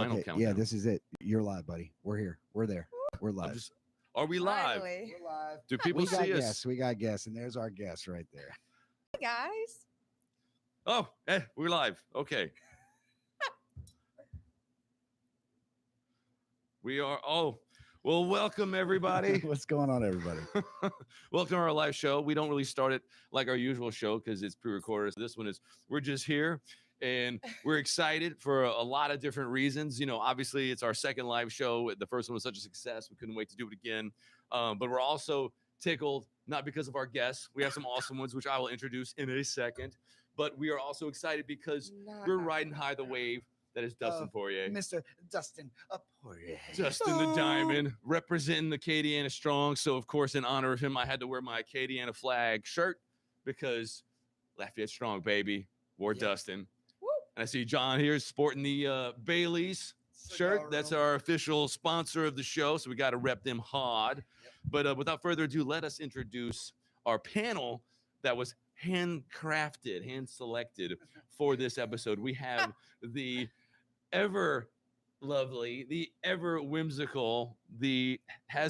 final countdown. Yeah, this is it. You're live, buddy. We're here. We're there. We're live. Are we live? Finally. We're live. Do people see us? We got guests, and there's our guest right there. Hey guys. Oh, we're live. Okay. We are. Oh, well, welcome everybody. What's going on, everybody? Welcome to our live show. We don't really start it like our usual show because it's pre-recorded. So this one is, we're just here and we're excited for a lot of different reasons. You know, obviously it's our second live show. The first one was such a success. We couldn't wait to do it again. But we're also tickled, not because of our guests. We have some awesome ones, which I will introduce in a second. But we are also excited because we're riding high the wave. That is Dustin Poirier. Mr. Dustin Poirier. Dustin the Diamond, representing the Acadiana Strong. So, of course, in honor of him, I had to wear my Acadiana flag shirt because Lafayette Strong, baby, wore Dustin. Woo. And I see John here sporting the Bailey's shirt. That's our official sponsor of the show, so we got to rep them hard. Yep. But without further ado, let us introduce our panel that was handcrafted, hand-selected for this episode. We have the ever lovely, the ever whimsical, the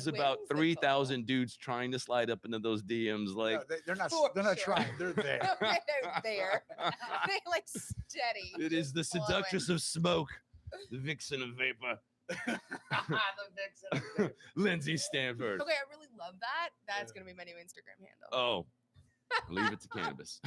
about 3,000 dudes trying to slide up into those DMs. Like no, they're not trying. They're there. They're there. They like steady. It is the seductress of smoke, the vixen of vapor. The vixen of vapor. Lindsay Stanford. Okay, I really love that. That's gonna be my new Instagram handle. Oh, leave it to cannabis.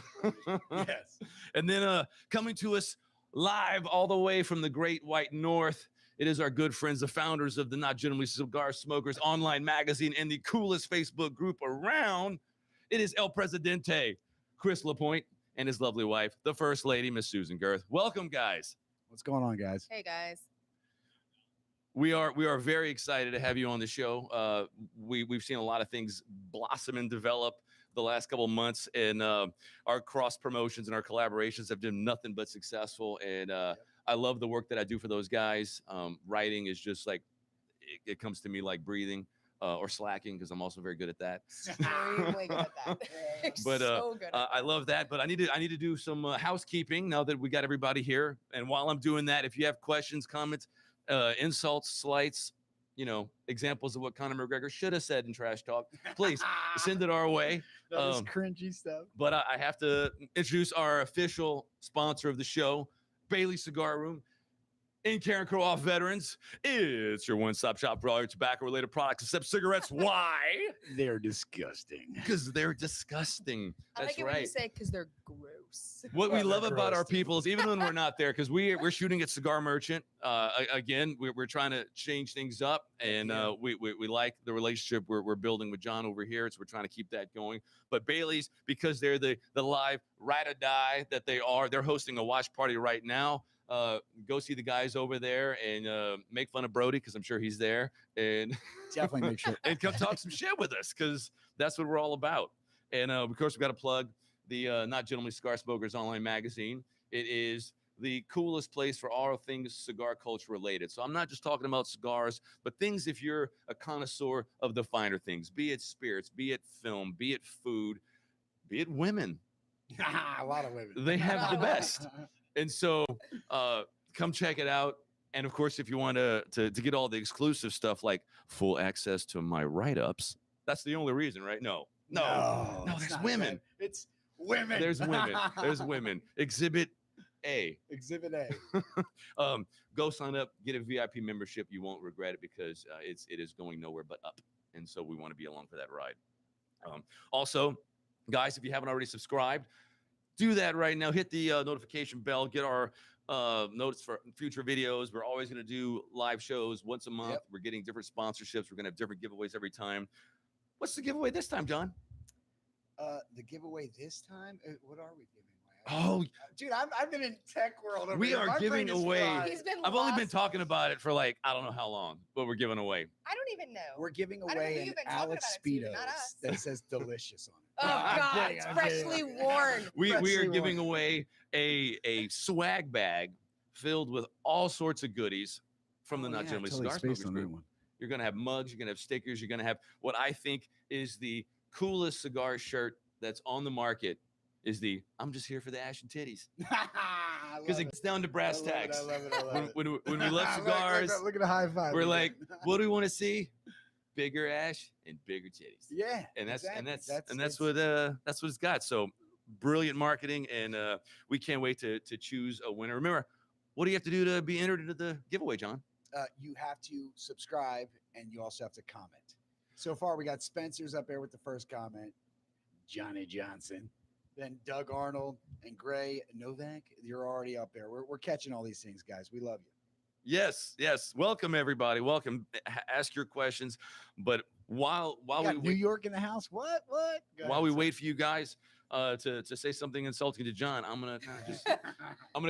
Yes. And then coming to us live all the way from the Great White North, it is our good friends, the founders of the Not Generally Cigar Smokers online magazine and the coolest Facebook group around. It is El Presidente, Chris LaPointe, and his lovely wife, the First Lady, Miss Susan Girth. Welcome, guys. What's going on, guys? Hey guys. We are very excited to have you on the show. We've seen a lot of things blossom and develop the last couple of months, and our cross promotions and our collaborations have been nothing but successful. And I love the work that I do for those guys. Writing is just like it comes to me like breathing or slacking, because I'm also very good at that. Extremely good at that. But so good at that. I love that. But I need to do some housekeeping now that we got everybody here. And while I'm doing that, if you have questions, comments, insults, slights, you know, examples of what Conor McGregor should have said in trash talk, please send it our way. That is cringy stuff. But I have to introduce our official sponsor of the show, Bailey Cigar Room. In Karen Crow veterans, it's your one-stop shop for all your tobacco-related products except cigarettes. Why? They're disgusting. Because they're disgusting. I That's like it right. when you say because they're gross. What we love they're about gross, our people is even when we're not there, because we're shooting at Cigar Merchant. Again, we're trying to change things up, and we like the relationship we're building with John over here, so we're trying to keep that going. But Bailey's, because they're the live ride or die that they are, they're hosting a watch party right now. Go see the guys over there and make fun of Brody, because I'm sure he's there, and Definitely make sure. and come talk some shit with us, because that's what we're all about. And of course, we've got to plug the Not Gentlemen Cigar Smokers online magazine. It is the coolest place for all things cigar culture related. So I'm not just talking about cigars, but things if you're a connoisseur of the finer things, be it spirits, be it film, be it food, be it women. A lot of women. They have the best. And so come check it out. And of course, if you want to get all the exclusive stuff like full access to my write-ups, that's the only reason, right? No, there's women. It's women. There's women. There's women. Exhibit A. Exhibit A. Go sign up, get a VIP membership. You won't regret it, because it is going nowhere but up. And so we want to be along for that ride. Also, guys, if you haven't already subscribed, do that right now. Hit the notification bell. Get our notice for future videos. We're always going to do live shows once a month. Yep. We're getting different sponsorships. We're going to have different giveaways every time. What's the giveaway this time, John? The giveaway this time? What are we giving away? Oh, dude, I've been in tech world. Over we here. are My giving brain is away. fried. I've only been talking about it for like, I don't know how long, but we're giving away. I don't even know. We're giving I don't know away who an you've been talking Alex about it to, not Speedos us. that says delicious on it. Oh God, it's freshly worn. We are giving away a swag bag filled with all sorts of goodies from the Not Generally Cigar Smokers group. You're going to have mugs. You're going to have stickers. You're going to have what I think is the coolest cigar shirt that's on the market. Is the I'm just here for the ash and titties. because it gets down to brass tacks. I love it. I love it. When we love cigars, Look at the high five. we're like, what do we want to see? Bigger ash and bigger titties. yeah, And that's exactly. that's what it's got. So brilliant marketing, and we can't wait to choose a winner. Remember, what do you have to do to be entered into the giveaway, John? You have to subscribe, and you also have to comment. So far, we got Spencer's up there with the first comment, Johnny Johnson, then Doug Arnold and Gray Novak. You're already up there. We're catching all these things, guys. We love you. Yes. Welcome everybody. Welcome. Ask your questions. But while we New York in the house. What? Go while ahead, we sir. wait for you guys to say something insulting to John, I'm gonna kind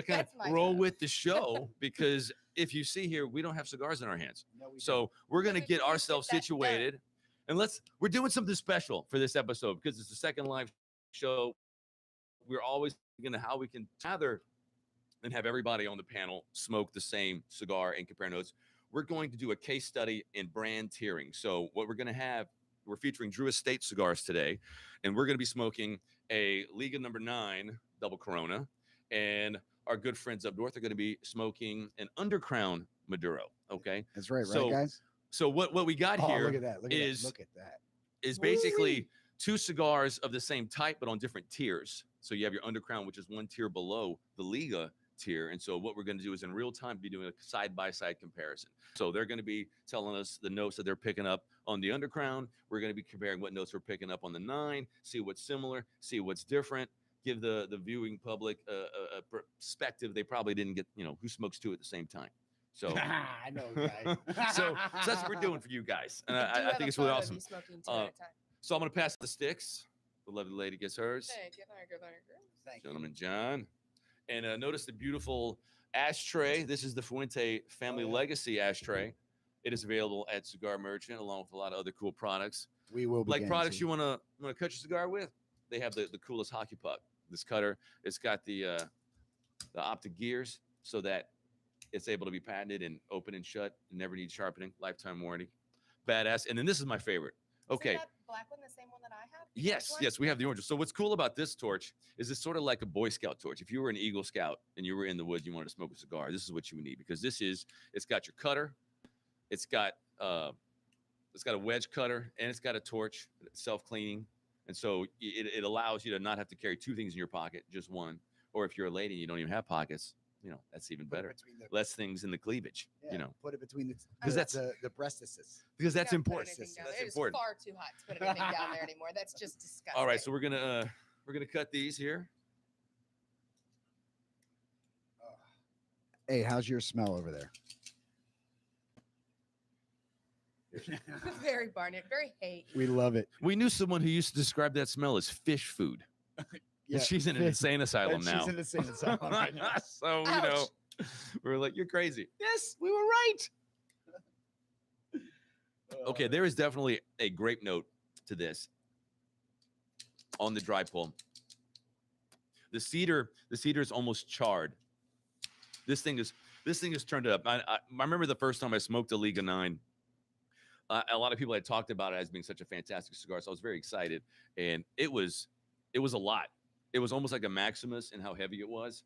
That's my of roll job. with the show, because if you see here, we don't have cigars in our hands. No, we So we're gonna We're get gonna ourselves get that situated, and we're doing something special for this episode because it's the second live show. We're always thinking of how we can gather and have everybody on the panel smoke the same cigar and compare notes. We're going to do a case study in brand tiering. So what we're going to have, we're featuring Drew Estate cigars today, and we're going to be smoking a Liga number 9 double Corona, and our good friends up north are going to be smoking an Undercrown Maduro. Okay, That's right, So, guys. so what we got Oh, here look at that. Look at that. is basically two cigars of the same type, but on different tiers. So you have your Undercrown, which is one tier below the Liga tier. And so what we're going to do is in real time be doing a side-by-side comparison. So they're going to be telling us the notes that they're picking up on the Undercrown. We're going to be comparing what notes we're picking up on the 9, see what's similar, see what's different, give the viewing public a perspective they probably didn't get, who smokes two at the same time. So I know, guys. so that's what we're doing for you guys. And We do I have think a it's really photo of awesome. you smoking two at a time. So I'm going to pass the sticks. The lovely lady gets hers. Thank you. Thank you. Gentleman John. And notice the beautiful ashtray. This is the Fuente Family Oh, yeah. Legacy ashtray. It is available at Cigar Merchant along with a lot of other cool products. We will be Like products getting you want to cut your cigar with. They have the coolest hockey puck. This cutter, it's got the optic gears so that it's able to be patented and open and shut. Never needs sharpening. Lifetime warranty. Badass. And then this is my favorite. Okay. Is that black one the same one that I have? The orange one? Yes, we have the orange. So what's cool about this torch is it's sort of like a Boy Scout torch. If you were an Eagle Scout and you were in the woods, you wanted to smoke a cigar, this is what you would need, because it's got your cutter, it's got a wedge cutter, and it's got a torch, self-cleaning. And so it allows you to not have to carry two things in your pocket, just one. Or if you're a lady and you don't even have pockets, that's even Put it better. between the- Less things in the cleavage, Put it between the because that's the breastises. because that's You don't put important. anything down That's there. It is important. far too hot to put anything down there anymore. That's just disgusting. All right, so we're gonna cut these here. Hey, how's your smell over there? Very Barnett, very hay. We love it. We knew someone who used to describe that smell as fish food. Yeah, And she's in an fish- insane asylum and now. She's in the insane asylum right now. So, Ouch. we were like, you're crazy. Yes, we were right. Okay, there is definitely a grape note to this on the dry pull. The cedar is almost charred. This thing is turned up. I remember the first time I smoked a Liga 9. A lot of people had talked about it as being such a fantastic cigar, so I was very excited. And it was a lot. It was almost like a Maximus in how heavy it was,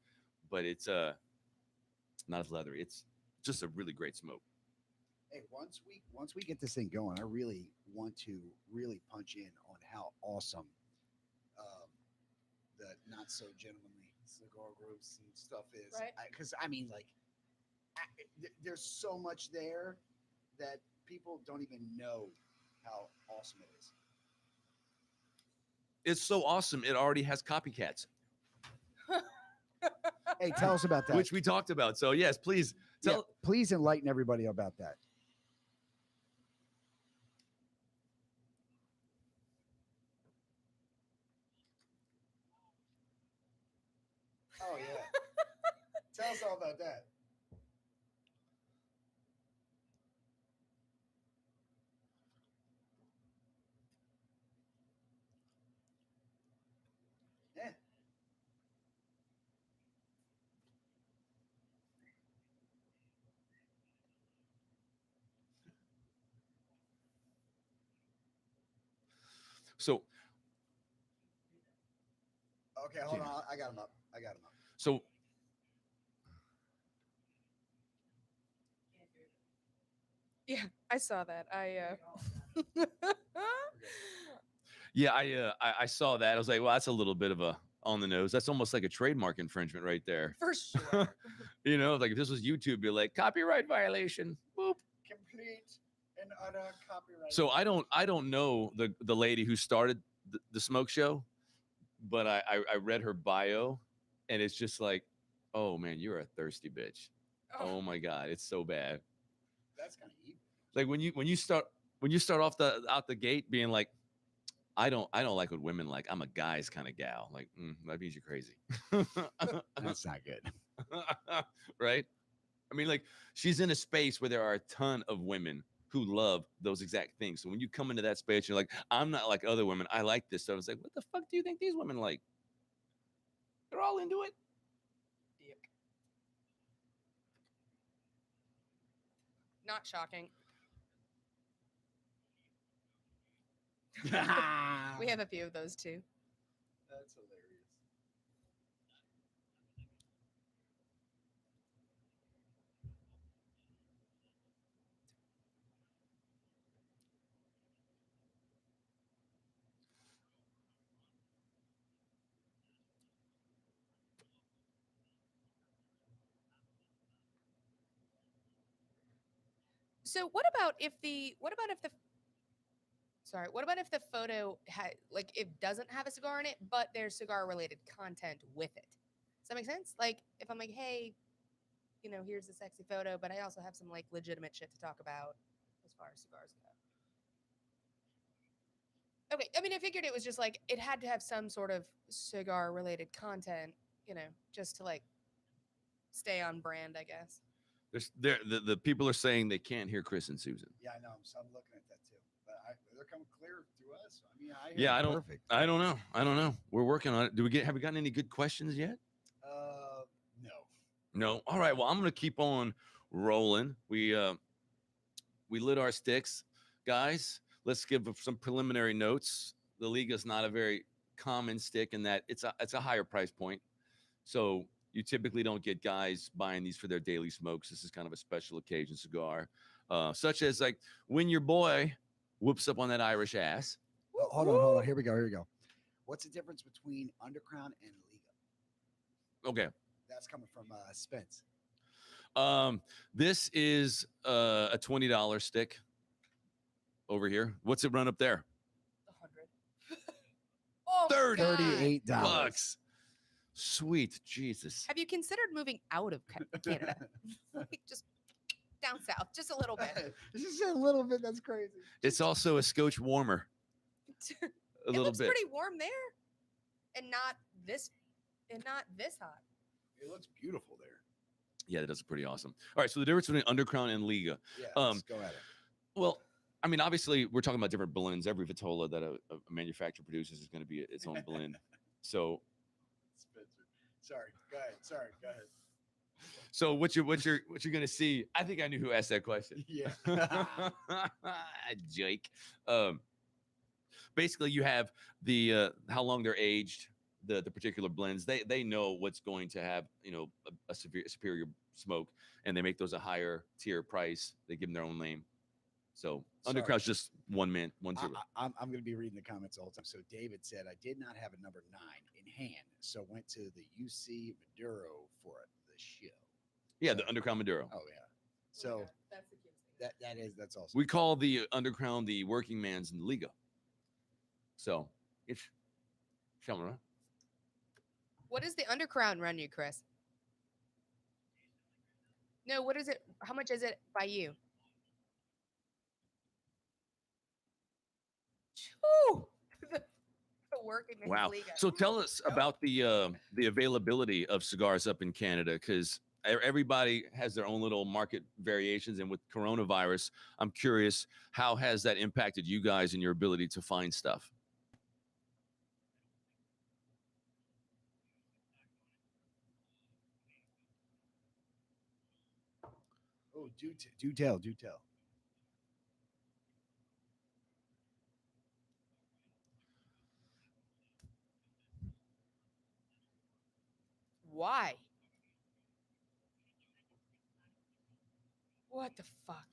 but it's not as leathery. It's just a really great smoke. Hey, once we get this thing going, I really want to really punch in on how awesome the not so gentlemanly cigar groups and stuff is. Right. Because there's so much there that people don't even know how awesome it is. It's so awesome. It already has copycats, Hey, tell us about that. which we talked about. So yes, please tell. Yeah, please enlighten everybody about that. Oh yeah. Tell us all about that. Yeah. So Okay, hold on. I got him up. so Yeah, I saw that. Yeah, I saw that. I was like, well, that's a little bit of a on the nose. That's almost like a trademark infringement right there. For sure. You know, like if this was YouTube, you're like copyright violation. Boop. Complete and utter copyright. So I don't know the lady who started the smoke show, but I read her bio, and it's just like, oh man, you're a thirsty bitch. Oh my god, it's so bad. That's kind of evil. Like when you start off out the gate being like, I don't like what women like. I'm a guy's kind of gal. Like that means you're crazy. That's not good. Right? I mean, like she's in a space where there are a ton of women who love those exact things. So when you come into that space, you're like, I'm not like other women. I like this. So I was like, what the fuck do you think these women like? They're all into it. Not shocking. We have a few of those too. That's hilarious. So what about if the photo like it doesn't have a cigar in it, but there's cigar related content with it? Does that make sense? Like if I'm like, hey, here's a sexy photo, but I also have some like legitimate shit to talk about as far as cigars go. Okay, I mean, I figured it was just like it had to have some sort of cigar related content, just to like stay on brand, I guess. The people are saying they can't hear Chris and Susan. Yeah, I know. So I'm looking at that too. But they're coming clear through us. I mean, perfect. I don't know. We're working on it. Have we gotten any good questions yet? No. No. All right. Well, I'm gonna keep on rolling. We lit our sticks, guys. Let's give some preliminary notes. The Liga is not a very common stick in that it's a higher price point. So you typically don't get guys buying these for their daily smokes. This is kind of a special occasion cigar, such as like when your boy whoops up on that Irish ass. Oh, hold on. Here we go. What's the difference between Undercrown and Liga? Okay. That's coming from Spence. This is a $20 stick over here. What's it run up there? 100. Oh, $38. Sweet Jesus. Have you considered moving out of Canada? Like just down south, just a little bit. Just a little bit. That's crazy. It's also a Scotch warmer. It looks pretty warm there, and not this hot. It looks beautiful there. Yeah, that does pretty awesome. All right, so the difference between Undercrown and Liga. Yeah, let's go at it. Well, I mean, obviously, we're talking about different blends. Every Vitola that a manufacturer produces is going to be its own blend. So, Spencer, sorry, go ahead. So what you're going to see? I think I knew who asked that question. Yeah, Jake. Basically, you have the how long they're aged, the particular blends. They know what's going to have a superior smoke, and they make those a higher tier price. They give them their own name. So Undercrown's just one zero. I'm going to be reading the comments the whole time. So David said, I did not have a number 9 in hand, so went to the UC Maduro for the show. Yeah, the Undercrown Maduro. Oh yeah. So that's the cutest thing. that's awesome. We call the Undercrown the working man's Liga. So it's something. What does the Undercrown run you, Chris? No, what is it? How much is it by you? Woo! The working man's Wow. Liga. So tell us about the availability of cigars up in Canada, because everybody has their own little market variations, and with coronavirus, I'm curious, how has that impacted you guys and your ability to find stuff? Oh, do tell. Why? What the fuck?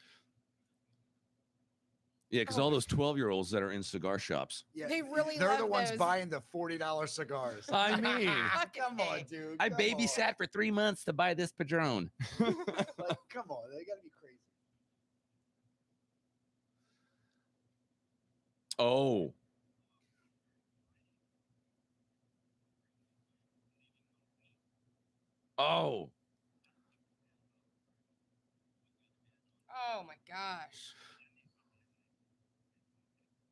Yeah, because all those 12-year-olds that are in cigar shops. Yeah, They really they're the love ones those. buying the $40 cigars. I mean, Fucking come on, A. dude. I come babysat for 3 months to buy this Padron. on. Like, come on, they gotta be crazy. Oh, oh, Oh my gosh.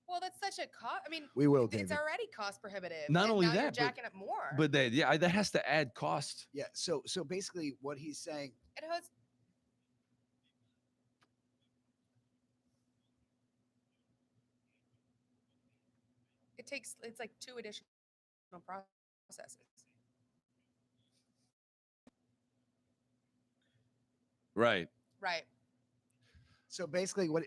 Well, that's such a cost. I mean, We will, it's David. already cost prohibitive. Not and only now you're that, but- jacking up more. but that has to add cost. Yeah. So basically, what he's saying, it has. It's like 2 additional processes. Right. Right. so basically, what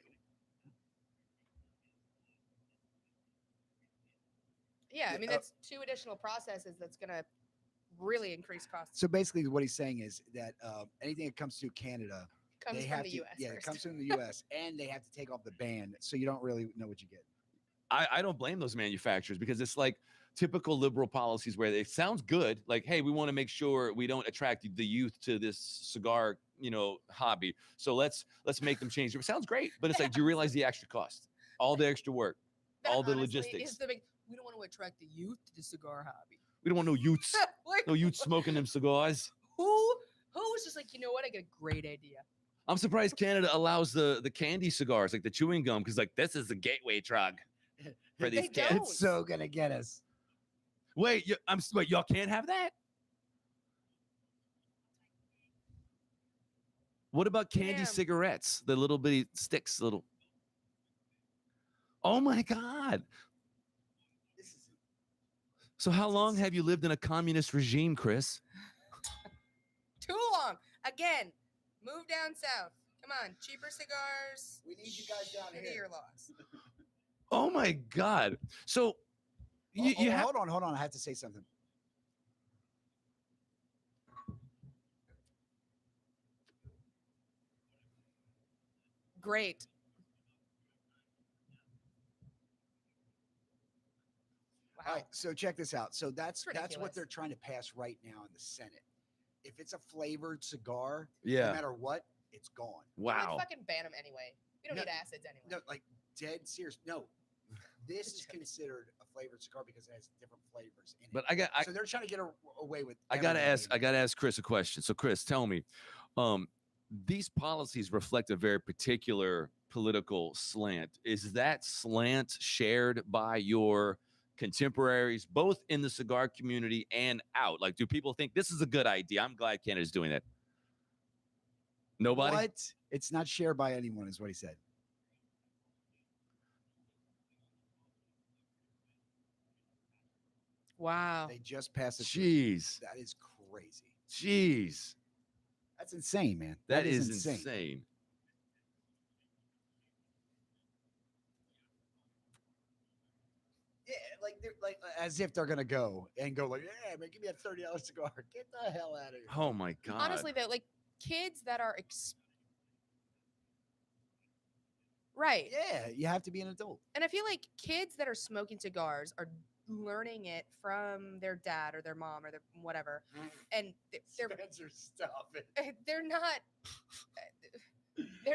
Yeah, I Yeah, mean that's 2 additional processes that's gonna really increase costs. so basically what he's saying is that anything that comes to Canada, Comes they from have the to, U.S. yeah, it first. comes from the U.S. and they have to take off the ban, so you don't really know what you get. I don't blame those manufacturers because it's like typical liberal policies where it sounds good. Like, hey, we want to make sure we don't attract the youth to this cigar, hobby. So let's make them change. It sounds great, but it's like, do you realize the extra cost, all the extra work, That all the honestly logistics? is the big. We don't want to attract the youth to the cigar hobby. We don't want no youths, Like, no youths smoking them cigars. who was just like, you know what? I got a great idea. I'm surprised Canada allows the candy cigars, like the chewing gum, because like this is the gateway drug for these They kids. don't. It's so gonna get us. Wait, wait, y'all can't have that? What about candy Damn. cigarettes? The little bitty sticks, little. Oh my God. This is So how long have you lived in a communist regime, Chris? Too long. Again, move down south. Come on, cheaper cigars. We need you guys down shittier here. laws. Oh my God. So you have. hold on. I have to say something. Great. Wow. All right, so check this out. So that's what ridiculous. they're trying to pass right now in the Senate. If it's a flavored cigar, no Yeah. matter what, it's gone. Wow. Like, fucking ban them anyway. We don't No, need acids anyway. No, like dead serious. No, this is considered a flavored cigar because it has different flavors in it. But I so they're trying to get away with. I gotta everybody. gotta ask Chris a question. So Chris, tell me, these policies reflect a very particular political slant. Is that slant shared by your contemporaries, both in the cigar community and out? Like, do people think this is a good idea? I'm glad Canada's doing that. Nobody. What? It's not shared by anyone, is what he said. Wow. They just passed it. through. Jeez. That is crazy. Jeez. That's insane, man. That is insane. Yeah, like they're like as if they're gonna go and go like, yeah, man, give me a $30 cigar. Get the hell out of here. Oh my God. Honestly, though, like kids that are right. Yeah, you have to be an adult. And I feel like kids that are smoking cigars are learning it from their dad or their mom or their whatever, and they're Spencer, stop it. they're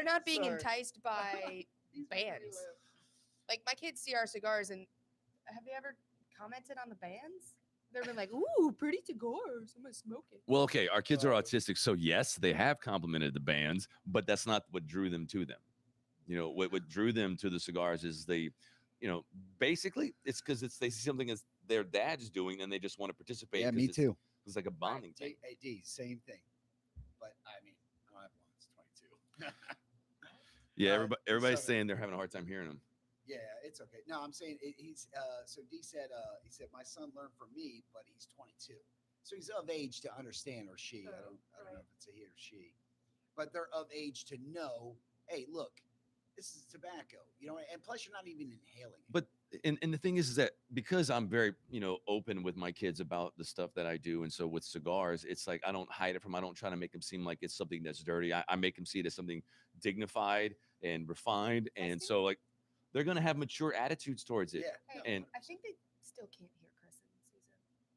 not being Sorry. enticed by He's making me bands. laugh. Like my kids see our cigars, and have they ever commented on the bands? They've been like, "Ooh, pretty cigars. I'm gonna smoke it." Well, okay, our kids are autistic, so yes, they have complimented the bands, but that's not what drew them to them. What drew them to the cigars is basically it's because they see something as their dad's doing and they just want to participate. Yeah, 'cause me it's, too. It's like a bonding thing. AD, same thing. But I mean, I don't have one. It's 22. Yeah, everybody's so- saying they're having a hard time hearing them. Yeah, it's okay. No, I'm saying he's. So D said, he said my son learned from me, but he's 22, so he's of age to understand, or she. I don't know if it's a he or she, but they're of age to know. Hey, look, this is tobacco, and plus you're not even inhaling it. But and the thing is that because I'm very open with my kids about the stuff that I do, and so with cigars, it's like I don't hide it from. I don't try to make them seem like it's something that's dirty. I make them see it as something dignified and refined, and so like they're gonna have mature attitudes towards it. Yeah. Hey, And I think they still can't hear Chris in season.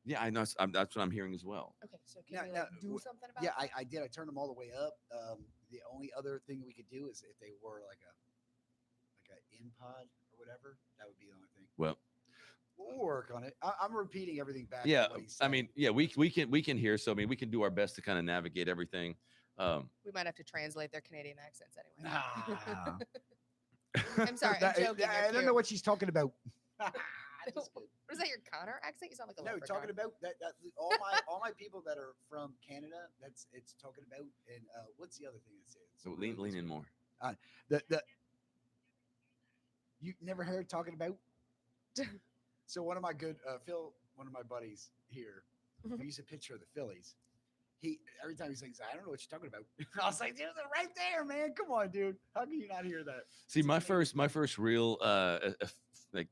yeah, I know. That's what I'm hearing as well. Okay, so Now- can we now, like, do something about Yeah, that? I did. I turned them all the way up. The only other thing we could do is if they were like a in pod or whatever, that would be the only thing. Well, We'll work on it. I'm repeating everything back. yeah, to what he's I saying. mean, yeah, we can hear. So I mean, we can do our best to kind of navigate everything. We might have to translate their Canadian accents anyway. Nah. I'm sorry, I'm joking. I don't know what she's talking about. Just kidding. What is that? Your Connor accent? You sound like a No, leprechaun. talking about that. All my people that are from Canada. It's talking about. And what's the other thing it says? So lean in more. The you never heard talking about. So one of my good Phil, one of my buddies here, who used a picture of the Phillies. He every time he sings, I don't know what you're talking about. I was like, dude, they're right there, man. Come on, dude. How can you not hear that? See, my first real like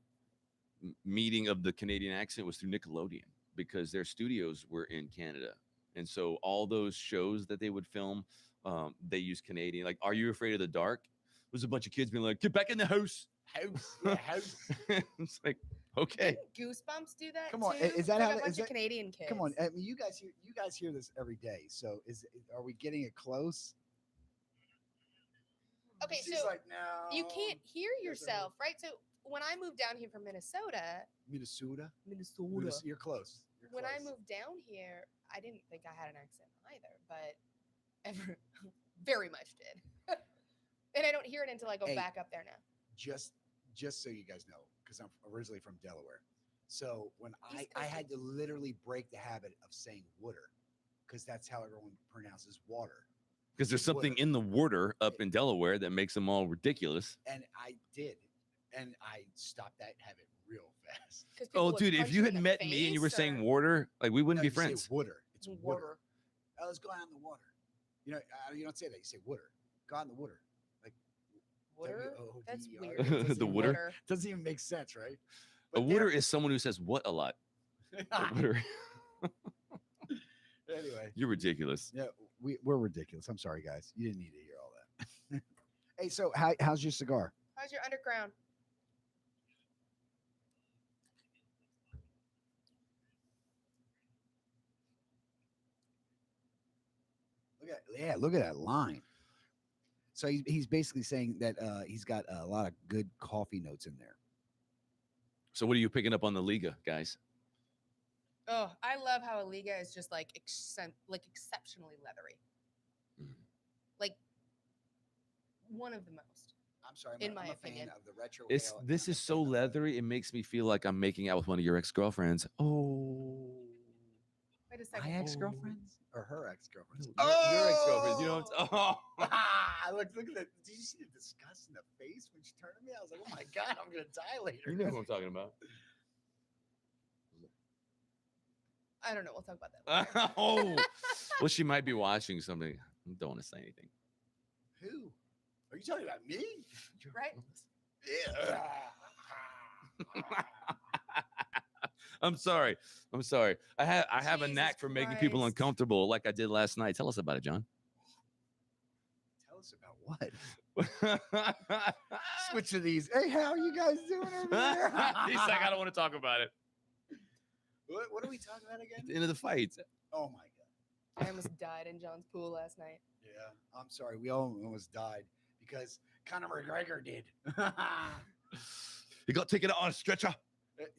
meeting of the Canadian accent was through Nickelodeon because their studios were in Canada, and so all those shows that they would film, they use Canadian. Like, Are You Afraid of the Dark? Was a bunch of kids being like, "Get back in the house." House. It's like, okay. Didn't Goosebumps do that? Come on, too? is that Like how- a bunch is of that- Canadian kids? Come on, I mean, you guys hear this every day. So are we getting it close? Okay, She's so like, no. you can't hear Yes, I yourself, right? So when I moved down here from Minnesota, Minnesota. You're close. when I moved down here, I didn't think I had an accent either, but very much did. And I don't hear it until I go Hey. back up there now. Just so you guys know, because I'm originally from Delaware. So when East I Coast had to literally break the habit of saying water, because that's how everyone pronounces water. Because there's something in the water up in Delaware that makes them all ridiculous. And I did. And I stopped that habit real fast. 'Cause people Oh, would dude, if punch you in had the met me and you were face saying or- water, like we wouldn't No, be you say friends. water. It's water. Water. Oh, let's go out in the water. You know, you don't say that. You say water. Go out in the water. Like Water? W-O-D-E-R. That's It weird. doesn't The even- water? Doesn't even make sense, right? A But wooder is someone who says what a lot. A wooder. anyway, You're ridiculous. yeah, we're ridiculous. I'm sorry, guys. You didn't need to hear all that. Hey, so how's your cigar? How's your underground? Look at that line. So he's basically saying that he's got a lot of good coffee notes in there. So what are you picking up on the Liga, guys? Oh, I love how a Liga is just like exceptionally leathery. Mhm. Like one of the most. I'm sorry, In I'm my a opinion. fan of the retro. This ale, and this I'm a is so fan of- leathery. It makes me feel like I'm making out with one of your ex-girlfriends. Oh. Wait a My second. ex-girlfriends or her ex-girlfriends? Your ex-girlfriends. You know what I'm Look at that. Did you see the disgust in the face when she turned to me? I was like, oh my God, I'm going to die later. You know what I'm talking about. I don't know. We'll talk about that later. Oh. Well, she might be watching something. I don't want to say anything. Who? Are you talking about me? Right? Yeah. I'm sorry. I have a Jesus knack for making people Christ. uncomfortable like I did last night. Tell us about it, John. Tell us about what? Switch to these. Hey, how are you guys doing over there? He's like, I don't want to talk about it. What are we talking about again? At the end of the fight. Oh my God. I almost died in John's pool last night. Yeah, I'm sorry. We all almost died because Conor McGregor did. You got taken out on a stretcher.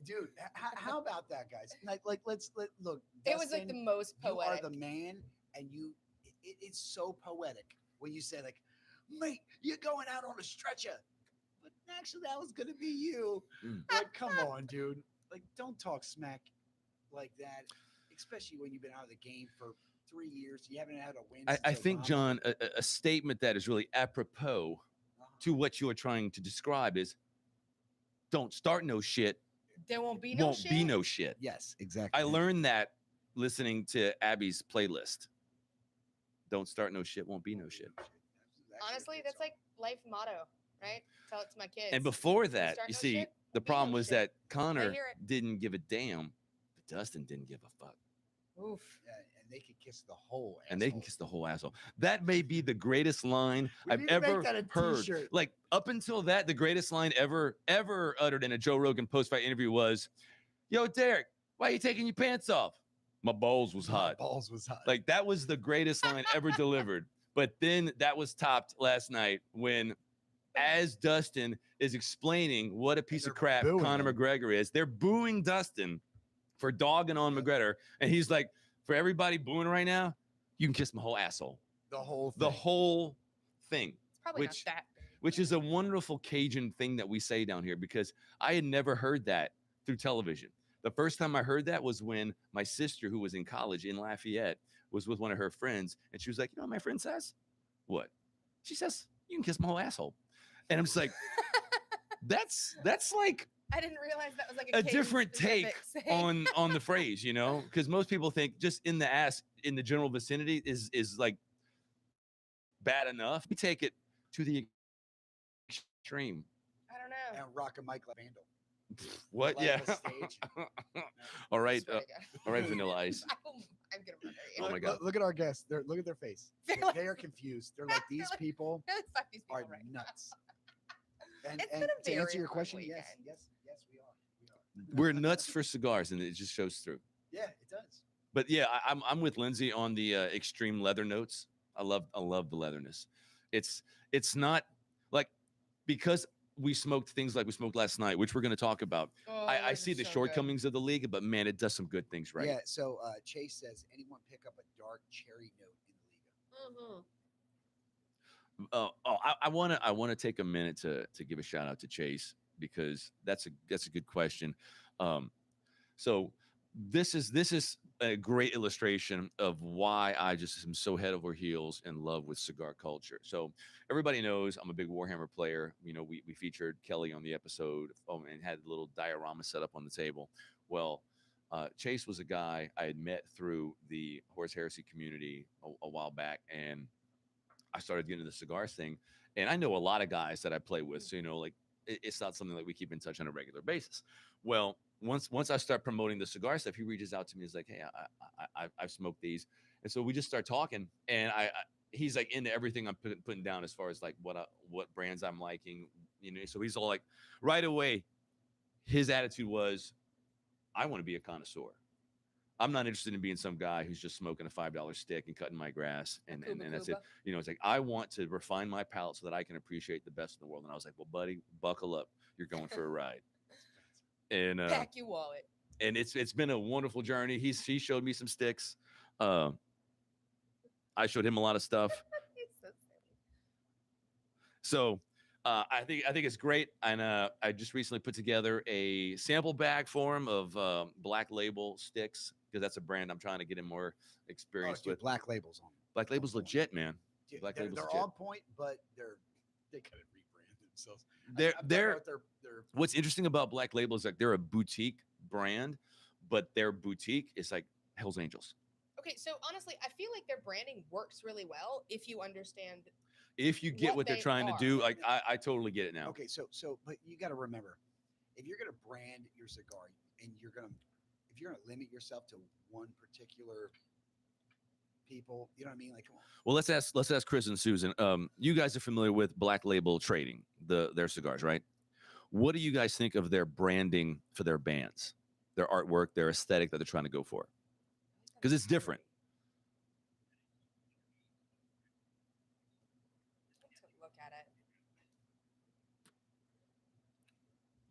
Dude, how about that, guys? Like let's look. It was like the Dustin, most you are poetic. the man, and it's so poetic when you say like, mate, you're going out on a stretcher, but actually that was gonna be you. Mm. Like, come on, dude. Like, don't talk smack like that, especially when you've been out of the game for 3 years. You haven't had a win. I since think, Obama. John, a statement that is really apropos to what you're trying to describe is don't start no shit, There won't be no won't shit. be no shit. Yes, exactly. I learned that listening to Abby's playlist. Don't start no shit, won't be no shit. Honestly, that's like life motto, right? Tell it to my kids. And before Don't that, start you no see, shit, the won't be no problem was shit. that Connor hear it. didn't give a damn, but Dustin didn't give a fuck. Oof. Yeah, and they can kiss the whole asshole. And they can kiss the whole asshole. That may be the greatest line We I've need to make ever that a heard. t-shirt. Like up until that, the greatest line ever uttered in a Joe Rogan post-fight interview was, "Yo, Derek, why are you taking your pants off?" "My balls was My hot." balls was hot. Like that was the greatest line ever delivered. But then that was topped last night when, as Dustin is explaining what a piece of they're crap booing Conor him. McGregor is, they're booing Dustin for dogging on McGregor, and he's like, "For everybody booing right now, you can kiss my whole asshole." The whole thing. The whole thing. It's probably Which- not that big. Which is a wonderful Cajun thing that we say down here, because I had never heard that through television. The first time I heard that was when my sister, who was in college in Lafayette, was with one of her friends, and she was like, "You know what my friend says?" "What?" She says, "You can kiss my whole asshole." And I'm just like, that's like I didn't realize that was like a Cajun different take specific saying. on the phrase, you know, because most people think just in the ass in the general vicinity is like bad enough. We take it to the extreme. I don't know. And rock a mic like Vandal. What? Light Yeah. up a stage. All right. Swear to God. All right, Vanilla Ice. I'm gonna murder you. Oh my God. Look at our guests. Look at their face. They're They like- are confused. They're like, these people Let's fuck these people are right. nuts. And, It's and been a to very answer your fun question, yes, weekend. yes, we are. We're nuts for cigars, and it just shows through. Yeah, it does. But yeah, I'm with Lindsay on the extreme leather notes. I love the leatherness. It's not like, because we smoked things like we smoked last night, which we're going to talk about. Oh, I those see are the so good. shortcomings of the league, but man, it does some good things, right? Yeah. So Chase says, anyone pick up a dark cherry note in the Liga? Mhm. I want to take a minute to give a shout out to Chase, because that's a good question. So this is a great illustration of why I just am so head over heels in love with cigar culture. So everybody knows I'm a big Warhammer player. You know, we featured Kelly on the episode, and had a little diorama set up on the table. Well, Chase was a guy I had met through the Horse Heresy community a while back, and I started getting into the cigars thing. And I know a lot of guys that I play with, so you know, like it's not something that we keep in touch on a regular basis. Well, once I start promoting the cigar stuff, he reaches out to me. He's like, "Hey, I've smoked these," and so we just start talking. And he's like into everything I'm putting down as far as like what brands I'm liking, you know. So he's all like, right away, his attitude was, "I want to be a connoisseur. I'm not interested in being some guy who's just smoking a $5 stick and cutting my grass and that's it. You know, it's like, I want to refine my palate so that I can appreciate the best in the world." And I was like, "Well, buddy, buckle up. You're going for a ride." And Pack your wallet. and it's been a wonderful journey. He showed me some sticks. I showed him a lot of stuff. He's so silly. So I think it's great. And I just recently put together a sample bag for him of Black Label sticks, because that's a brand I'm trying to get him more experience Dude, with. Black Label's on. Black Label's point. legit, man. Dude, Black they're, Label's they're legit. on point, but they couldn't rebrand themselves. They're their What's interesting about Black Label is like they're a boutique brand, but their boutique is like Hell's Angels. Okay, so honestly, I feel like their branding works really well if you understand. If you get what they're they trying to are. do, like I totally get it now. Okay, so but you got to remember, if you're gonna brand your cigar and if you're gonna limit yourself to one particular people, you know what I mean? Like, come on. Well, let's ask Chris and Susan. You guys are familiar with Black Label Trading, their cigars, right? What do you guys think of their branding for their bands, their artwork, their aesthetic that they're trying to go for? Because it's different. Until you look at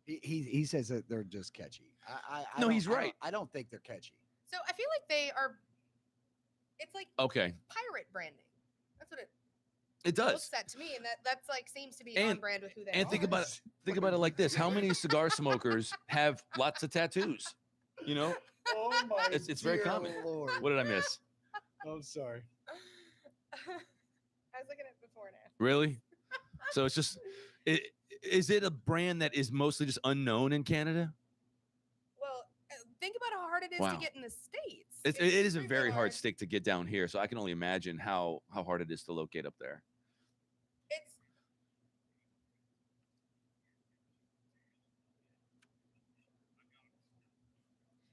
it. He says that they're just catchy. I No, don't- he's right. I don't think they're catchy. So I feel like they are. It's like Okay, pirate branding. That's what it it does. looks at to me, and that's like seems to be And- on brand with who they And are. think about it like this: how many cigar smokers have lots of tattoos? You know, Oh my! It's very dear common. Lord. what did I miss? I'm sorry. I was looking at before and after. Really? So it's just, is it a brand that is mostly just unknown in Canada? Well, think about how hard it is Wow. to get in the States. It is a extremely very hard stick to get down here, so I can only imagine how hard it is to locate up there. It's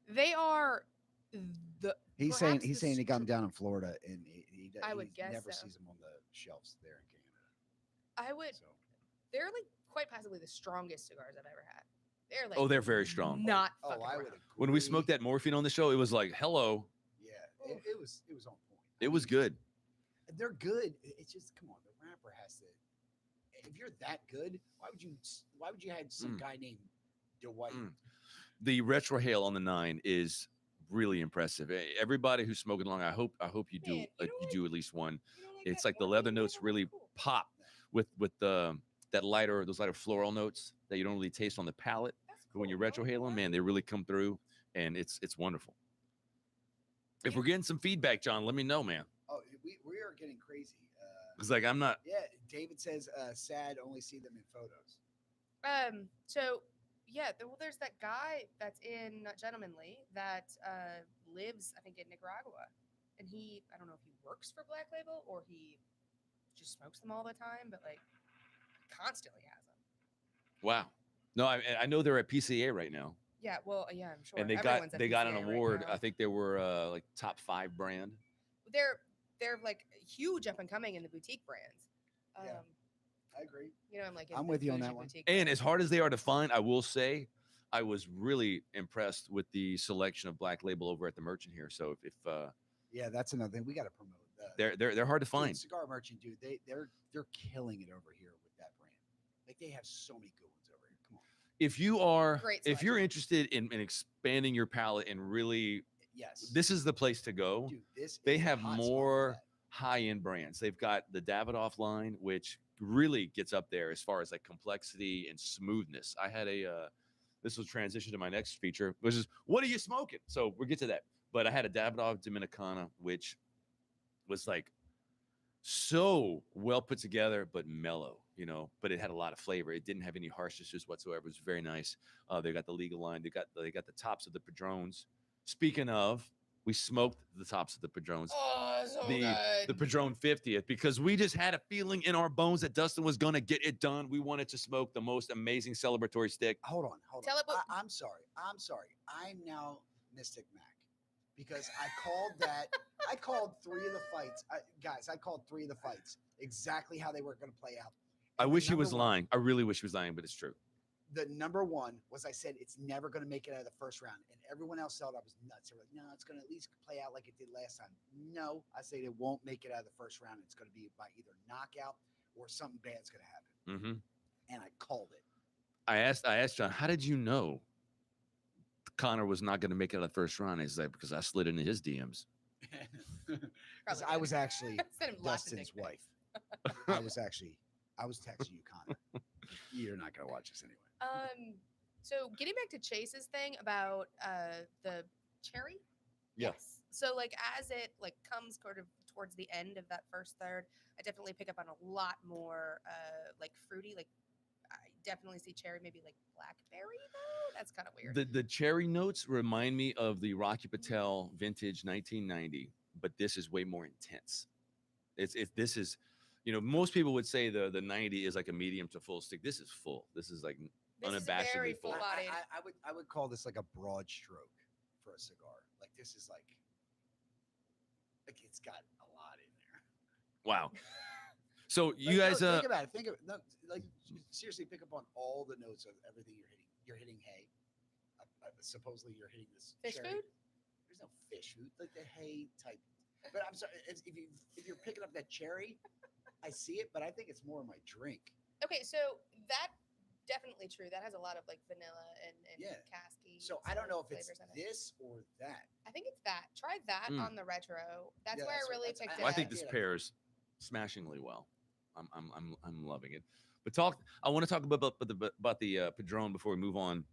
they are He's Perhaps saying he got them str- down in Florida, and I would he guess never so. sees them on the shelves there in Canada. I would. So They're like quite possibly the strongest cigars I've ever had. They're like Oh, they're very strong. Not oh, fucking I around. would agree. When we smoked that morphine on the show, it was like, hello. Yeah, it was on point. It was good. They're good. It's just come on, the rapper has to. If you're that good, why would you have some guy named Dwight? The retrohale on the 9 is really impressive. Everybody who's smoking along, I hope you do Man, you know you what? do at least one. You know, It's that like the morphine leather flavor notes was really cool. pop with those lighter floral notes that you don't really taste on the palate. That's But when you cool, yo. retrohale them, man, they really come through, and it's wonderful. If You- we're getting some feedback, John, let me know, man. Oh, we are getting crazy. It's like I'm not. Yeah, David says sad only see them in photos. So yeah, there's that guy that's in Not Gentlemanly that lives, I think, in Nicaragua, and I don't know if he works for Black Label or he just smokes them all the time, but like constantly has them. Wow. No, I know they're at PCA right now, Yeah, well, yeah, I'm sure. and they Everyone's at got an PCA right award. now. I think they were like top 5 brand. They're like huge up and coming in the boutique brands. Yeah. I agree. You know, I'm like I'm the with you on that bougie one. boutique And brands. as hard as they are to find, I will say, I was really impressed with the selection of Black Label over at the Merchant here. So if Yeah, that's another thing we got to promote. they're hard to Dude, find. Cigar Merchant, dude, they're killing it over here with that brand. Like they have so many good ones over here. Come on. Great If you're selection. interested in expanding your palate and really, Yes. this is the place to go. Dude, They is the have hot spot for more that. high-end brands. They've got the Davidoff line, which really gets up there as far as like complexity and smoothness. I had this will transition to my next feature, which is what are you smoking? So we'll get to that. But I had a Davidoff Dominicana, which was like so well put together, but mellow, but it had a lot of flavor. It didn't have any harshness whatsoever. It was very nice. They got the legal line. They got the tops of the Padrones. Speaking of, we smoked the tops of the Padrones. Oh, so the good. Padron 50th, because we just had a feeling in our bones that Dustin was going to get it done. We wanted to smoke the most amazing celebratory stick. Hold on. Tell it what- I'm sorry. I'm now Mystic Mac because I called that. I called 3 of the fights, guys. I called 3 of the fights exactly how they were going to play out. I And the wish he was number one- lying. I really wish he was lying, but it's true. The number one was I said it's never going to make it out of the first round, and everyone else thought I was nuts. They were like, "No, it's going to at least play out like it did last time." No, I said it won't make it out of the first round. It's going to be by either knockout or something bad's going to happen. Mm-hmm. And I called it. I asked John, how did you know Connor was not going to make it out of the first round? He's like, because I slid into his DMs. Because Probably I did. was actually Send him lots of Dustin's dick wife. pics. I was texting you, Connor. You're not going to watch this anyway. So getting back to Chase's thing about the cherry. Yeah. Yes. So like as it like comes sort of towards the end of that first third, I definitely pick up on a lot more like fruity. Like I definitely see cherry, maybe like blackberry though. That's kind of weird. The cherry notes remind me of the Rocky Patel vintage 1990, but this is way more intense. This is, most people would say the 90 is like a medium to full stick. This is full. This is like This is unabashedly very full. full-bodied. I would call this like a broad stroke for a cigar. Like this is like it's got a lot in there. Wow. So you Like, guys, no, think about it. Think of it. No, like seriously, pick up on all the notes of everything you're hitting. You're hitting hay. Supposedly you're hitting this Fish cherry. food? There's no fish food, like the hay type. But I'm sorry, if you're picking up that cherry, I see it, but I think it's more of my drink. Okay, so that definitely true. That has a lot of like vanilla and Yeah. casky. So I don't know if it's flavors in it. this or that. I think it's that. Try that Mm. on the retro. That's Yeah, where that's I what- really that's- picked I- it I up. think this Yeah. pairs smashingly well. I'm loving it. But I want to talk about the Padron before we move on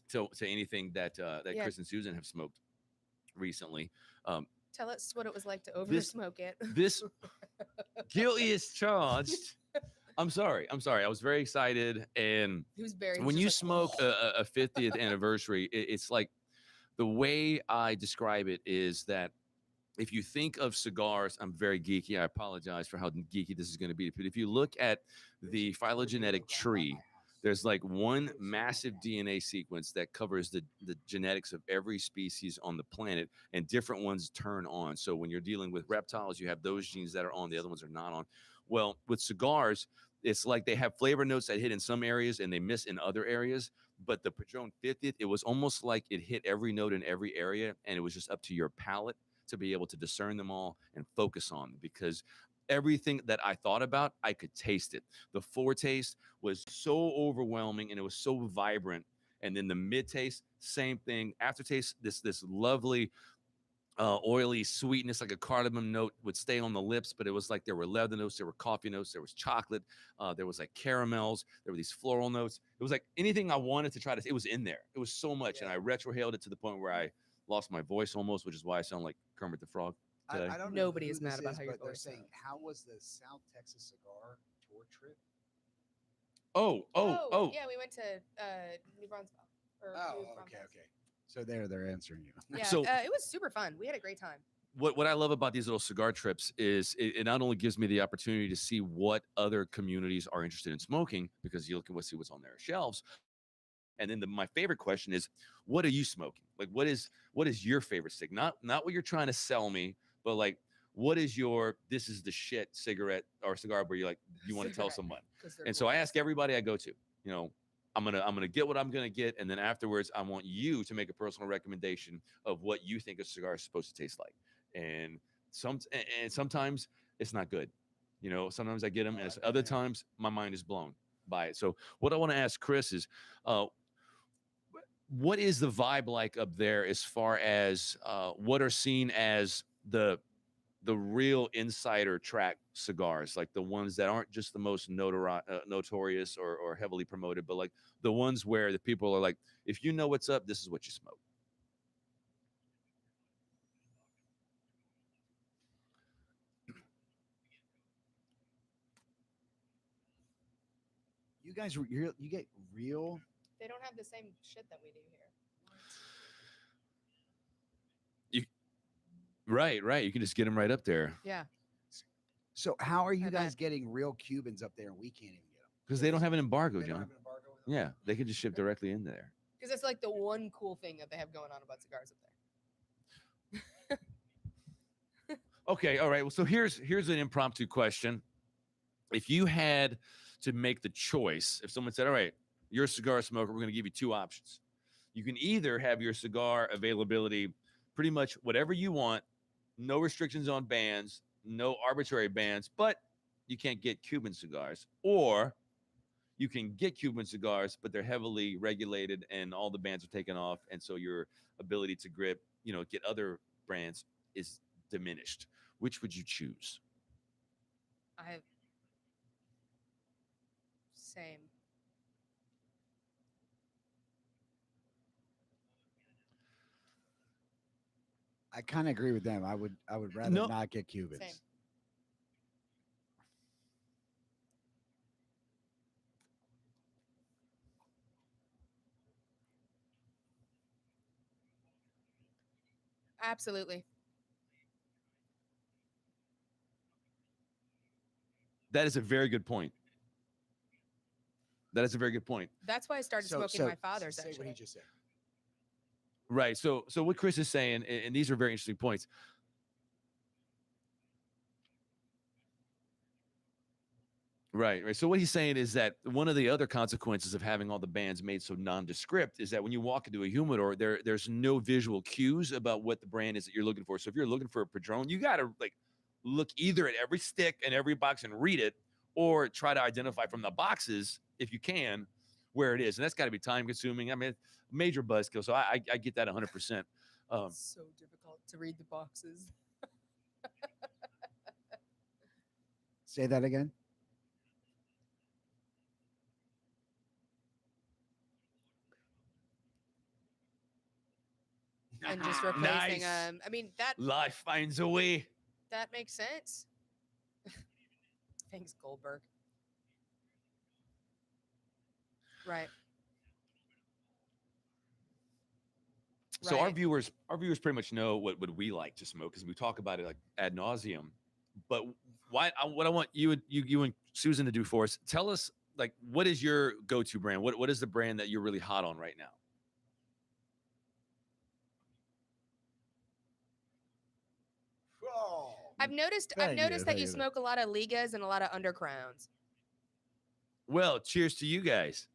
to anything that Yeah. Chris and Susan have smoked recently. Tell us what it was like to oversmoke it. This guilty is charged. I'm sorry. I was very excited, and He was very. when just you like, smoke a 50th anniversary, it's like the way I describe it is that if you think of cigars, I'm very geeky. I apologize for how geeky this is going to be. But if you look at the phylogenetic tree, There's like one massive DNA sequence that covers the genetics of every species on the planet, and different ones turn on. So when you're dealing with reptiles, you have those genes that are on, the other ones are not on. Well, with cigars, it's like they have flavor notes that hit in some areas and they miss in other areas. But the Padron 50th, it was almost like it hit every note in every area, and it was just up to your palate to be able to discern them all and focus on them, because everything that I thought about, I could taste it. The foretaste was so overwhelming and it was so vibrant. And then the mid taste, same thing. Aftertaste, this lovely oily sweetness, like a cardamom note would stay on the lips, but it was like there were leather notes, there were coffee notes, there was chocolate, there was like caramels, there were these floral notes. It was like anything I wanted to try to, it was in there. It was so much. And I retrohaled it to the point where I lost my voice almost, which is why I sound like Kermit the Frog today. I don't know Nobody who is mad this about how your but they're voice saying, sounds. how was the South Texas cigar tour trip? Oh, Yeah, we went to New Brunswick. Okay. So they're answering you. Yeah, So- it was super fun. We had a great time. what I love about these little cigar trips is it not only gives me the opportunity to see what other communities are interested in smoking, because you look at see what's on their shelves. And then my favorite question is, what are you smoking? Like, what is your favorite cig? Not what you're trying to sell me, but like, what is your, this is the shit cigarette or cigar where you like, you want to tell Cigarette. someone? 'Cause they're And so I gorgeous. ask everybody I go to, you know, I'm gonna get what I'm gonna get, and then afterwards, I want you to make a personal recommendation of what you think a cigar is supposed to taste like. And sometimes it's not good, you know. Sometimes I get them, and other times my mind is blown by it. So what I want to ask Chris is, what is the vibe like up there as far as what are seen as the real insider track cigars, like the ones that aren't just the most notorious or heavily promoted, but like the ones where the people are like, if you know what's up, this is what you smoke. You guys, you get real. They don't have the same shit that we do here. Right. You can just get them right up there Yeah. So how are you I guys bet. getting real Cubans up there and we can't even get them? because they don't have an embargo, They don't John. have an embargo with them? Yeah, they can just ship directly in there. Because that's like the one cool thing that they have going on about cigars up there. Okay, all right. Well, so here's an impromptu question. If you had to make the choice, if someone said, all right, you're a cigar smoker, we're going to give you two options. You can either have your cigar availability pretty much whatever you want, no restrictions on bans, no arbitrary bans, but you can't get Cuban cigars, or you can get Cuban cigars, but they're heavily regulated and all the bans are taken off. And so your ability to get other brands is diminished. Which would you choose? Same. I kind of agree with them. I would rather No. not get Cubans. Same. Absolutely. That is a very good point. That is a very good point. That's why I started smoking my father's. Say what he Actually, just said. Right. So what Chris is saying, and these are very interesting points. Right. So what he's saying is that one of the other consequences of having all the bands made so nondescript is that when you walk into a humidor, there's no visual cues about what the brand is that you're looking for. So if you're looking for a Padron, you got to like look either at every stick and every box and read it, or try to identify from the boxes, if you can, where it is. And that's got to be time consuming. I mean, major buzzkill. So I get that 100%. it's so difficult to read the boxes. Say that again. And just replacing Nice. I mean that Life finds a way. that makes sense. Thanks, Goldberg. Right. So our Right. viewers pretty much know what we like to smoke, because we talk about it like ad nauseum. But what I want you and Susan to do for us, tell us like, what is your go-to brand? What is the brand that you're really hot on right now? Oh, I've noticed thank you, that you thank you. smoke a lot of Ligas and a lot of Undercrowns. Well, cheers to you guys.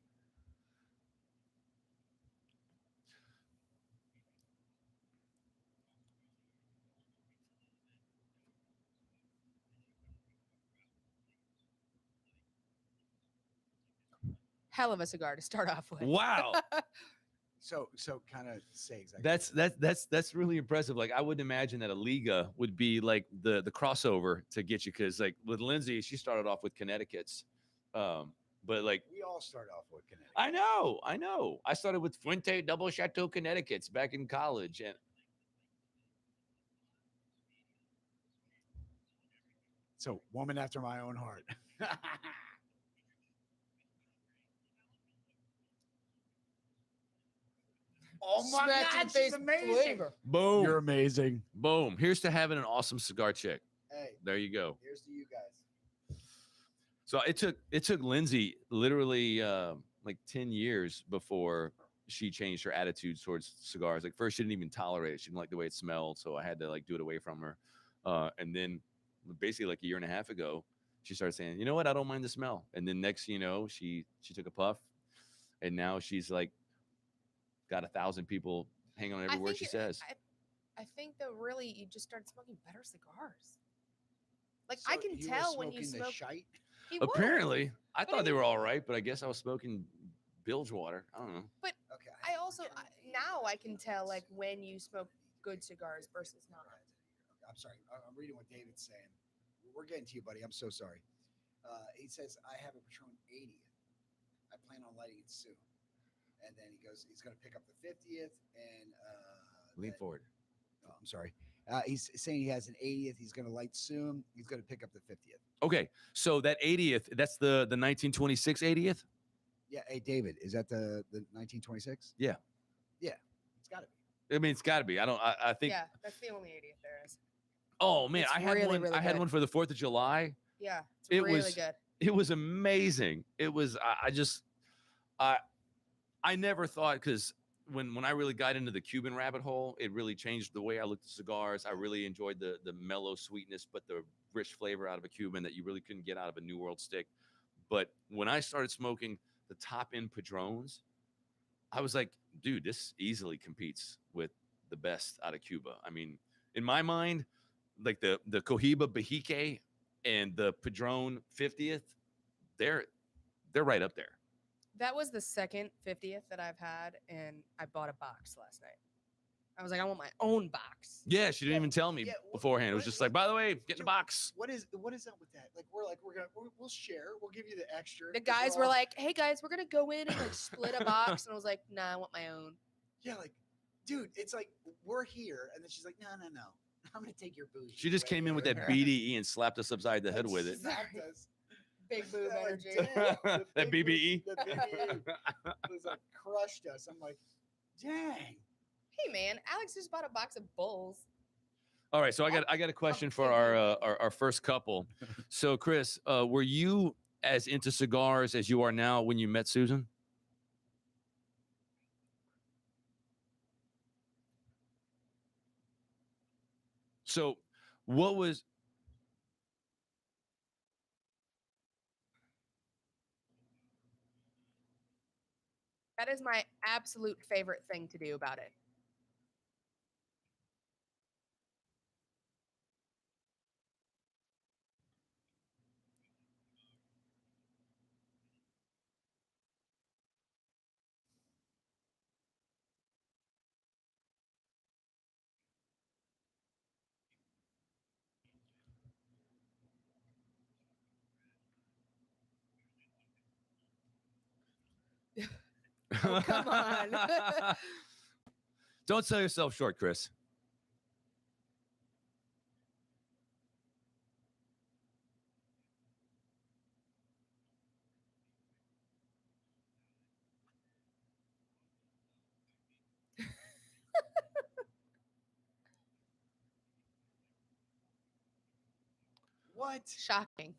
Hell of a cigar to start off with. Wow. So kind of say exactly. That's really impressive. Like, I wouldn't imagine that a Liga would be like the crossover to get you, because like with Lindsay, she started off with Connecticut's, but like We all start off with Connecticut. I know. I started with Fuente Double Chateau Connecticut's back in college, and So, woman after my own heart. Oh my Smack God, in the face she's amazing. flavor. boom, You're amazing. boom. Here's to having an awesome cigar chick. Hey, There you go. here's to you guys. So it took Lindsay literally like 10 years before she changed her attitude towards cigars. Like, first she didn't even tolerate it. She didn't like the way it smelled, so I had to like do it away from her. And then basically like a year and a half ago, she started saying, "You know what? I don't mind the smell." And then next thing you know, she took a puff, and now she's like got 1,000 people hanging on every word she says. I think though, really, you just started smoking better cigars. Like, So I can you were tell when you smoking the smoke. shite? He was. Apparently, I But I thought they mean- were all right, but I guess I was smoking bilge water. I don't know. But Okay. I also now I can tell like when you smoke good cigars versus not. I'm sorry. I'm reading what David's saying. We're getting to you, buddy. I'm so sorry. He says, I have a Patron 80th. I plan on lighting it soon. And then he goes, he's going to pick up the 50th. And Lean forward. oh, I'm sorry. He's saying he has an 80th. He's going to light soon. He's going to pick up the 50th. Okay, so that 80th, that's the 1926 80th. Yeah. Hey, David, is that the 1926? Yeah. Yeah. It's got to be. I mean, it's got to be. I think. Yeah, that's the only 80th there is. Oh man, It's I had really, one. really I had good. one for the 4th of July. Yeah, it's It really was- good. It was amazing. It was. I never thought, because when I really got into the Cuban rabbit hole, it really changed the way I looked at cigars. I really enjoyed the mellow sweetness, but the rich flavor out of a Cuban that you really couldn't get out of a New World stick. But when I started smoking the top end Padrones, I was like, dude, this easily competes with the best out of Cuba. I mean, in my mind, like the Cohiba Bahique and the Padron 50th, they're right up there. That was the second 50th that I've had, and I bought a box last night. I was like, I want my own box. Yeah, she didn't even tell me yeah, beforehand. It was just like, by the way, get in the box. What is up with that? Like, we'll share. We'll give you the extra. The 'cause guys we're were all- like, hey guys, we're gonna go in and like split a box, and I was like, nah, I want my own. yeah, like, dude, it's like we're here, and then she's like, no, I'm gonna take your booze. She just came in with that BDE and slapped us upside the head with it. Big boob Like, energy. damn, the That big BBE? boob- The BBE was like crushed us. I'm like, dang. Hey man, Alex just bought a box of Bulls. All right, so I got a question for our first couple. So Chris, were you as into cigars as you are now when you met Susan? So what was That is my absolute favorite thing to do about it. Oh, come on. Don't sell yourself short, Chris. What? Shocking.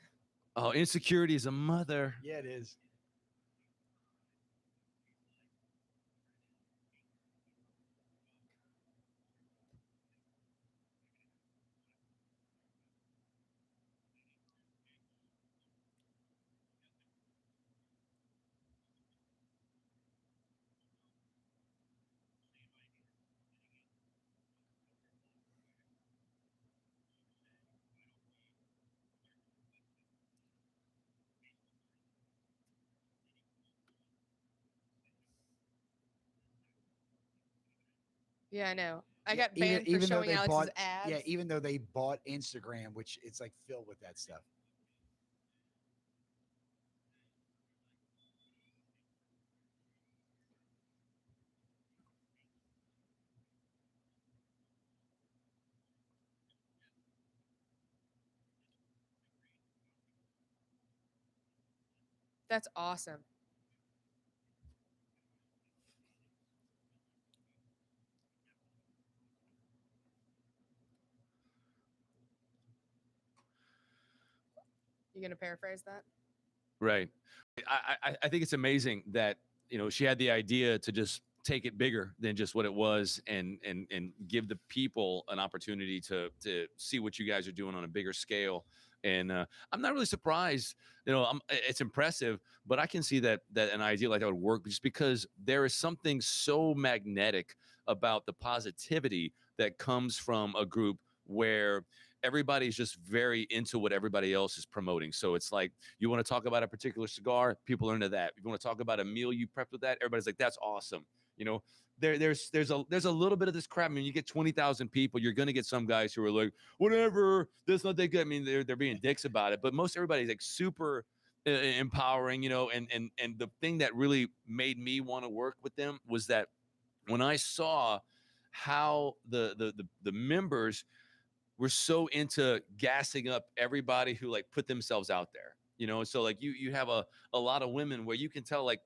Oh, insecurity is a mother. Yeah, it is. Yeah, I know. I Yeah, got banned for though showing they Alex's bought, abs. yeah, even though they bought Instagram, which it's like filled with that stuff. That's awesome. You gonna paraphrase that? Right. I think it's amazing that she had the idea to just take it bigger than just what it was, and give the people an opportunity to see what you guys are doing on a bigger scale. And I'm not really surprised. It's impressive, but I can see that an idea like that would work just because there is something so magnetic about the positivity that comes from a group where everybody's just very into what everybody else is promoting. So it's like, you want to talk about a particular cigar, people are into that. If you want to talk about a meal you prepped with that, everybody's like, that's awesome. There's a little bit of this crap. I mean, you get 20,000 people, you're gonna get some guys who are like, whatever, that's not that good. I mean, they're being dicks about it, but most everybody's like super empowering, and the thing that really made me want to work with them was that when I saw how the members were so into gassing up everybody who like put themselves out there, so like you have a lot of women where you can tell like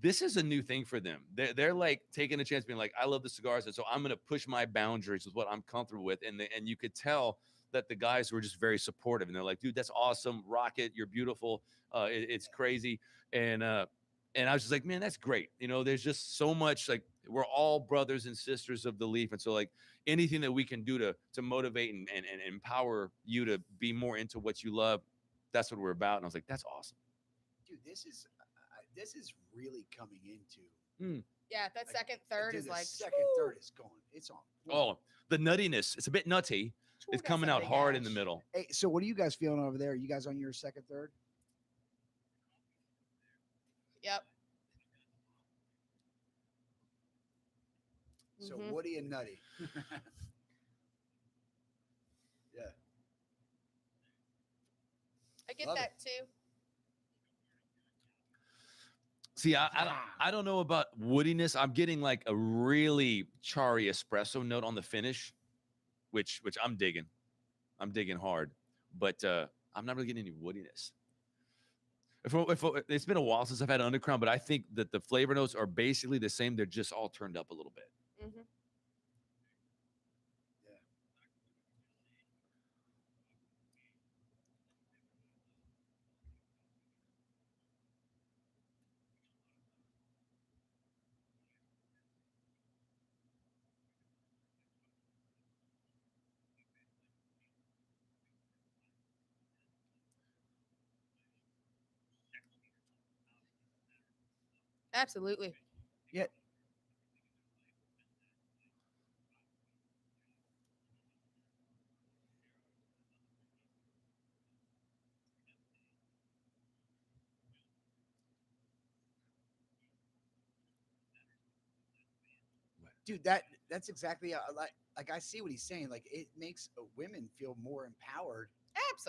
this is a new thing for them. They're like taking a chance, being like, I love the cigars, and so I'm going to push my boundaries with what I'm comfortable with. And you could tell that the guys were just very supportive, and they're like, dude, that's awesome, rock it, you're beautiful, it's crazy. And I was just like, man, that's great. There's just so much, like, we're all brothers and sisters of the leaf, and so like anything that we can do to motivate and empower you to be more into what you love, that's what we're about. And I was like, that's awesome. Dude, this is really coming into. Yeah, that Like, second, third dude, is the like second, third is going. It's on. Oh, the nuttiness. It's a bit nutty. It's that's coming a out big hard in the ash. middle. Hey, so what are you guys feeling over there? You guys on your second, third? Yep. So Mhm. Woody and Nutty. Yeah. I get Love it. that too. See, I don't know about woodiness. I'm getting like a really charry espresso note on the finish, which I'm digging. I'm digging hard, but I'm not really getting any woodiness. If it's been a while since I've had Undercrown, but I think that the flavor notes are basically the same. They're just all turned up a little bit. Mm-hmm. Absolutely. Yeah. Dude, that's exactly like I see what he's saying. Like it makes women feel more empowered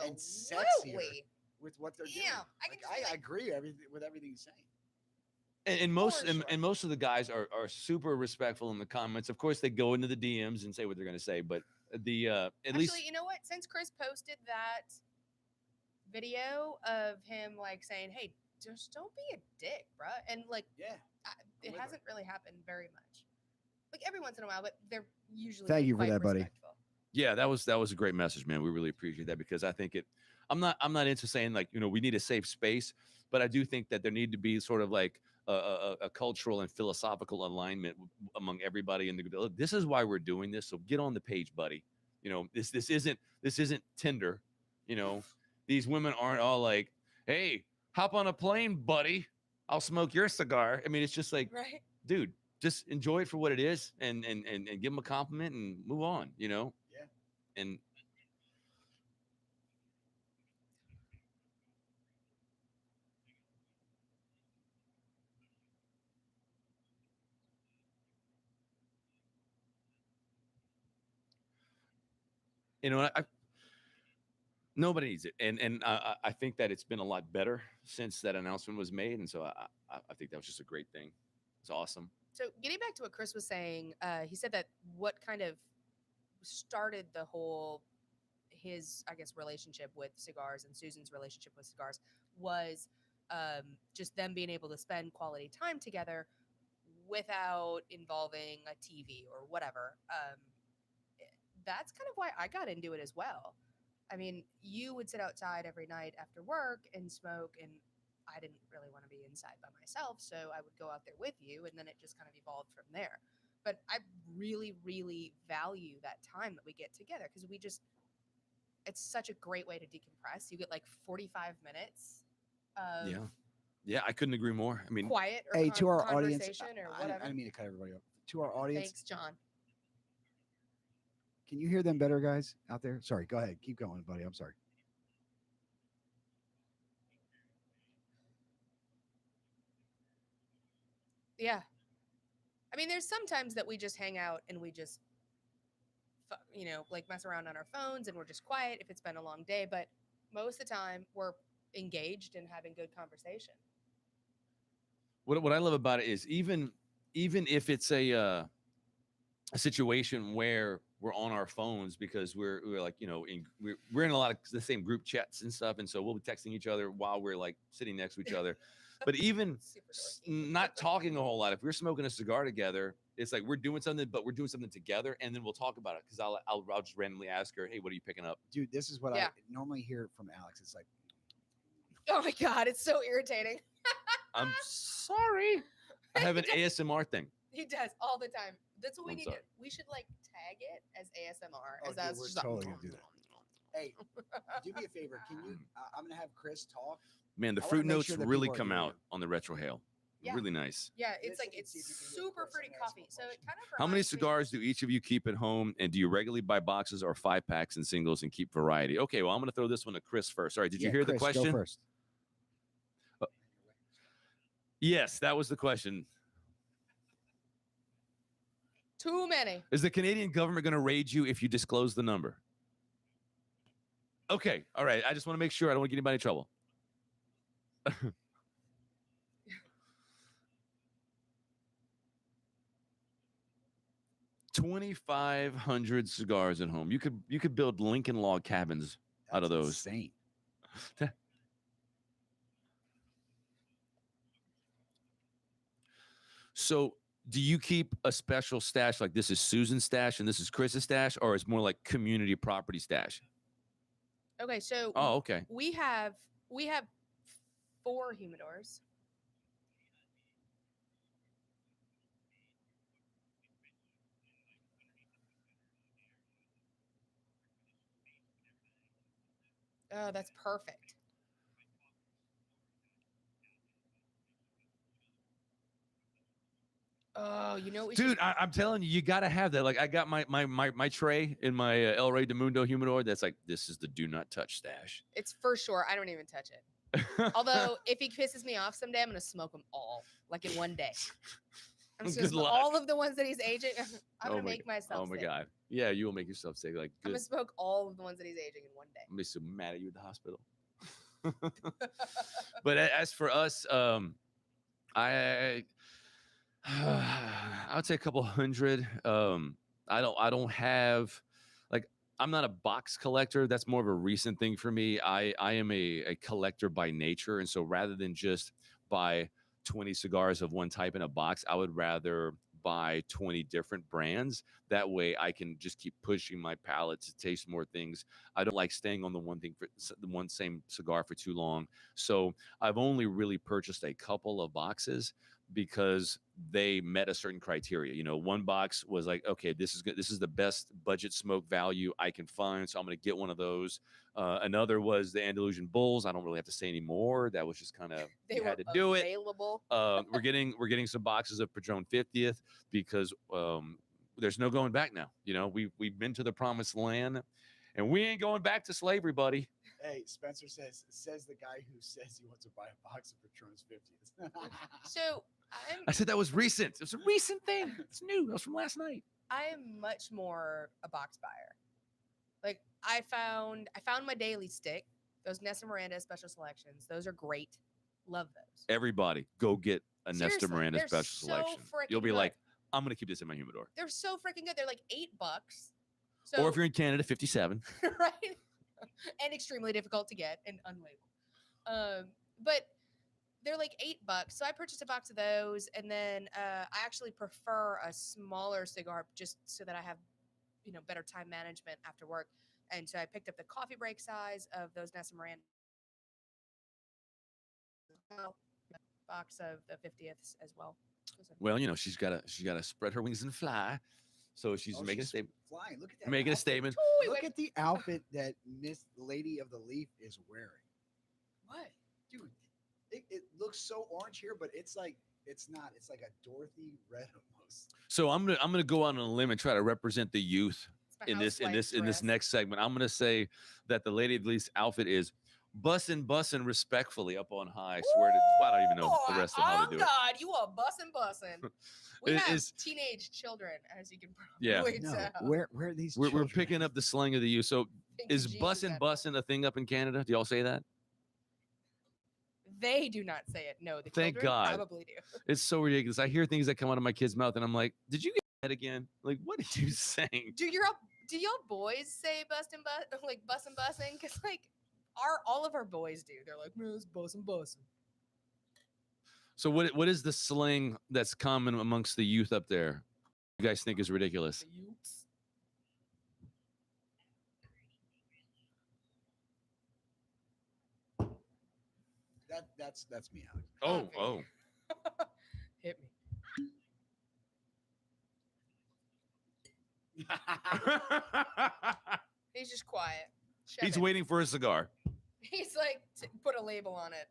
and sexier Absolutely. with what they're doing. Yeah, I can Like, just be I like- agree with everything he's saying. And most For sure. and most of the guys are super respectful in the comments. Of course, they go into the DMs and say what they're going to say, but at Actually, least you know what? Since Chris posted that video of him like saying, "Hey, just don't be a dick, bruh," and like Yeah. it Deliver. hasn't really happened very much. Like every once in a while, but they're usually Thank you for quite that, buddy. respectful. yeah, that was a great message, man. We really appreciate that because I think I'm not into saying like we need a safe space, but I do think that there need to be sort of like a cultural and philosophical alignment among everybody in the group. This is why we're doing this, so get on the page, buddy. This isn't Tinder. These women aren't all like, hey, hop on a plane, buddy. I'll smoke your cigar. I mean, it's just like, Right. dude, just enjoy it for what it is, and give them a compliment and move on. Yeah. And You know, nobody needs it, and I think that it's been a lot better since that announcement was made, and so I think that was just a great thing. It's awesome. So getting back to what Chris was saying, he said that what kind of started the whole his I guess relationship with cigars and Susan's relationship with cigars was just them being able to spend quality time together without involving a TV or whatever. That's kind of why I got into it as well. I mean, you would sit outside every night after work and smoke, and I didn't really want to be inside by myself, so I would go out there with you, and then it just kind of evolved from there. But I really, really value that time that we get together because it's such a great way to decompress. You get like 45 minutes of Yeah, I couldn't agree more. I mean, quiet or Hey, to our audience, conversation or I whatever. didn't mean to cut everybody off. To our audience, Thanks, John. can you hear them better, guys, out there? Sorry, go ahead. Keep going, buddy. I'm sorry. Yeah. I mean, there's sometimes that we just hang out and we just, like mess around on our phones and we're just quiet if it's been a long day. But most of the time, we're engaged and having good conversation. what I love about it is even if it's a situation where we're on our phones because we're like we're in a lot of the same group chats and stuff, and so we'll be texting each other while we're like sitting next to each other. But even not talking a whole lot, if we're smoking a cigar together, it's like we're doing something, but we're doing something together, and then we'll talk about it because I'll just randomly ask her, "Hey, what are you picking up?" Dude, this is what I normally hear from Alex. It's like, oh my God, it's so irritating. I'm sorry. I have an ASMR thing. He does all the time. That's what we I'm need sorry. to. We should like tag it as ASMR. Oh, As that's dude, we're just totally gonna do that. Hey, do me a favor. Can you? I'm gonna have Chris talk. Man, the I wanna fruit make notes sure that really people are come hearing out him. on the retro hail. Yeah. Really nice. Yeah, it's Listen like and it's see if you can hear super Chris. fruity I'm gonna ask coffee. him a So it question. kind of How many reminds me- cigars do each of you keep at home, and do you regularly buy boxes or 5-packs and singles and keep variety? Okay, well, I'm going to throw this one to Chris first. All right, did you hear the Chris, question? Go first. Yes, that was the question. Too many. Is the Canadian government going to raid you if you disclose the number? Okay, all right. I just want to make sure I don't want to get anybody in trouble. 2,500 cigars at home. You could build Lincoln log cabins out of those. Insane. So, do you keep a special stash like this is Susan's stash and this is Chris's stash, or it's more like community property stash? Okay, so Oh, okay. we have 4 humidors. Oh, that's perfect. Oh, you know what we should Dude, I'm telling you, you got to have that. Like, I got my tray in my El Rey de Mundo humidor. That's like, this is the do not touch stash. It's for sure. I don't even touch it. Although, if he pisses me off someday, I'm gonna smoke them all, like in one day. I'm just gonna Good smoke luck. all of the ones that he's aging. I'm gonna make myself. Oh my sick. God. Yeah, you will make yourself sick. Like, I'm good. gonna smoke all of the ones that he's aging in one day. I'm gonna be so mad at you at the hospital. But as for us, I would say a couple hundred. I don't have, like, I'm not a box collector. That's more of a recent thing for me. I am a collector by nature, and so rather than just buy 20 cigars of one type in a box, I would rather buy 20 different brands. That way I can just keep pushing my palate to taste more things. I don't like staying on the one thing for the one same cigar for too long. So I've only really purchased a couple of boxes because they met a certain criteria. You know, one box was like, okay, this is good. This is the best budget smoke value I can find. So I'm going to get one of those. Another was the Andalusian Bulls. I don't really have to say any more. That was just kind of, you had to do it. Available. We're getting some boxes of Padron 50th because there's no going back now. You know, we've been to the promised land, and we ain't going back to slavery, buddy. Hey, Spencer says the guy who says he wants to buy a box of Patron's 50th. So I said that was recent. It was a recent thing. It's new. That was from last night. I am much more a box buyer. Like I found my daily stick. Those Nessa Miranda special selections. Those are great. Love those. Everybody, go get a Nesta Seriously, Miranda they're special so selection. You'll freaking be good. like, I'm gonna keep this in my humidor. They're so freaking good. They're like $8. So, Or if you're in Canada, 57. right, and extremely difficult to get and unlabeled. But they're like $8. So I purchased a box of those, and then I actually prefer a smaller cigar just so that I have, better time management after work. And so I picked up the coffee break size of those Nessa Miranda. Box of the 50ths as well. Well, she's gotta spread her wings and fly. So she's making a statement. Flying. Look at that. Making a outfit. statement. Look at the outfit that Miss Lady of the Leaf is wearing. What? Dude, it looks so orange here, but it's like it's not. It's like a Dorothy red almost. So I'm gonna go out on a limb and try to represent the youth It's my in this next segment. I'm gonna say that the Lady of the Leaf's outfit is bussin' respectfully up on high. Swear to, I don't even know the rest of how to do it. Oh God, you are bussin'. We It have is- teenage children, as you can Yeah. probably No, tell. where are these? We're children picking at? up the slang of the youth. So Pinky is jeans and bussin' a thing up in Canada? Do y'all say that? They do not say it. No, the Thank children God. probably do. It's so ridiculous. I hear things that come out of my kid's mouth, and I'm like, "Did you get that again? Like, what did you saying?" Do y'all boys say bussin'? Because like all of our boys do. They're like, man, it's bussin'. So what is the slang that's common amongst the youth up there? You guys think is ridiculous? The youths. That's me, Alex. Oh. Hit me. He's just quiet. Shut He's it. waiting for a cigar. He's like, put a label on it.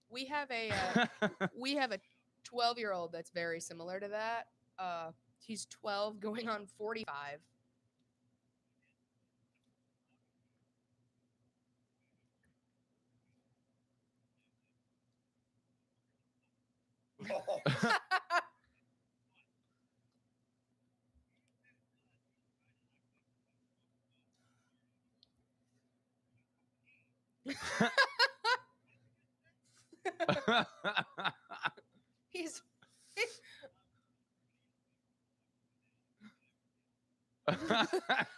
We have a 12-year-old that's very similar to that. He's 12 going on 45. He's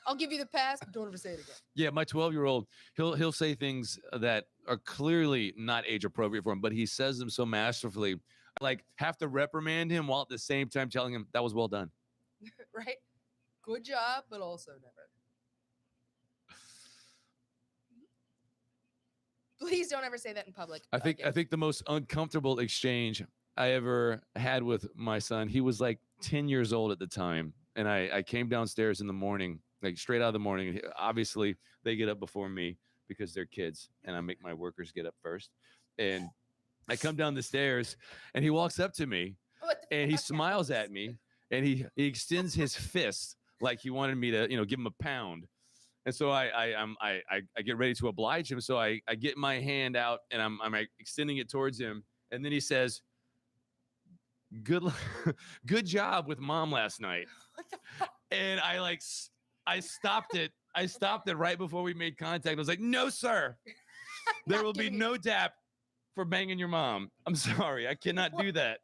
I'll give you the pass, but don't ever say it again. Yeah, my 12-year-old, he'll say things that are clearly not age appropriate for him, but he says them so masterfully. I like have to reprimand him while at the same time telling him that was well done. Right? Good job, but also never. Please don't ever say that in public. I think again. the most uncomfortable exchange I ever had with my son, he was like 10 years old at the time. And I came downstairs in the morning, like straight out of the morning. Obviously, they get up before me because they're kids, and I make my workers get up first. And I come down the stairs, and he walks up to me, What the and he fuck, smiles Alex? at me, and he extends his fist like he wanted me to, give him a pound. And so I get ready to oblige him. So I get my hand out, and I'm like, extending it towards him, and then he says, good job with mom last night. What the fuck? And I stopped it. I stopped it right before we made contact. I was like, no, sir. There Not will be giving you- no dap for banging your mom. I'm sorry. I cannot do that.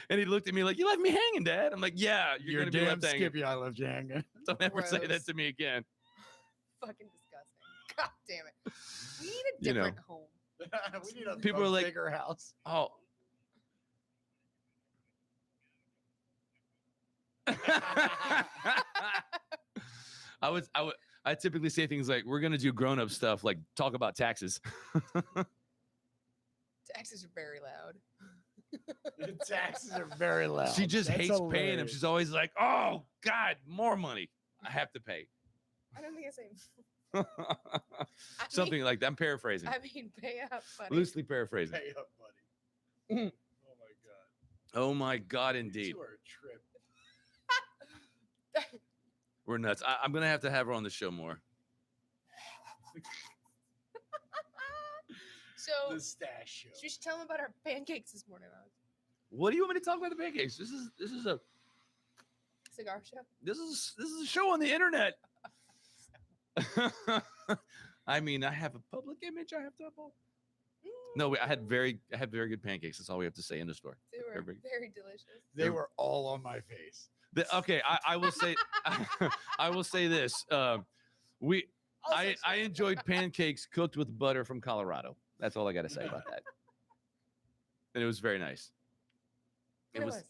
And he looked at me like, you left me hanging, Dad. I'm like, yeah, you're going to be left hanging. Skippy. I love you hanging. Don't ever say that Gross. to me again. Fucking disgusting. God damn it. We need a You know. different home. We need a People are like- bigger house. Oh. I typically say things like, we're going to do grown-up stuff, like talk about taxes. Taxes are very loud. The taxes are very loud. She just That's hates paying them. hilarious. She's always like, oh, God, more money. I have to pay. I don't think I say Something like that. I'm paraphrasing. I mean, pay up, buddy. Loosely paraphrasing. Pay up, buddy. Mhm. Oh my god. Oh, my God, You indeed. two are a trip. We're nuts. I'm going to have her on the show more. So The stash show. you should tell them about our pancakes this morning. Alex. What do you want me to talk about the pancakes? This is a Cigar show. this is a show on the internet. I mean, I have a public image I have to uphold. No, I had very good pancakes. That's all we have to say in the store. They were very delicious. They were all on my face. Okay, I will say I will say this. I enjoyed pancakes cooked with butter from Colorado. That's all I got to say about that. And it was very nice. It was.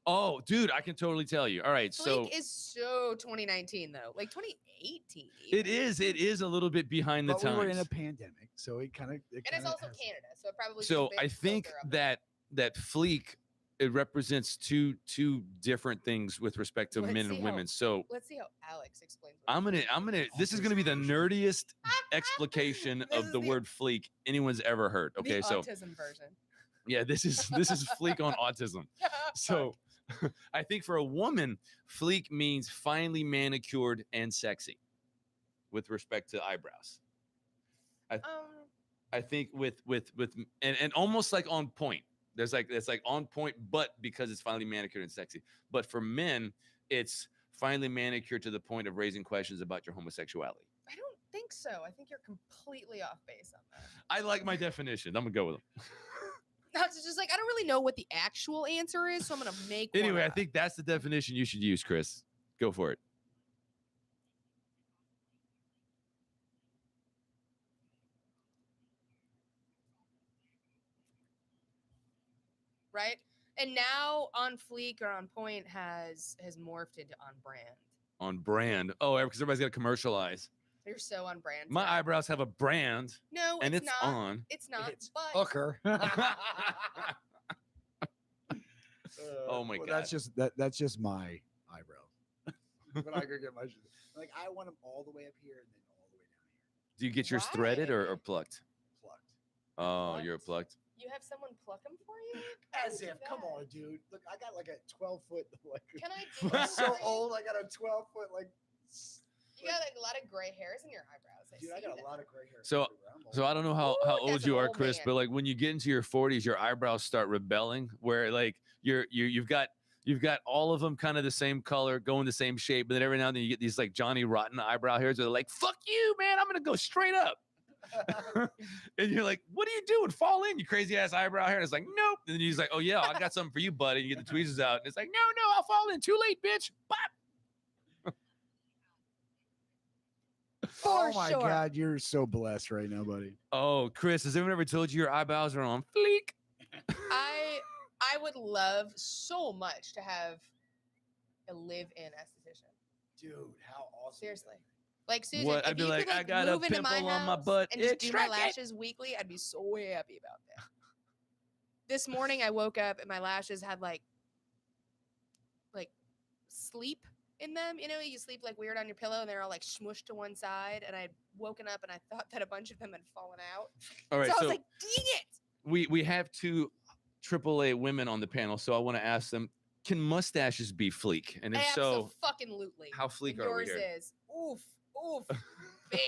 Oh, dude, I can totally tell you. All right, so Flake is so 2019 though, like 2018. it is a little bit behind the But times. we were in a pandemic, so it kind of. And it's also Canada, so it probably. So I think that fleek, it represents two different things with respect to Let's men see and women. how- So Let's see how Alex explains. what I'm gonna. This is gonna be the nerdiest explication This of is the the- word fleek anyone's ever heard. Okay, the so autism version. yeah, this is fleek on autism. So I think for a woman, fleek means finely manicured and sexy, with respect to eyebrows. I think with and almost like on point. It's like on point, but because it's finely manicured and sexy. But for men, it's finely manicured to the point of raising questions about your homosexuality. I don't think so. I think you're completely off base on that. I like my definition. I'm gonna go with them. That's just like I don't really know what the actual answer is, so I'm gonna make. one Anyway, I up. think that's the definition you should use, Chris. Go for it. right. And now on fleek or on point has morphed into on brand. On brand. Oh, because everybody's got to commercialize. You're so on brand. My today. eyebrows have a brand, No, and it's not. on. It's not. It's but hooker. Oh my well, God. That's just my eyebrows. When I go get my like I want them all the way up here and then all the way down here. Do you get yours threaded or Why? plucked? Plucked. Oh, you're What? plucked. you have someone pluck them for you. As How if, is come that? on, dude. Look, I got like a 12-foot like Can I do I'm that so for you? old, I got a 12-foot like You got like a lot of gray hairs in your eyebrows. dude, I see got that. a lot of gray hair. So- everywhere. I'm old. So I don't know how Ooh, old that's you an are, old Chris, man. but like when you get into your 40s, your eyebrows start rebelling, where like you've got all of them kind of the same color, going the same shape, but then every now and then you get these like Johnny Rotten eyebrow hairs that are like, "Fuck you, man! I'm gonna go straight up." And you're like, "What are you doing? Fall in, you crazy ass eyebrow hair." And it's like, "Nope." And then he's like, "Oh yeah, I got something for you, buddy." And you get the tweezers out, and it's like, "No, I'll fall in. Too late, bitch." Bop. Oh For my sure. god, you're so blessed right now, buddy. Oh, Chris, has anyone ever told you your eyebrows are on fleek? I would love so much to have a live-in esthetician. Dude, how awesome. Seriously. Like Susan, What? if I'd be you like, could, "I got a move into pimple my on my house butt. and just do my Extract it." lashes weekly, I'd be so happy about that. This morning I woke up and my lashes had like sleep in them. You know, you sleep like weird on your pillow and they're all like smushed to one side. And I'd woken up and I thought that a bunch of them had fallen out. All right, so I so was like, dang it. we have two AAA women on the panel, so I want to ask them: can mustaches be fleek? And if so, Absolutely. how fleek And are we yours here? is oof, big.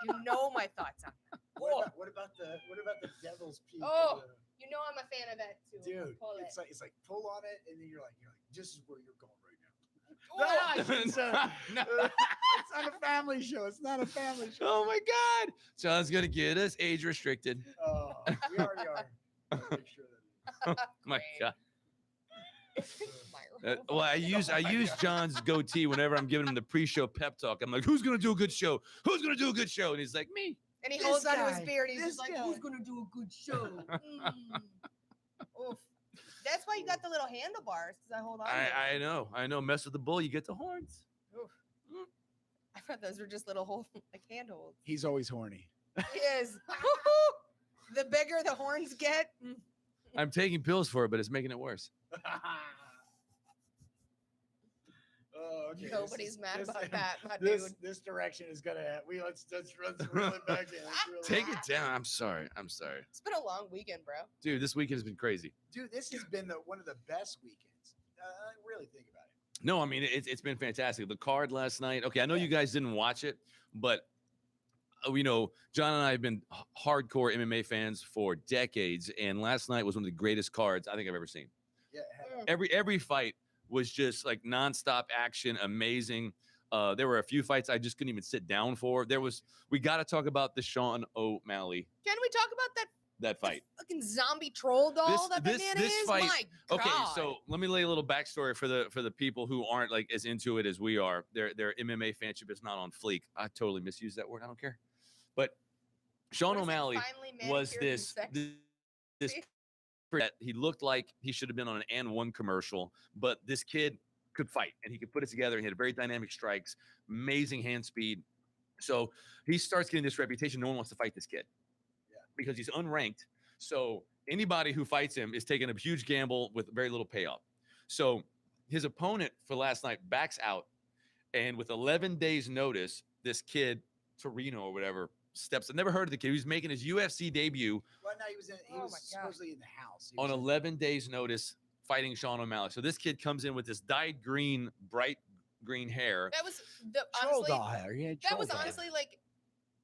You know my thoughts on that. Oh, What about the devil's peak? Oh. you know I'm a fan of that too. Dude, Pull it. it's like pull on it and then you're like this is where you're going right now. Oh, It's not a family show. It's not a family show. Oh my God! John's gonna get us age restricted. Oh, we already are. I'll make sure that My Great. God! My Well, I use John's goatee whenever I'm giving him the pre-show pep talk. I'm like, "Who's gonna do a good show? Who's gonna do a good show?" And he's like, "Me." And he This holds onto his guy, beard. He's this just like, guy. "Who's gonna do a good show?" Oof. That's why you got the little handlebars, because I hold on. to them. I know. Mess with the bull, you get the horns. Oof. I thought those were just little like handholds. he's always horny. He is. The bigger the horns get. I'm taking pills for it, but it's making it worse. Oh, okay. Nobody's mad about that, my This dude. this direction is gonna. Let's reel it back in. Let's reel it Take back it down. I'm sorry. It's been a long weekend, bro. Dude, this weekend has been crazy. Dude, this has been one of the best weekends. Really think about it. No, I mean it's been fantastic. The card last night. Okay, I know Yeah. you guys didn't watch it, but we know John and I have been hardcore MMA fans for decades, and last night was one of the greatest cards I think I've ever seen. Yeah. Every fight was just like nonstop action, amazing. There were a few fights I just couldn't even sit down for. We got to talk about the Sean O'Malley Can we talk about that fight. fucking zombie troll doll This man this is? fight- My Okay, God. so let me lay a little backstory for the people who aren't like as into it as we are. Their MMA fanship is not on fleek. I totally misused that word. I don't care. But Sean What is it, O'Malley finely was manicured and this sexy? that he looked like he should have been on an and one commercial, but this kid could fight and he could put it together. He had very dynamic strikes, amazing hand speed. So he starts getting this reputation. No one wants to fight this kid because he's unranked. So anybody who fights him is taking a huge gamble with very little payoff. So his opponent for last night backs out, and with 11 days notice, this kid Torino or whatever steps. I've never heard of the kid. He was making his UFC debut Well, no, he was Oh my God. supposedly in the house. He on was in- 11 days notice fighting Sean O'Malley. So this kid comes in with this dyed green, bright green hair. That was the troll honestly. doll hair. Yeah, That troll was doll hair. honestly like,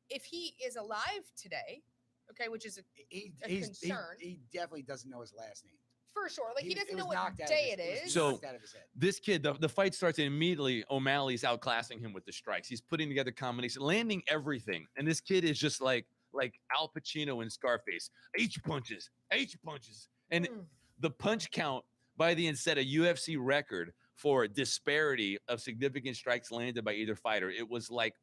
if he is alive today, okay, which is a He concern. he definitely doesn't know his last name. for sure. Like he was- doesn't it know was what knocked out of day his- it was is. So- knocked out of his head. This kid, the fight starts and immediately O'Malley's outclassing him with the strikes. He's putting together combinations, landing everything. And this kid is just like Al Pacino in Scarface. H punches. And Mm. the punch count by the end set a UFC record for disparity of significant strikes landed by either fighter. It was like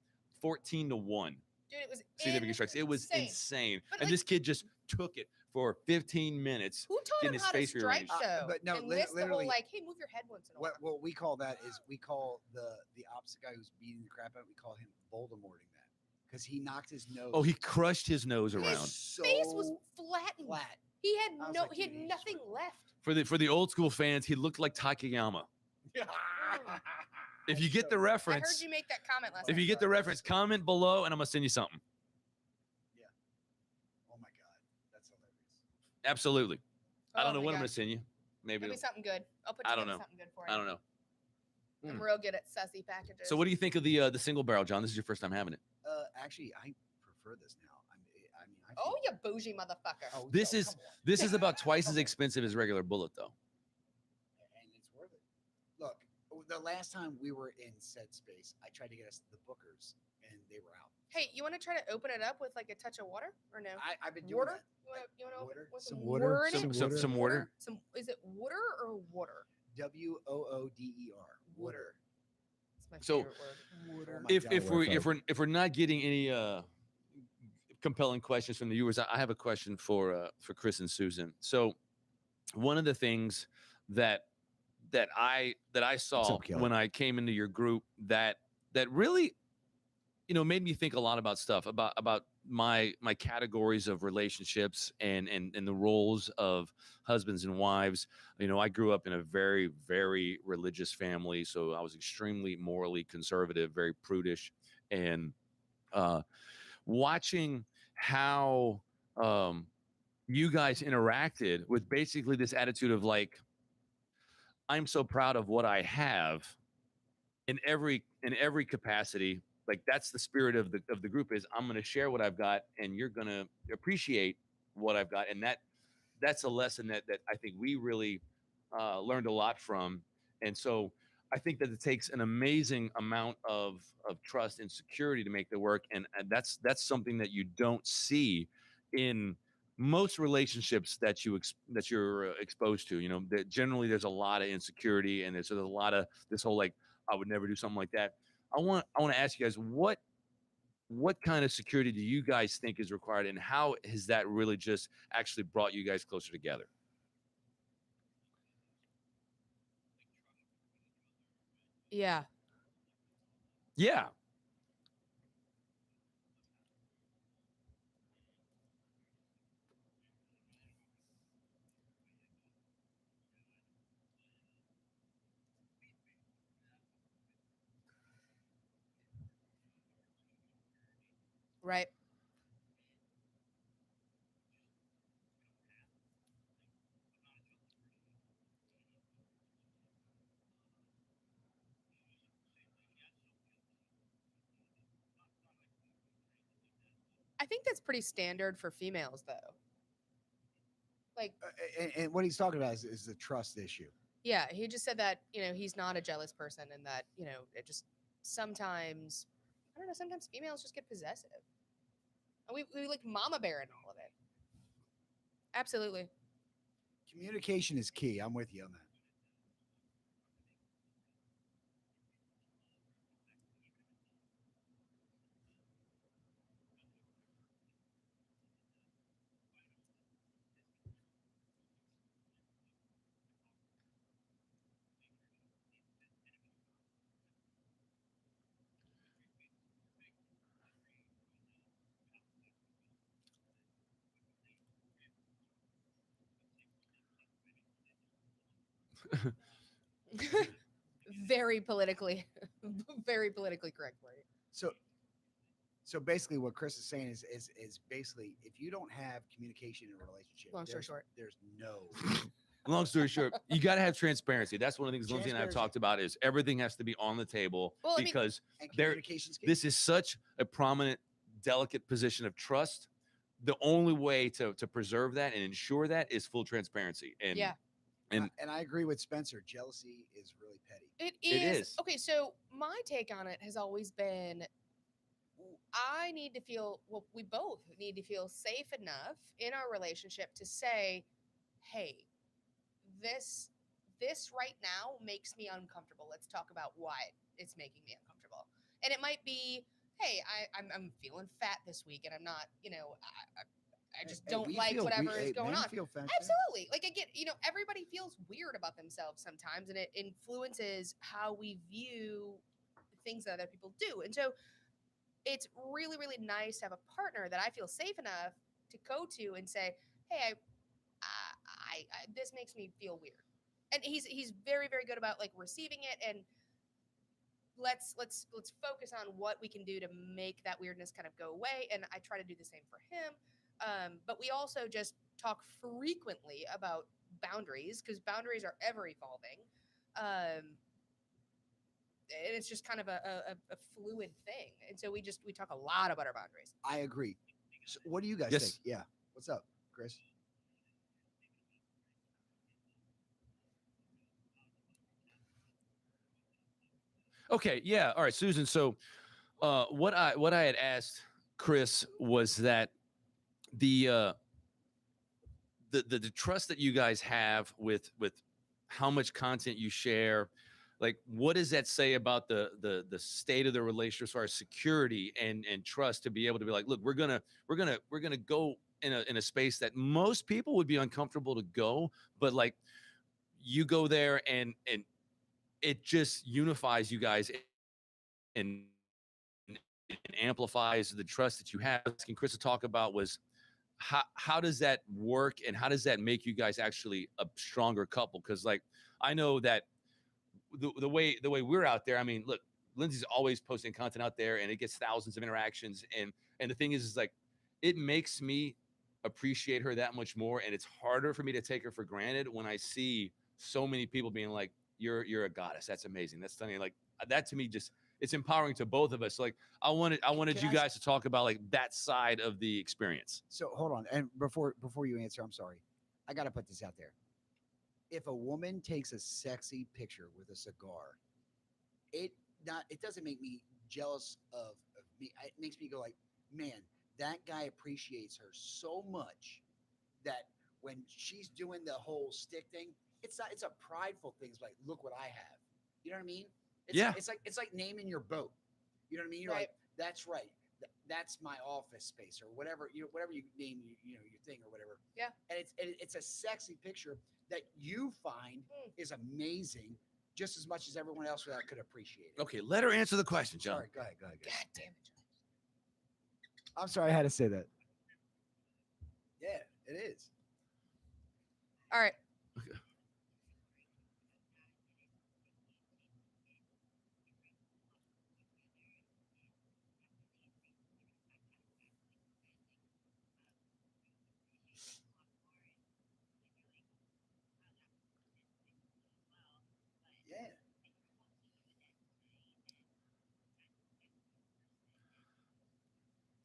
14-1 Dude, it was significant strikes. It was insane. insane. But, And like- this kid just took it for 15 minutes. Who taught getting him his how to face strike rearranged. though? But no, and this the literally- whole like, hey, move your head once in a while. What we call that is we call the opposite guy who's beating the crap out. We call him Voldemorting that because he knocked his nose. Oh, he crushed his nose His around. so face was flattened. flat. He had I was no, like, he had dude, he just nothing went- left. For the old school fans, he looked like Takayama. If you get the I heard reference, you make that comment last if night. you get the reference, comment below and I'm gonna send you something. Oh my god, that's hilarious. Absolutely. I Oh don't know my what I'm God. gonna send you. Maybe It'll be something good. I'll put I don't together know. something good for you. I don't know. I'm Hmm. real good at sussy packages. So what do you think of the single barrel, John? This is your first time having it. Actually, I prefer this now. I mean, I Oh, feel- you bougie motherfucker. Oh, This yo, is come on. this is about twice as Come on. expensive as regular bullet though. And it's worth it. Look, the last time we were in said space, I tried to get us the Bookers, and they were out. Hey, you want to try to open it up with like a touch of water or no? I've been doing Water? that. You want to open Water? with Some some water? water in Some it? water? Some water. Some is it water or water? WOODER. Water. That's my So, favorite word. Water. my If God. if we're not getting any compelling questions from the viewers, I have a question for Chris and Susan. So one of the things that I saw up, Kelly? when I came into your group that really made me think a lot about stuff about my categories of relationships and the roles of husbands and wives. I grew up in a very, very religious family, so I was extremely morally conservative, very prudish, and watching how you guys interacted with basically this attitude of like, I'm so proud of what I have in every capacity. Like that's the spirit of the group is I'm going to share what I've got and you're going to appreciate what I've got. And that's a lesson that I think we really learned a lot from. And so I think that it takes an amazing amount of trust and security to make the work. And that's something that you don't see in most relationships that you're exposed to. That generally there's a lot of insecurity and there's a lot of this whole like, I would never do something like that. I want to ask you guys, what kind of security do you guys think is required, and how has that really just actually brought you guys closer together? Yeah. Yeah. Right. I think that's pretty standard for females, though. Like, And what he's talking about is the trust issue. yeah, he just said that, he's not a jealous person and that, it just sometimes, I don't know, sometimes females just get possessive. And we like mama bear in all of it. Absolutely. Communication is key. I'm with you on that. very politically, very politically correct for you. So basically, what Chris is saying is basically, if you don't have communication in a relationship, Long story short, there's no. Long story short, you got to have transparency. That's one of the things Lindsay and I have Transparency. talked about is everything has to be on the table Well, I mean- because And there, communication's key. this is such a prominent, delicate position of trust. The only way to preserve that and ensure that is full transparency. And yeah, and- and I agree with Spencer. Jealousy is really petty. it It is. is. Okay, so my take on it has always been I need to feel, well, we both need to feel safe enough in our relationship to say, hey, this right now makes me uncomfortable. Let's talk about why it's making me uncomfortable. And it might be, hey, I'm feeling fat this week and I'm not, I just Hey, don't we like feel- whatever we- is hey, going men on. feel fat too. Absolutely. Like, I get, everybody feels weird about themselves sometimes, and it influences how we view things that other people do. And so it's really, really nice to have a partner that I feel safe enough to go to and say, hey, I this makes me feel weird. And he's very, very good about like receiving it, and let's focus on what we can do to make that weirdness kind of go away. And I try to do the same for him. But we also just talk frequently about boundaries because boundaries are ever evolving. And it's just kind of a fluid thing. And so we talk a lot about our boundaries. I agree. So what do you guys Yes. think? Yeah. What's up, Chris? okay, yeah, all right, Susan. So what I had asked Chris was that the the trust that you guys have with how much content you share, like what does that say about the state of the relationship as far as security and trust to be able to be like, look, we're gonna go in a space that most people would be uncomfortable to go, but like you go there and it just unifies you guys and amplifies the trust that you have. Asking Chris to talk about was how does that work and how does that make you guys actually a stronger couple? Because like I know that the way we're out there, I mean, look, Lindsay's always posting content out there and it gets thousands of interactions, and the thing is like it makes me appreciate her that much more, and it's harder for me to take her for granted when I see so many people being like, you're a goddess, that's amazing, that's stunning. Like that to me just it's empowering to both of us. Like I wanted Can you I guys to talk about like that side of the experience. So hold on, and before you answer, I'm sorry, I got to put this out there. If a woman takes a sexy picture with a cigar, it doesn't make me jealous of me. It makes me go like, man, that guy appreciates her so much that when she's doing the whole stick thing, it's a prideful thing. It's like, look what I have. You know what I mean? Yeah. It's like naming your boat. You know what I mean? You're Right. like, that's right. That's my office space or whatever you name your thing or whatever. Yeah. And it's a sexy picture that you find is amazing just as much as everyone else that could appreciate it. Okay, let her answer the question, John. Sorry, go ahead. God damn it, John. I'm sorry I had to say that. Yeah, it is. All right. Okay. Yeah.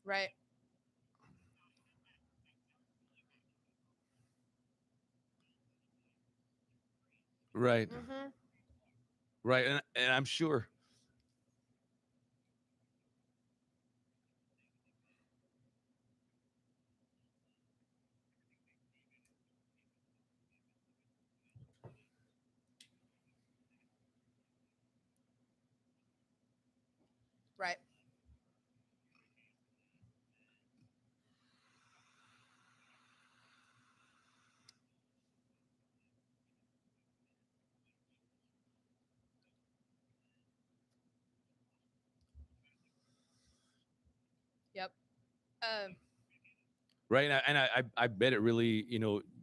Right. Right. Mm-hmm. Right. And I'm sure. Right. Yep. Um. Right. And I bet it really,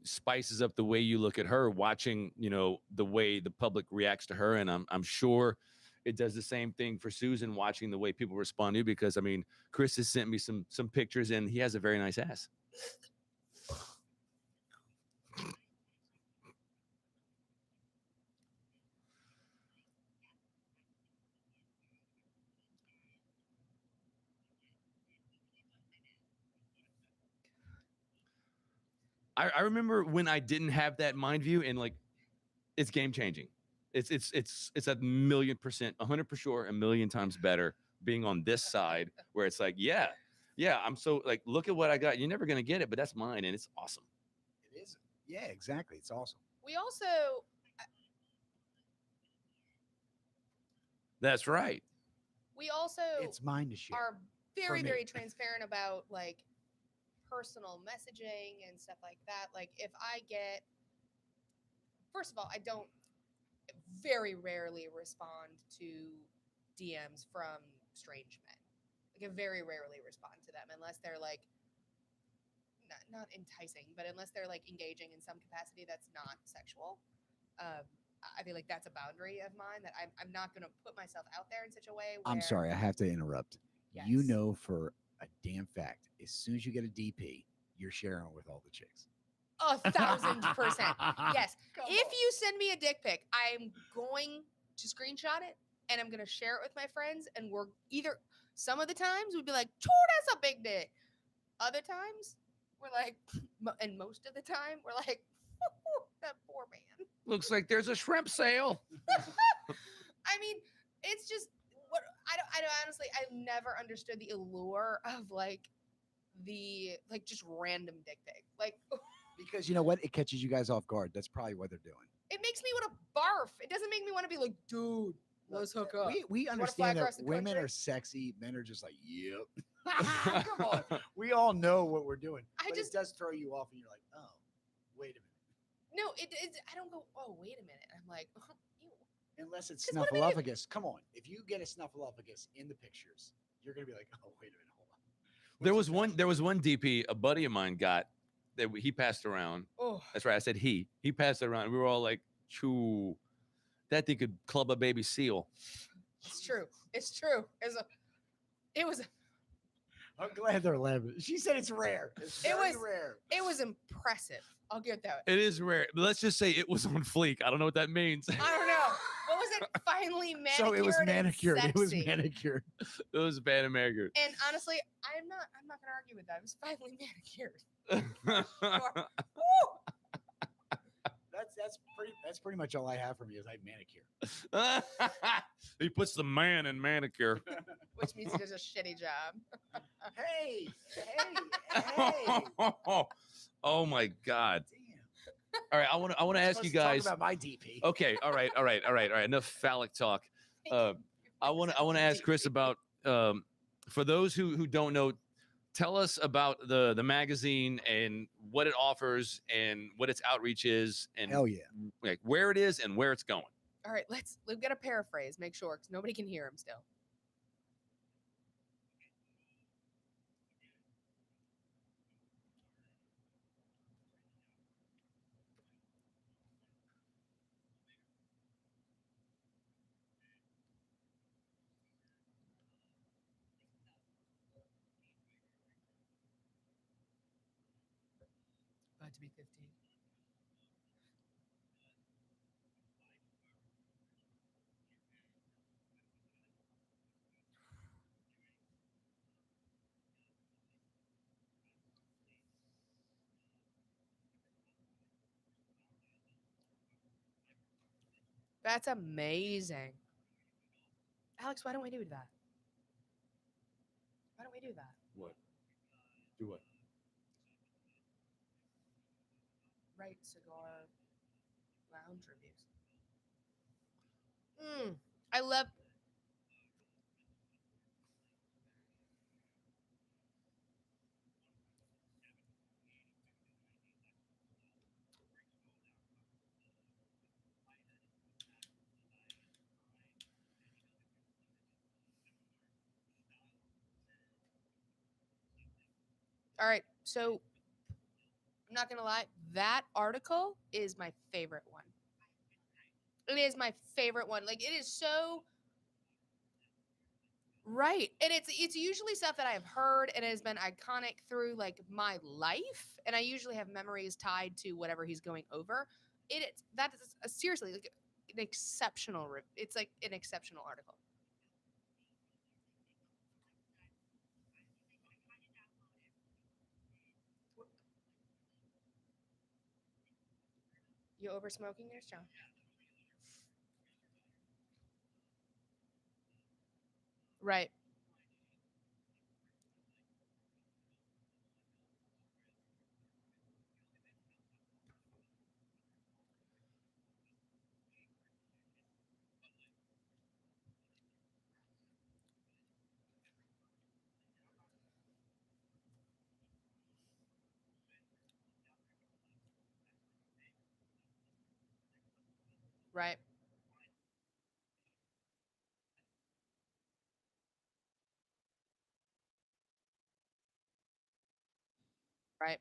spices up the way you look at her, watching, the way the public reacts to her. And I'm sure it does the same thing for Susan, watching the way people respond to you, because I mean, Chris has sent me some pictures and he has a very nice ass. I remember when I didn't have that mind view, and like, it's game changing. It's a million percent, 100 for sure, a million times better being on this side, where it's like, yeah, I'm so like, look at what I got. You're never gonna get it, but that's mine, and it's awesome. It is. Yeah, exactly. It's awesome. We also That's right. It's mine to share. are very me. very transparent about like personal messaging and stuff like that. Like if I get, first of all, I don't very rarely respond to DMs from strange men. Like I very rarely respond to them unless they're like not enticing, but unless they're like engaging in some capacity that's not sexual. I feel like that's a boundary of mine that I'm not going to put myself out there in such a way where I'm sorry, I have to interrupt. You Yes. know for a damn fact, as soon as you get a DP, you're sharing it with all the chicks. 1,000%. Yes. Come If on. you send me a dick pic, I'm going to screenshot it and I'm going to share it with my friends. And we're either, some of the times we'd be like, "Choo, that's a big dick." Other times we're like, and most of the time we're like, that poor man. Looks like there's a shrimp sale. I mean, it's just what I don't honestly, I've never understood the allure of like just random dick pic. Like, Because you know what? It catches you guys off guard. That's probably what they're doing. it makes me want to barf. It doesn't make me want to be like, dude, let's hook up. We wanna fly understand that across the women country? are sexy. Men are just like, yep. Come on. We all know what we're doing. But it does throw you off and you're like, oh, wait a minute. No, I don't go, oh, wait a minute. I'm like, ew. Unless it's 'Cause what do they do? snuffleupagus. Come on. If you get a snuffleupagus in the pictures, you're going to be like, oh, wait a minute. Hold on. There was one DP a buddy of mine got that he passed around. Oh, That's right. I said he passed it around. We were all like, "Choo, that thing could club a baby seal." it's true. It's true. It was I'm glad they're laughing. She said it's rare. It's very rare. It was impressive. I'll give that. It is rare. But let's just say it was on fleek. I don't know what that means. I don't know. What was it? Finally manicured. So it was and manicured. It was sexy. manicured. It was bad and manicured. And honestly, I'm not gonna argue with that. It was finally manicured. Sure. Woo! That's pretty much all I have from you is I manicure. He puts the man in manicure. Which means he does a shitty job. Hey, hey. Oh my God. Damn. All right, I want to ask you guys. Talk about my DP. Okay, all right. Enough phallic talk. I want to ask Chris about for those who don't know, tell us about the magazine and what it offers and what its outreach is and Hell yeah. like where it is and where it's going. All right, we've got to paraphrase, make sure, because nobody can hear him still. About to be 15. That's amazing. Alex, why don't we do that? Why don't we do that? What? Do what? Write cigar lounge reviews. I love. All right, so I'm not gonna lie. That article is my favorite one. It is my favorite one. Like it is so right, and it's usually stuff that I've heard and it has been iconic through like my life, and I usually have memories tied to whatever he's going over. That is seriously like an exceptional. It's like an exceptional article. You over smoking yours, John? Right, right, right.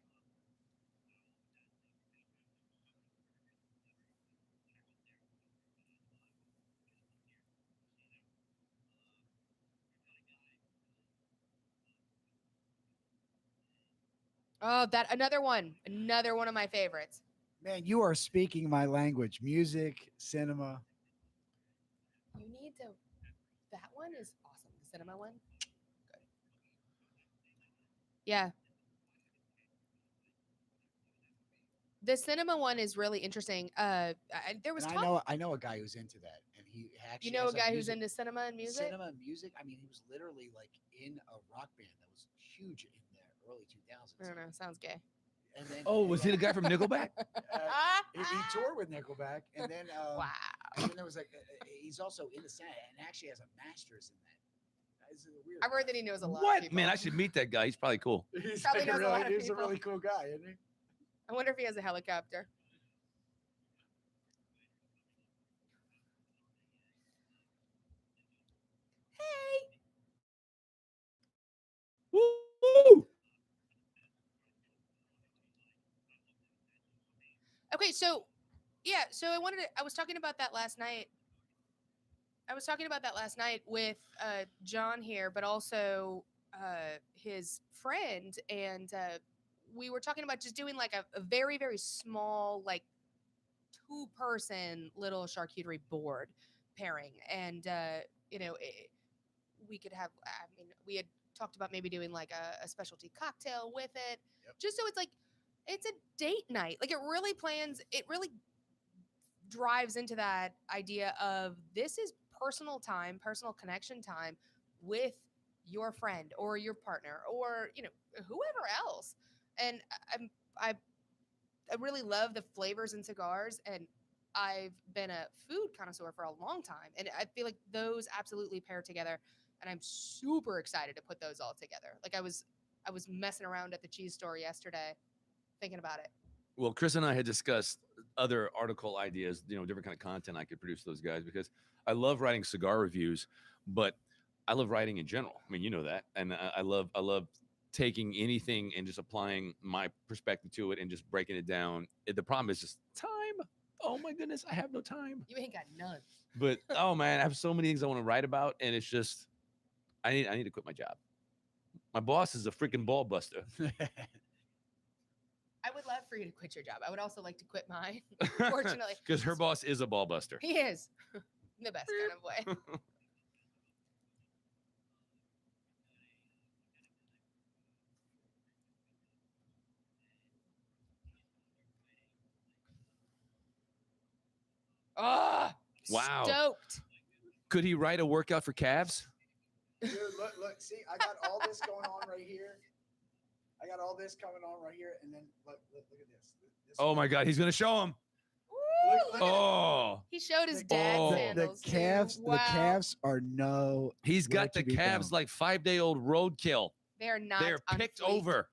Oh, that another one of my favorites. Man, you are speaking my language. Music, cinema. You need to. That one is awesome. The cinema one. Good. Yeah, the cinema one is really interesting. There was And talk. I know a guy who's into that, and he You actually know a has a guy who's music into cinema and music. cinema and music. I mean, he was literally like in a rock band that was huge in the early 2000s. I don't know. Sounds gay. And then Oh, was he the guy from Nickelback? he toured with Nickelback, and then Wow. and then there was like he's also in the Senate and actually has a master's in that. This is a weird. I've heard guy. that he knows a lot of What? people. Man, I should meet that guy. He's probably cool. He's Probably like knows a lot of he's a people. really cool guy, isn't he? I wonder if he has a helicopter. Hey. Woo! Okay, so yeah, so I was talking about that last night. I was talking about that last night with John here, but also his friend, and we were talking about just doing like a very very small like two-person little charcuterie board pairing, and we could have. I mean, we had talked about maybe doing like a specialty cocktail with it, Yep. just so it's like it's a date night. Like it really plans. It really drives into that idea of this is personal time, personal connection time with your friend or your partner or whoever else. And I I really love the flavors in cigars, and I've been a food connoisseur for a long time, and I feel like those absolutely pair together. And I'm super excited to put those all together. Like I was messing around at the cheese store yesterday, thinking about it. Well, Chris and I had discussed other article ideas, different kind of content I could produce those guys because I love writing cigar reviews, but I love writing in general. I mean, you know that, and I love taking anything and just applying my perspective to it and just breaking it down. The problem is just time. Oh my goodness, I have no time. You ain't got none. But oh man, I have so many things I want to write about, and it's just I need to quit my job. My boss is a freaking ball buster. I would love for you to quit your job. I would also like to quit mine. Unfortunately, Because her boss is a ball buster. he is in the best kind of way. Ah, Wow. Stoked. Could he write a workout for calves? Dude, look, see, I got all this going on right here. I got all this coming on right here, and then look at this. Oh my God, he's gonna show him. Woo, look at Oh, He showed his The- dad Oh. sandals. the calves, too. the Wow. calves are no. he's where got to the be calves found. like 5-day-old roadkill. They are not. They're on picked fleek. over.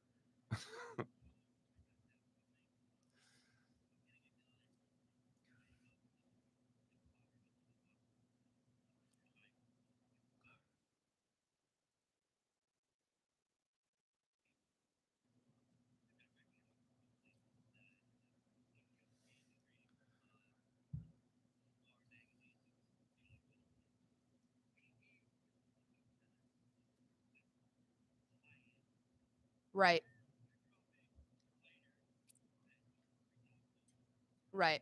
Right. Right.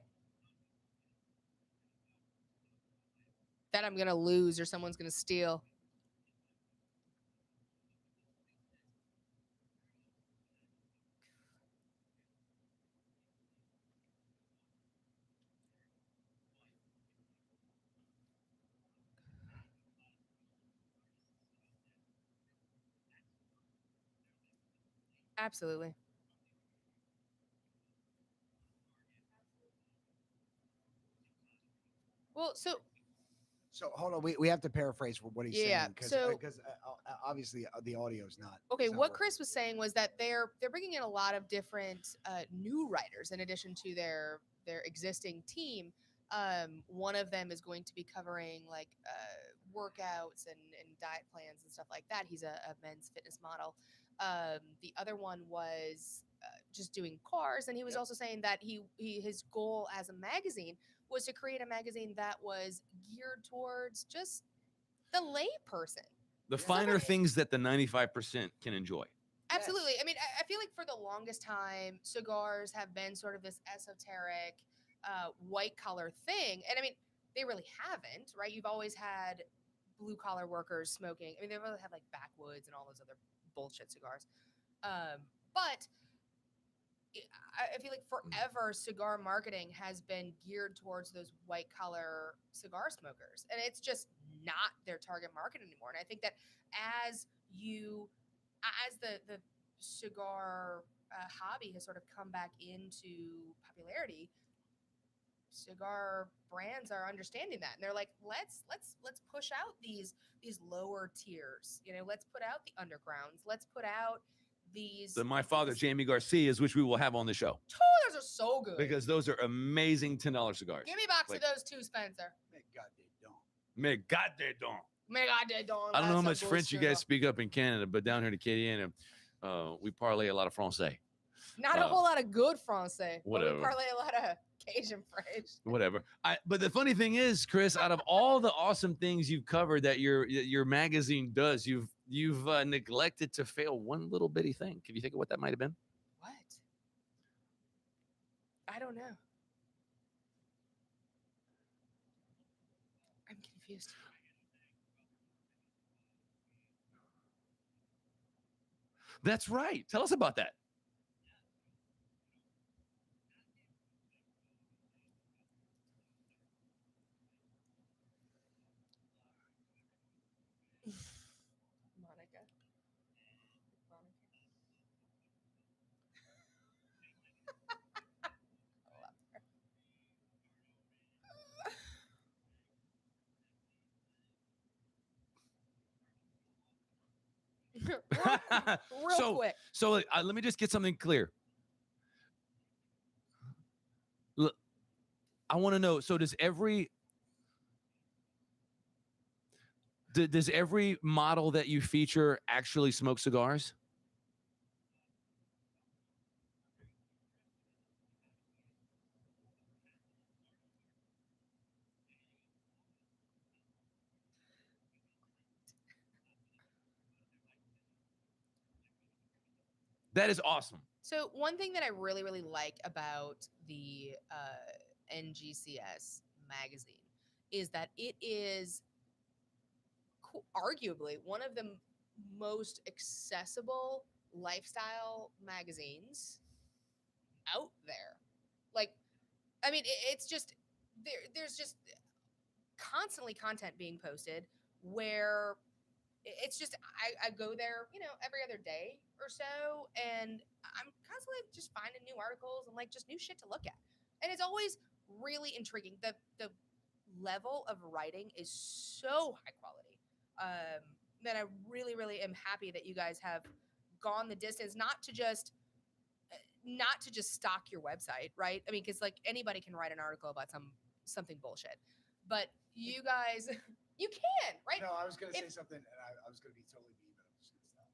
That I'm gonna lose or someone's gonna steal. Absolutely. Well, so So hold on, we have to paraphrase what he's Yeah, saying because so- obviously the audio's not. okay, it's not what working. Chris was saying was that they're bringing in a lot of different new writers in addition to their existing team. One of them is going to be covering like workouts and diet plans and stuff like that. He's a men's fitness model. The other one was just doing cars, and he was Yep. also saying that his goal as a magazine was to create a magazine that was geared towards just the lay person. The Yeah. finer Somebody- things that the 95% can enjoy. Absolutely. Yes. I mean, I feel like for the longest time, cigars have been sort of this esoteric, white collar thing. And I mean, they really haven't, right? You've always had blue collar workers smoking. I mean, they really have like backwoods and all those other bullshit cigars. But I feel like forever cigar marketing has been geared towards those white collar cigar smokers. And it's just not their target market anymore. And I think that as the cigar hobby has sort of come back into popularity, cigar brands are understanding that, and they're like, let's push out these lower tiers. You know, let's put out the undergrounds. Let's put out these. My father, these- Jamie Garcia's, which we will have on the show Oh, those are so good. because those are amazing $10 cigars. Give me a box like- of those too, Spencer. Thank God they don't. Mais God, they don't. My God, they don't. I don't know how have much some French you good guys sugar. speak up in Canada, but down here in Acadiana, we parlay a lot of Francais. Not a whole lot of good Francais. But whatever. we parlay a lot of Cajun French. Whatever. But the funny thing is, Chris, out of all the awesome things you've covered that your magazine does, you've neglected to fail one little bitty thing. Can you think of what that might have been? What? I don't know. I'm confused. That's right. Tell us about that. Monica. Real So- quick. So let me just get something clear. Look, I want to know. So does every model that you feature actually smoke cigars? That is awesome. So one thing that I really, really like about the NGCS magazine is that it is arguably one of the most accessible lifestyle magazines out there. Like, I mean, it's just there's just constantly content being posted where it's just I go there, every other day or so, and I'm constantly just finding new articles and like just new shit to look at. And it's always really intriguing. The level of writing is so high quality that I really, really am happy that you guys have gone the distance, not to just stock your website, right? I mean, because like anybody can write an article about something bullshit, but you guys, you can, right? No, I was going to say something, and I was going to be totally mean, but I'm just going to stop.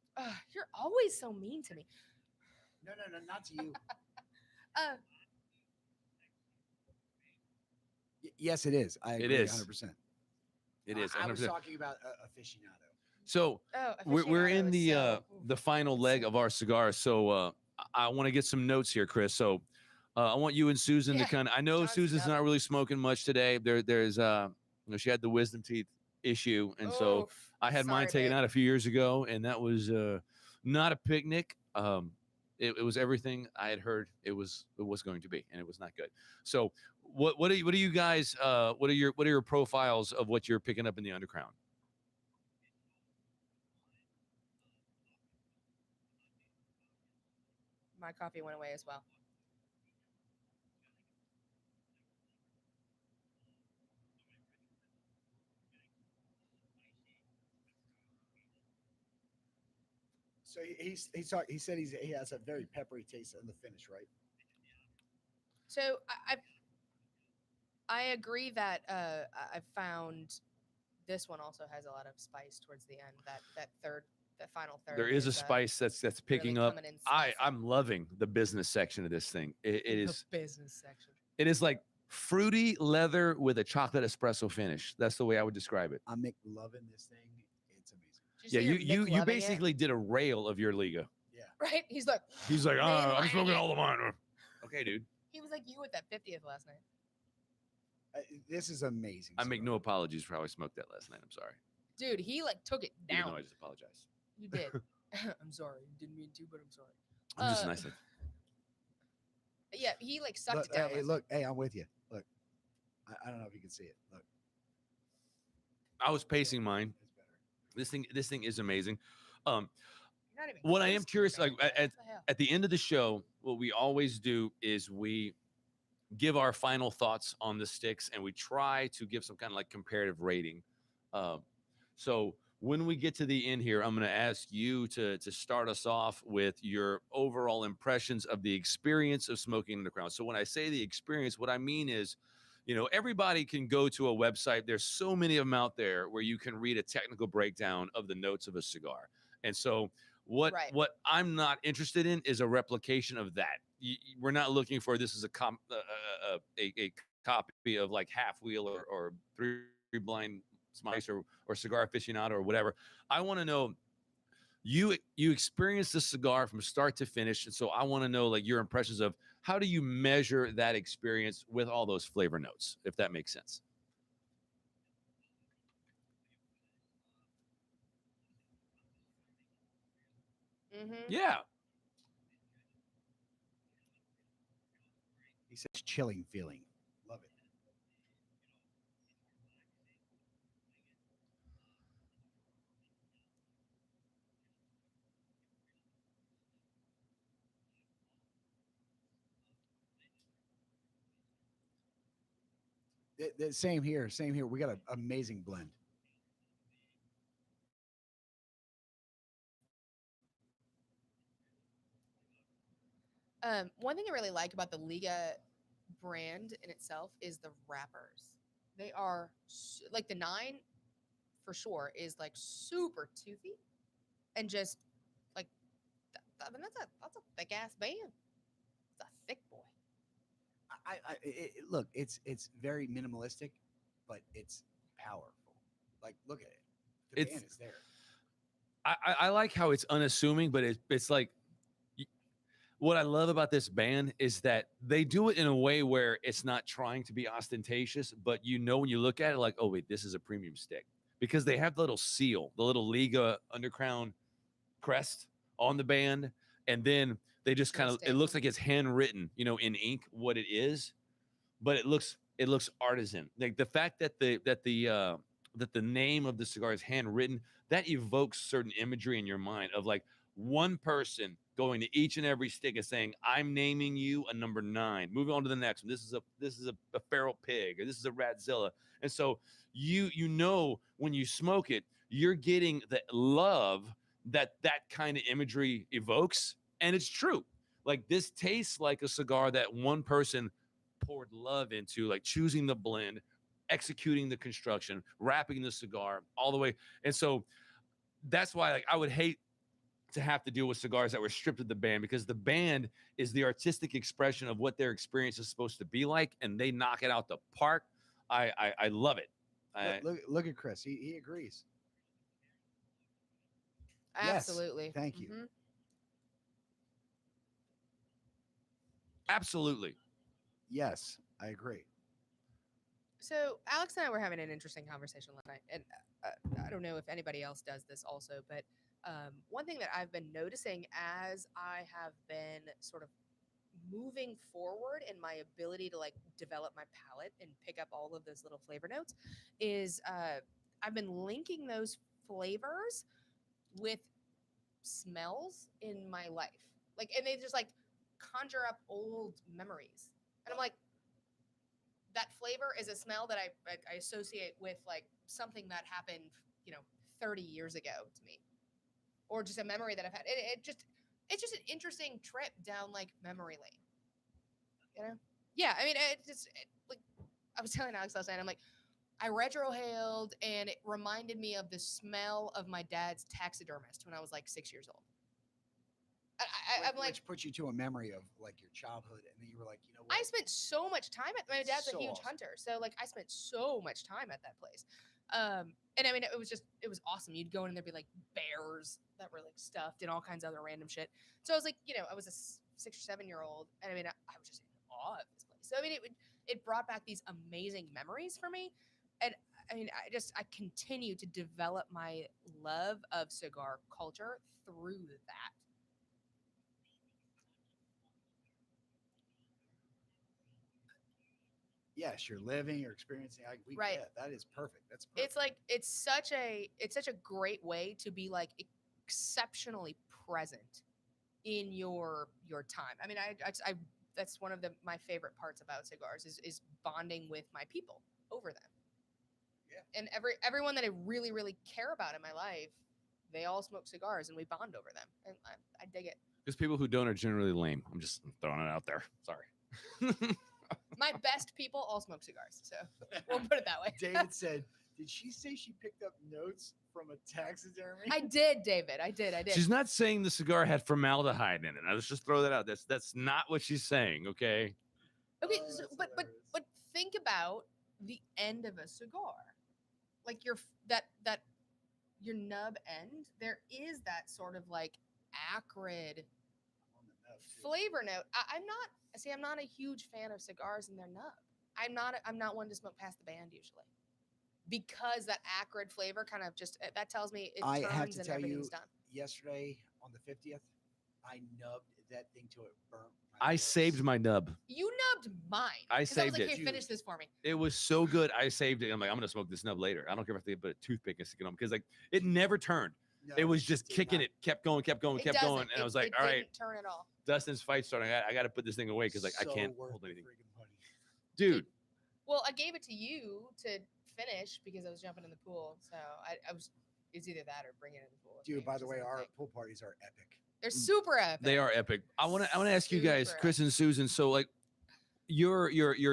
You're always so mean to me. No, not to you. Yes, it is. I agree 100%. It is. 100%. I was talking about aficionado. So we're in the final leg of our cigar. So I want to get some notes here, Chris. So I want you and Susan to kind of. I know John's Susan's got not it. really smoking much today. There's she had the wisdom teeth issue, and so Oof, I had mine sorry, taken babe. out a few years ago, and that was not a picnic. It was everything I had heard it was going to be, and it was not good. So what are you guys what are your profiles of what you're picking up in the underground? My coffee went away as well. So he said he has a very peppery taste in the finish, right? So I agree that I found this one also has a lot of spice towards the end. That final third. There is a spice that's picking really up. coming in spicy. I'm loving the business section of this thing. It is the business section. it is like fruity leather with a chocolate espresso finish. That's the way I would describe it. I'm loving this thing. It's amazing. Did Yeah, say you're you McLoving it? basically did a rail of your Liga. Yeah. Right. He's like I'm Mainlining smoking it. all of mine. Okay, dude. He was like you with that 50th last night. This is amazing. I make cigar. no apologies for how I smoked that last night. I'm sorry. Dude, he like took it Even down. though I just apologize. You did. I'm sorry. Didn't mean to, but I'm sorry. I'm just nice. Yeah, he like sucked Look, it down. hey, last look, hey, I'm with you. Look, I don't know if you can see it. Look, I was pacing mine. it's better. This thing is amazing. You're not even What I close am to curious, the like band. What the hell? at the end of the show, what we always do is we give our final thoughts on the sticks, and we try to give some kind of like comparative rating. So when we get to the end here, I'm going to ask you to start us off with your overall impressions of the experience of smoking in the crown. So when I say the experience, what I mean is, everybody can go to a website. There's so many of them out there where you can read a technical breakdown of the notes of a cigar. And so what I'm not interested in is a replication of that. We're not looking for this is a copy of like Half Wheel or Three Blind Mice or Cigar Aficionado or whatever. I want to know you experienced the cigar from start to finish, and so I want to know like your impressions of how do you measure that experience with all those flavor notes, if that makes sense. Mm-hmm. Yeah. He says chilling feeling. Love it. Same here. Same here. We got an amazing blend. One thing I really like about the Liga brand in itself is the wrappers. They are like the 9 for sure is like super toothy and just like I mean that's a thick ass band. It's a thick boy. Look, it's very minimalistic, but it's powerful. Like, look at it. The band is there. I like how it's unassuming, but it's like what I love about this band is that they do it in a way where it's not trying to be ostentatious, but when you look at it, like, oh wait, this is a premium stick because they have the little seal, the little Liga undercrown crest on the band, and then they just kind of it looks like it's handwritten, in ink what it is, but it looks it looks artisan. Like the fact that the name of the cigar is handwritten, that evokes certain imagery in your mind of like one person going to each and every stick and saying, "I'm naming you a number 9. Moving on to the next one. This is a feral pig, or this is a ratzilla." And so you know when you smoke it, you're getting the love that kind of imagery evokes, and it's true. Like this tastes like a cigar that one person poured love into, like choosing the blend, executing the construction, wrapping the cigar all the way. And so that's why, like, I would hate to have to deal with cigars that were stripped of the band, because the band is the artistic expression of what their experience is supposed to be like, and they knock it out the park. I love it. Look at Chris. He agrees. Absolutely. Yes, thank you. Mhm. Absolutely. Yes, I agree. So Alex and I were having an interesting conversation last night, and I don't know if anybody else does this also, but one thing that I've been noticing as I have been sort of moving forward in my ability to like develop my palate and pick up all of those little flavor notes is I've been linking those flavors with smells in my life. Like, and they just like conjure up old memories. And I'm like, that flavor is a smell that I associate with like something that happened, 30 years ago to me, or just a memory that I've had. It's just an interesting trip down like memory lane, Yeah, I mean, like I was telling Alex last night, I'm like, I retrohaled and it reminded me of the smell of my dad's taxidermist when I was like 6 years old. I'm like, which puts you to a memory of like your childhood, and then you were like, you know what? I spent so much time at my dad's So a huge awesome. hunter, so like I spent so much time at that place. And I mean, it was awesome. You'd go in and there'd be like bears that were like stuffed and all kinds of other random shit. So I was like, I was a 6 or 7 year old, and I mean, I was just in awe of this place. So I mean, it brought back these amazing memories for me, and I mean, I continue to develop my love of cigar culture through that. Yes, you're living, you're experiencing. Right. Yeah, that is perfect. That's perfect. It's like it's such a great way to be like exceptionally present in your time. I mean, I that's one of my favorite parts about cigars is bonding with my people over them. Yeah. And everyone that I really really care about in my life, they all smoke cigars and we bond over them, and I dig it. Because people who don't are generally lame. I'm just throwing it out there. Sorry. My best people all smoke cigars, so we'll put it that way. David said, "Did she say she picked up notes from a taxidermy?" I did, David. I did. She's not saying the cigar had formaldehyde in it. Let's just throw that out. That's not what she's saying. Okay. Okay, Oh, so, that's but hilarious. think about the end of a cigar, like your your nub end. There is that sort of like acrid On the nub, too. flavor note. I'm not a huge fan of cigars and their nub. I'm not one to smoke past the band usually, because that acrid flavor kind of just that tells me it I turns have to and tell you, everything's done. yesterday on the 50th, I nubbed that thing till it burnt. I lips. saved my nub. You nubbed mine. I 'Cause saved was like, it. Here, finish this for me. It was so good. I saved it. I'm like, I'm gonna smoke this nub later. I don't care if they put a toothpick and stick it on, because like it never turned. No, It was just did kicking not. it, kept going, It and doesn't. I was like, it all right, didn't turn at all. Dustin's fight starting. I got to put this thing away because like I So can't worth hold the anything, friggin' money. dude. Well, I gave it to you to finish because I was jumping in the pool. So I was, it's either that or bring it in the pool. with me, Dude, by which the is way, the our thing. pool parties are epic. They're super epic. They are epic. I want to ask you guys, Super Chris and Susan. So like your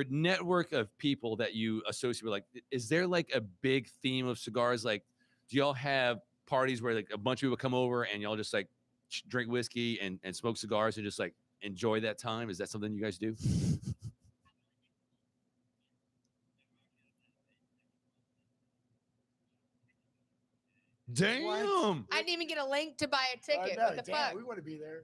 network of people that you associate with, like, is there like a big theme of cigars? Like, do y'all have parties where like a bunch of people come over and y'all just like drink whiskey and smoke cigars and just like enjoy that time? Is that something you guys do? Damn. I didn't even get a link to buy a I ticket. know, What the damn, fuck? we want to be there.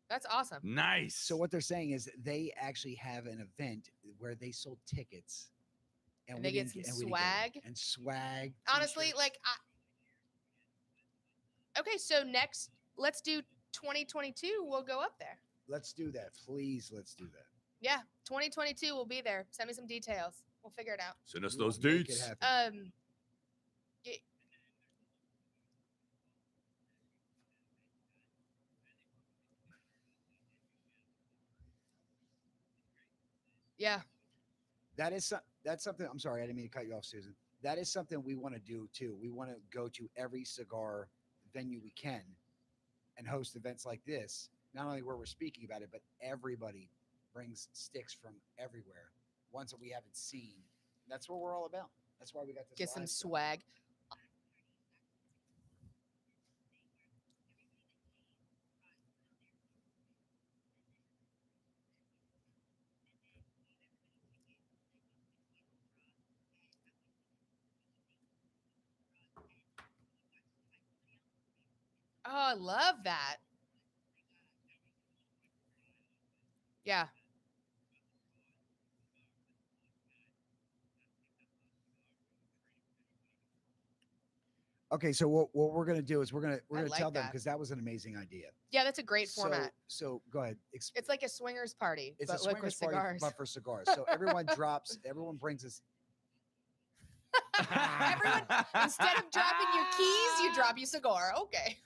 That's awesome. Nice. So what they're saying is they actually have an event where they sold tickets, And we they get didn't some and we didn't get swag? it. And swag. Honestly, t-shirts. like Okay, so next, let's do 2022. We'll go up there. Let's do that, please. Let's do that. Yeah, 2022 will be there. Send me some details. We'll figure it out. Send us We will those make it dates. happen. y- yeah, That's something. I'm sorry, I didn't mean to cut you off, Susan. That is something we want to do too. We want to go to every cigar venue we can and host events like this. Not only where we're speaking about it, but everybody brings sticks from everywhere, ones that we haven't seen. That's what we're all about. That's why we got this. get some live stuff. swag. Oh, I love that. Yeah. Okay, so what we're gonna do is we're I gonna like tell them that. because that was an amazing idea. Yeah, that's a great format. So go ahead. It's like a swingers party, It's but a like with swingers party, cigars. but for cigars. So everyone brings us. Everyone, instead of dropping your keys, you drop your cigar. Okay.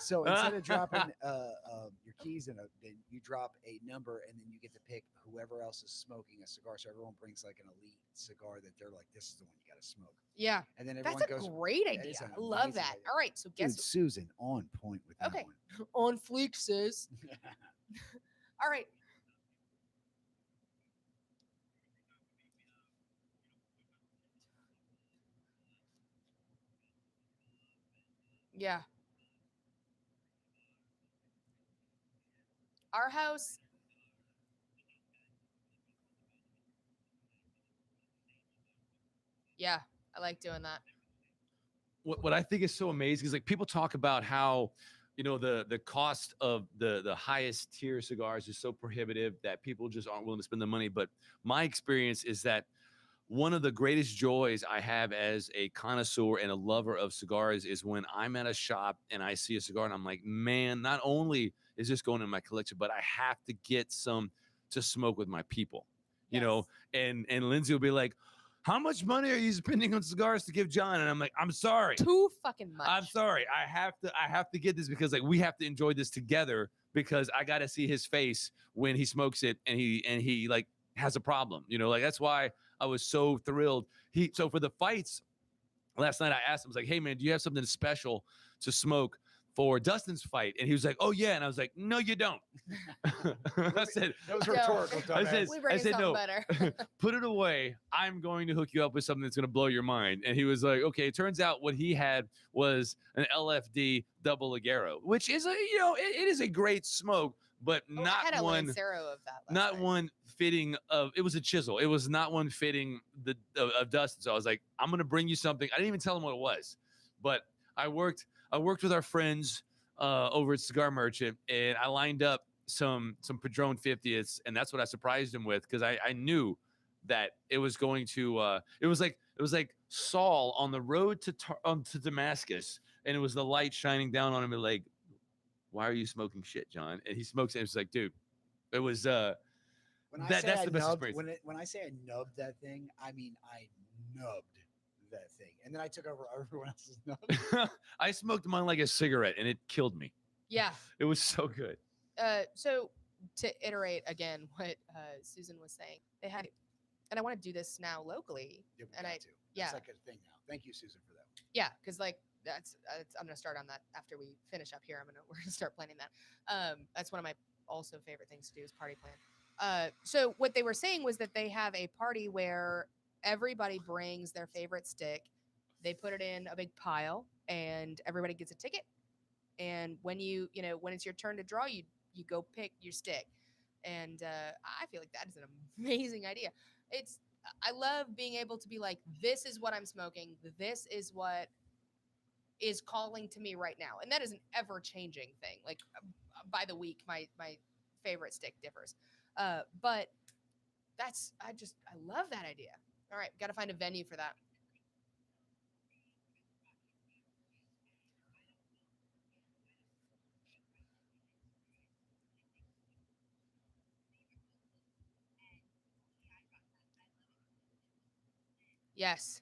So instead of dropping your keys in then you drop a number, and then you get to pick whoever else is smoking a cigar. So everyone brings like an elite cigar that they're like, this is the one you got to smoke. Yeah, And then everyone that's a goes. great That idea. is an I love amazing that. idea. All right, so Dude, guess Susan on point with that Okay. one. on fleek, sis. All right. Yeah. Our house. Yeah, I like doing that. What I think is so amazing is like people talk about how the cost of the highest tier cigars is so prohibitive that people just aren't willing to spend the money. But my experience is that one of the greatest joys I have as a connoisseur and a lover of cigars is when I'm at a shop and I see a cigar and I'm like, man, not only is this going in my collection, but I have to get some to smoke with my people. And Lindsay will be like, how much money are you spending on cigars to give John? And I'm like, I'm sorry. Too fucking much. I'm sorry. I have to get this because like we have to enjoy this together because I got to see his face when he smokes it and he like has a problem. Like that's why I was so thrilled. So for the fights last night, I asked him, I was like, hey man, do you have something special to smoke for Dustin's fight? And he was like, oh yeah. And I was like, no, you don't. I said, That was Yo. rhetorical. I said, dumbass. we bring said, something no. better. Put it away. I'm going to hook you up with something that's going to blow your mind. And he was like, okay. It turns out what he had was an LFD double Ligero, which is it is a great smoke, but I not had a one, Lancero of that. Last not night. one fitting of. It was a chisel. It was not one fitting of Dustin. So I was like, I'm going to bring you something. I didn't even tell him what it was, but I worked with our friends over at Cigar Merchant, and I lined up some Padron 50ths, and that's what I surprised him with because I knew that it was going to it was like Saul on the road to Damascus, and it was the light shining down on him and like, why are you smoking shit, John? And he smokes it, and it's like, dude, it was When I that's say I the best nubbed, experience. when I say I nubbed that thing, I mean I nubbed that thing, and then I took over everyone else's nub. I smoked mine like a cigarette, and it killed me. Yeah. It was so good. So to iterate again what Susan was saying, they had, and I want to do this now locally. Yeah, we And got I- to. yeah. It's like a thing now. Thank you, Susan, for that. Yeah, because like that's I'm gonna start on that after we finish up here. We're gonna start planning that. That's one of my also favorite things to do is party plan. So what they were saying was that they have a party where everybody brings their favorite stick. They put it in a big pile, and everybody gets a ticket. And when when it's your turn to draw, you go pick your stick. And I feel like that is an amazing idea. I love being able to be like, this is what I'm smoking. This is what is calling to me right now. And that is an ever changing thing. Like by the week, my favorite stick differs. But I love that idea. All right. Got to find a venue for that. Yes.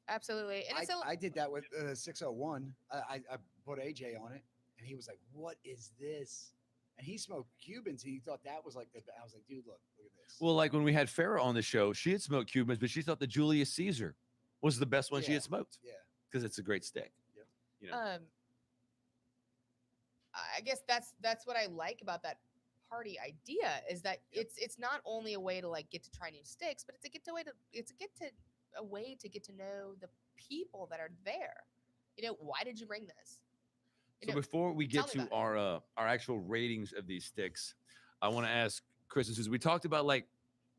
Absolutely. And it's I did that with 601. I put AJ on it, and he was like, "What is this?" And he smoked Cubans, and he thought that was like the. I was like, "Dude, look at this." Well, like when we had Farrah on the show, she had smoked Cubans, but she thought the Julius Caesar was the best one she Yeah. had smoked Yeah. because it's a great stick. Yep. You know, I guess that's what I like about that party idea is that it's not only a way to like get to try new sticks, but it's a way to get to know the people that are there. You know, why did you bring this? You so know, before we tell get me to about our actual ratings of these sticks, I want to ask Chris and Susan. We talked about like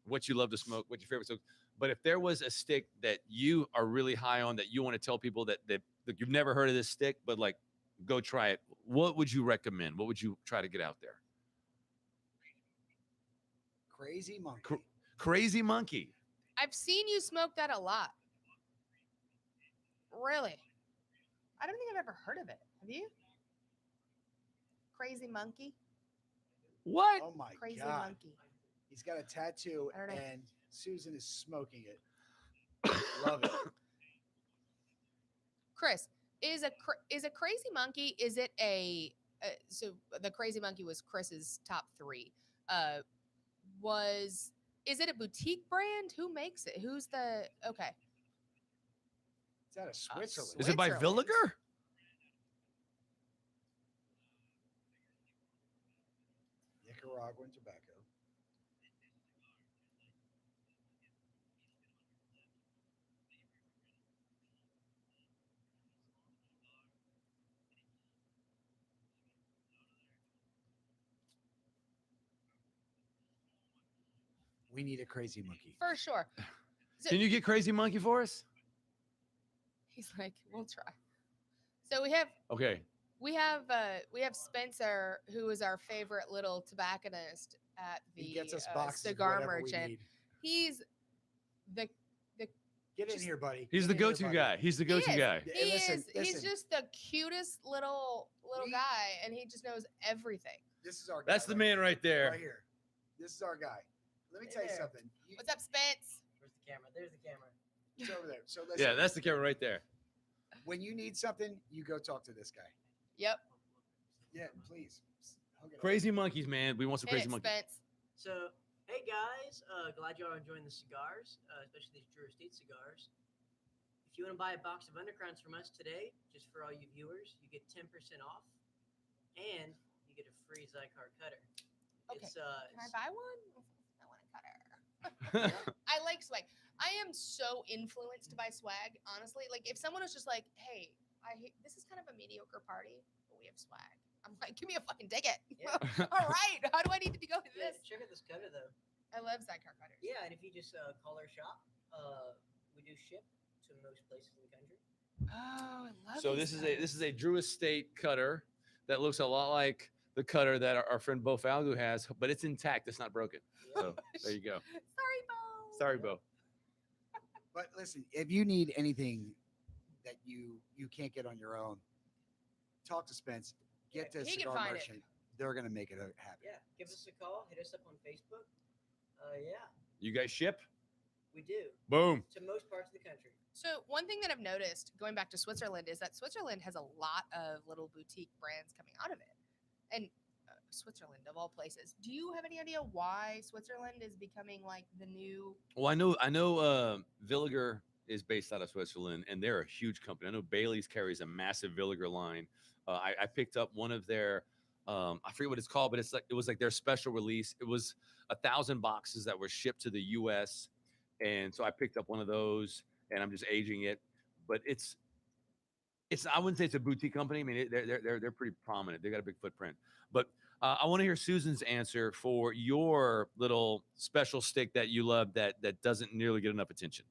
what you love to smoke, what your favorite smoke. But if there was a stick that you are really high on that you want to tell people that you've never heard of this stick, but like go try it, what would you recommend? What would you try to get out there? Crazy monkey. Crazy Monkey. I've seen you smoke that a lot. Really? I don't think I've ever heard of it. Have you? Crazy Monkey? What? Oh my Crazy god. Monkey. He's got a tattoo, I don't know. and Susan is smoking it. Love it. Chris, is a Crazy Monkey, is it so the Crazy Monkey was Chris's top 3. Is it a boutique brand? Who makes it? Who's the okay? It's out of Switzerland. Is it by Switzerland. Villiger? Nicaraguan tobacco. We need a crazy monkey. For sure. So, Can you get Crazy Monkey for us? he's like, we'll try. So we have Okay. we have Spencer, who is our favorite little tobacconist at the He gets us boxes of cigar whatever we merchant. need. He's the Get in just- here, buddy. He's Get the in here, go-to buddy. guy. He's the he go-to is. guy. Yeah, He listen, is. He's listen. just the cutest little We- guy, and he just knows everything. This is our guy. That's the man right there. Right here. This is our guy. Let me Hey tell you there. something. What's up, Spence? Where's the camera? There's the camera. It's over there. So listen. Yeah, that's the camera right there. When you need something, you go talk to this guy. Yep. Yeah, please. Hook it up. Crazy Monkeys, man. We want some Hit Crazy it, Monkeys. Spence. So, hey guys, glad y'all are enjoying the cigars, especially these Drew Estate cigars. If you want to buy a box of Undercrowns from us today, just for all you viewers, you get 10% off, and you get a free Zycar cutter. Okay. It's, Can I buy one? I want a cutter. I like swag. I am so influenced by swag, honestly. Like, if someone was just like, "Hey, this is kind of a mediocre party, but we have swag," I'm like, "Give me a fucking ticket." Yeah. All right. How do I need to go to Yeah, this? check out this cutter though. I love Zycar cutters. Yeah, and if you just call our shop, we do ship to most places in the country. Oh, I love. So these this is a cutters. Drew Estate cutter that looks a lot like the cutter that our friend Bo Falgu has, but it's intact. It's not broken. So there you go. Sorry, Bo. Sorry, Bo. But listen, if you need anything that you can't get on your own, talk to Spence. Get to He can Cigar find it. Merchant. They're gonna make it happen. Yeah, give us a call, hit us up on Facebook. Yeah, You guys ship? we do Boom. to most parts of the country. So one thing that I've noticed going back to Switzerland is that Switzerland has a lot of little boutique brands coming out of it, and Switzerland of all places. Do you have any idea why Switzerland is becoming like the new? Well, I know Villiger is based out of Switzerland, and they're a huge company. I know Bailey's carries a massive Villiger line. I picked up one of their, I forget what it's called, but it was like their special release. It was 1,000 boxes that were shipped to the U.S., and so I picked up one of those, and I'm just aging it. But it's I wouldn't say it's a boutique company. I mean, they're pretty prominent. They got a big footprint. But I want to hear Susan's answer for your little special stick that you love that doesn't nearly get enough attention.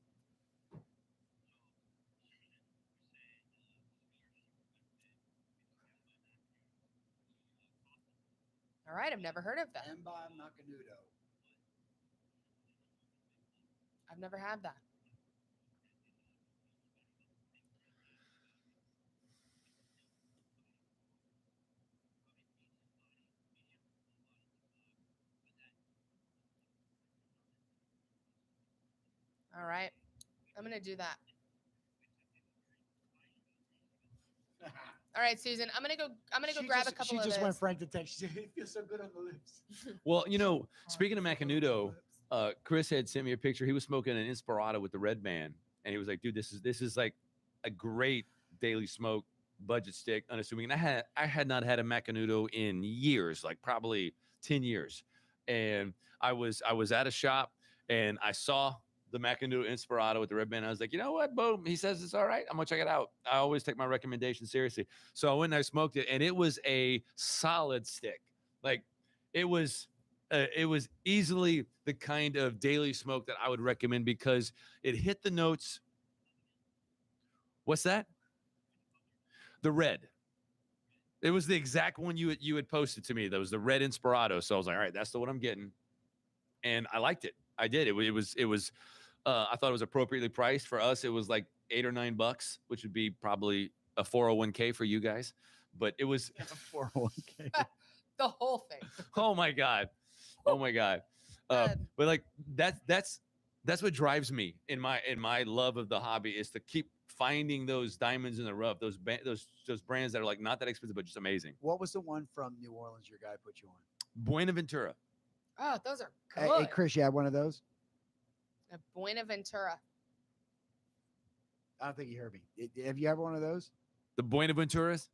All right, I've never heard of them. Emba Macanudo. I've never had that. All right. I'm going to do that. All right, Susan. I'm gonna go grab a couple of She just those. went Frank the Tank. She said, "It feels so good on the lips." Well, speaking of Macanudo, Chris had sent me a picture. He was smoking an Inspirado with the red band, and he was like, "Dude, this is like a great daily smoke budget stick." Unassuming. And I had not had a Macanudo in years, like probably 10 years. And I was at a shop and I saw the Macanudo Inspirado with the red band. I was like, you know what, boom. He says it's all right. I'm gonna check it out. I always take my recommendations seriously. So I went and I smoked it, and it was a solid stick. Like it was easily the kind of daily smoke that I would recommend because it hit the notes. What's that? The red. It was the exact one you had posted to me. That was the red Inspirado. So I was like, all right, that's the one I'm getting, and I liked it. I did. It was. I thought it was appropriately priced for us. It was like $8 or $9, which would be probably a 401k for you guys. But it was 401k. The whole thing. Oh my god. But like that's what drives me in my love of the hobby is to keep finding those diamonds in the rough, those brands that are like not that expensive but just amazing. What was the one from New Orleans your guy put you on? Buenaventura. Oh, those are good. Hey, Chris, you had one of those? A Buenaventura. I don't think you heard me. Have you ever one of those? The Buenaventuras?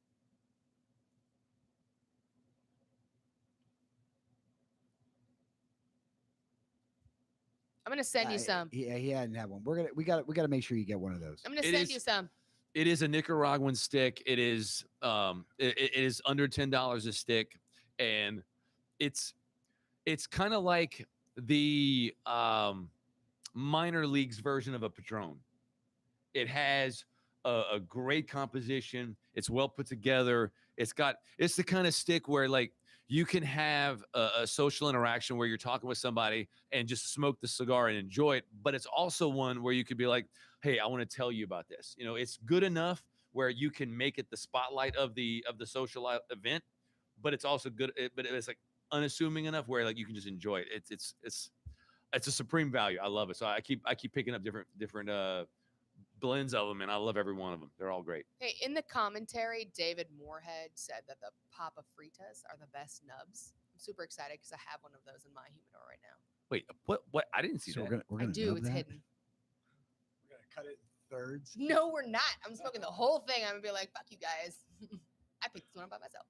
I'm gonna send you some. He hadn't had one. We got to make sure you get one of those. I'm gonna send you some. It is a Nicaraguan stick. It is it is under $10 a stick, and it's kind of like the minor leagues version of a Patron. It has a great composition. It's well put together. It's the kind of stick where like you can have a social interaction where you're talking with somebody and just smoke the cigar and enjoy it. But it's also one where you could be like, hey, I want to tell you about this. It's good enough where you can make it the spotlight of the social event, but it's also good. But it's like unassuming enough where like you can just enjoy it. It's a supreme value. I love it. So I keep picking up different blends of them, and I love every one of them. They're all great. Hey, in the commentary, David Moorhead said that the Papa Fritas are the best nubs. I'm super excited because I have one of those in my humidor right now. Wait, what? I didn't see that. We're gonna I do. nub It's that? hidden. We're gonna cut it in thirds. No, we're not. I'm smoking the whole thing. I'm gonna be like, fuck you guys. I picked this one up by myself.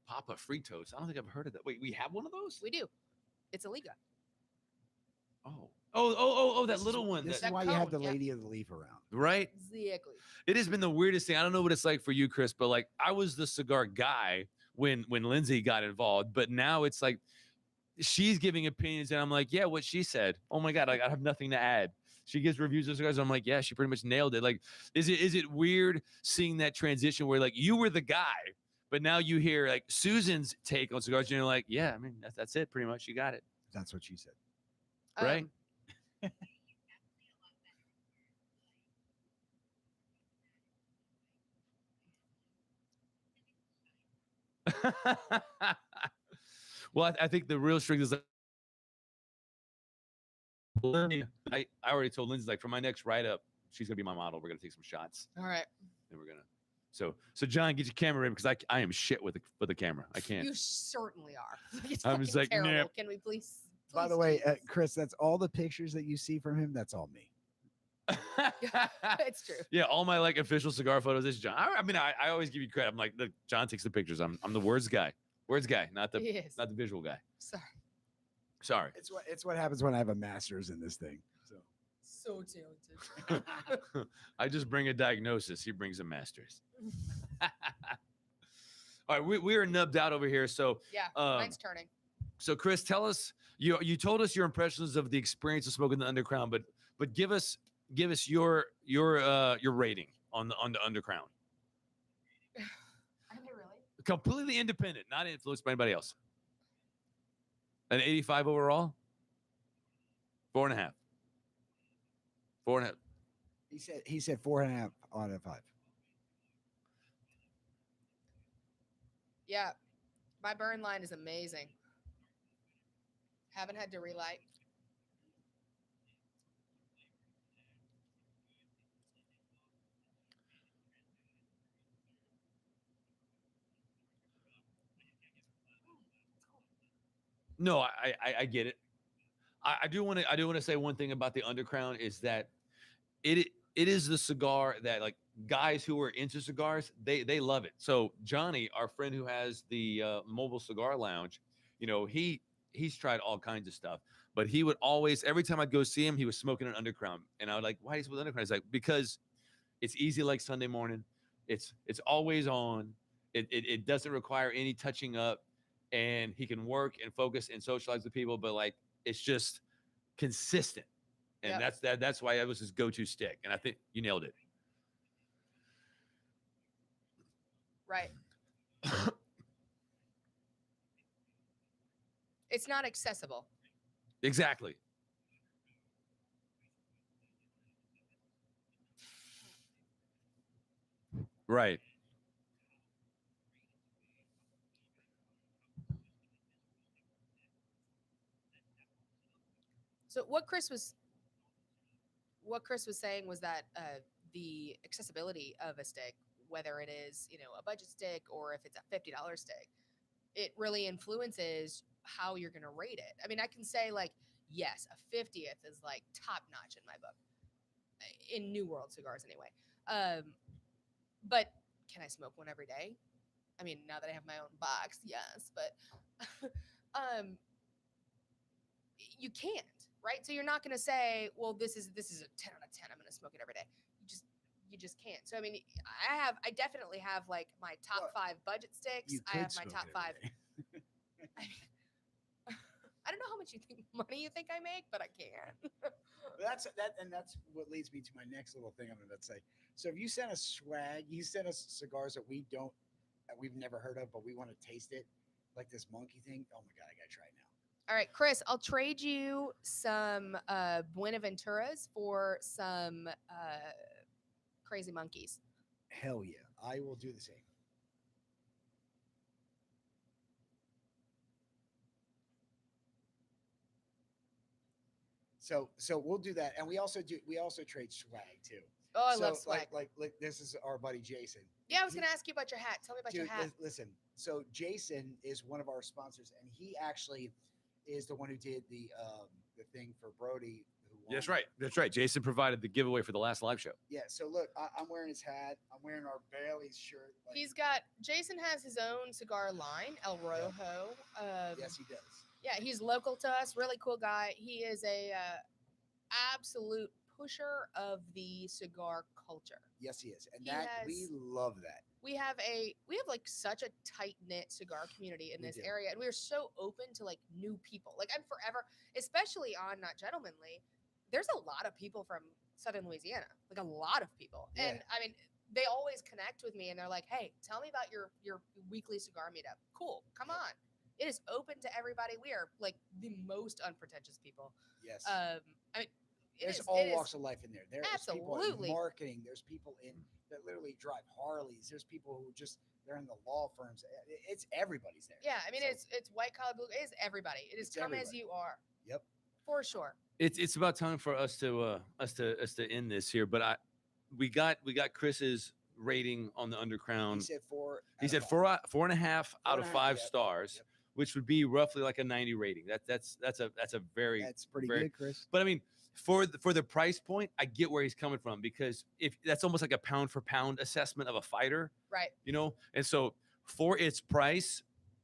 Papa Fritos. I don't think I've heard of that. Wait, we have one of those? We do. It's a Liga. Oh, that little one. This is that why you have the cone, yeah. lady of the leaf around. Right? Exactly. It has been the weirdest thing. I don't know what it's like for you, Chris, but like I was the cigar guy when Lindsay got involved, but now it's like she's giving opinions and I'm like, yeah, what she said. Oh my God, I have nothing to add. She gives reviews of cigars. I'm like, yeah, she pretty much nailed it. Like, is it weird seeing that transition where like you were the guy, but now you hear like Susan's take on cigars and you're like, yeah, I mean, that's it pretty much. You got it. That's what she said. Right? Well, I think the real strength is I already told Lindsay, like for my next write-up, she's gonna be my model. We're gonna take some shots. All right. And we're gonna so John, get your camera ready because I am shit with the camera. I can't. You certainly are. It's I'm just fucking like, terrible. nah. Can we please? By the way, Chris, that's all the pictures that you see from him. That's all me. It's true. Yeah, all my like official cigar photos is John. I mean, I always give you credit. I'm like, look, John takes the pictures. I'm the words guy. Words guy, not the He is. not the visual guy. Sorry. Sorry. It's what happens when I have a master's in this thing. So talented. I just bring a diagnosis. He brings a master's. All right, we are nubbed out over here. So Yeah, mine's turning. So Chris, tell us you told us your impressions of the experience of smoking the Undercrown, but give us your rating on the Undercrown. Are they really? Completely independent, not influenced by anybody else. An 85 overall. 4.5. 4.5. He said 4.5 out of 5. Yeah, my burn line is amazing. Haven't had to relight. No, I get it. I do want to say one thing about the Undercrown is that it is the cigar that like guys who are into cigars they love it. So Johnny, our friend who has the mobile cigar lounge, you know he's tried all kinds of stuff, but he would always every time I'd go see him, he was smoking an Undercrown, and I would like, why is he with Undercrown? He's like, because it's easy like Sunday morning. It's always on. It doesn't require any touching up, and he can work and focus and socialize with people. But like it's just consistent, and Yep. that's why that was his go-to stick. And I think you nailed it. Right. It's not accessible. Exactly. Right. So what Chris was saying was that the accessibility of a stick, whether it is a budget stick or if it's a $50 stick, it really influences how you're going to rate it. I mean, I can say like, yes, a 50th is like top notch in my book, in New World cigars anyway. But can I smoke one every day? I mean, now that I have my own box, yes, but you can't, right? So you're not going to say, well, this is a 10 out of 10. I'm going to smoke it every day. You just can't. So I mean, I definitely have like my top 5 budget sticks. You I could have my smoke top it 5. every day. I mean, I don't know how much money you think I make, but I can. That's what leads me to my next little thing I'm about to say. So if you send us swag, you send us cigars that we've never heard of, but we want to taste it, like this monkey thing. Oh my god, I gotta try it now. All right, Chris, I'll trade you some Buenaventuras for some crazy monkeys. Hell yeah, I will do the same. So we'll do that, and we also trade swag too. Oh, I so love swag. Like this is our buddy Jason. Yeah, I was going to ask you about your hat. Tell me about your hat. Listen, so Jason is one of our sponsors, and he actually is the one who did the thing for Brody. Who won. That's right. That's right. Jason provided the giveaway for the last live show. Yeah. So look, I'm wearing his hat. I'm wearing our Bailey's shirt. Like, Jason has his own cigar line, El Rojo. yes, he does. Yeah, he's local to us. Really cool guy. He is a absolute pusher of the cigar culture. Yes, he is, and we He love that. We have like such a tight knit cigar community in this area, and we're so open to like new people. Like I'm forever, especially on Not Gentlemanly. There's a lot of people from Southern Louisiana, like a lot of people, and I mean they always connect with me, and they're like, "Hey, tell me about your weekly cigar meetup." Cool, come on. It is open to everybody. We are like the most unpretentious people. Yes. I mean, there's all walks of life in there. There's people absolutely in marketing. There's people that literally drive Harleys. There's people who they're in the law firms. It's everybody's there. Yeah, I mean it's white collar blue. It is everybody. It is come as you are. Yep. For sure. It's about time for us to end this here, but we got Chris's rating on the Undercrown. He said 4. He said 4.5 out of 5 stars. Yep. Which would be roughly like a 90 rating. That's pretty good, Chris. But I mean, for the price point, I get where he's coming from, because if that's almost like a pound for pound assessment of a fighter, right? And so for its price,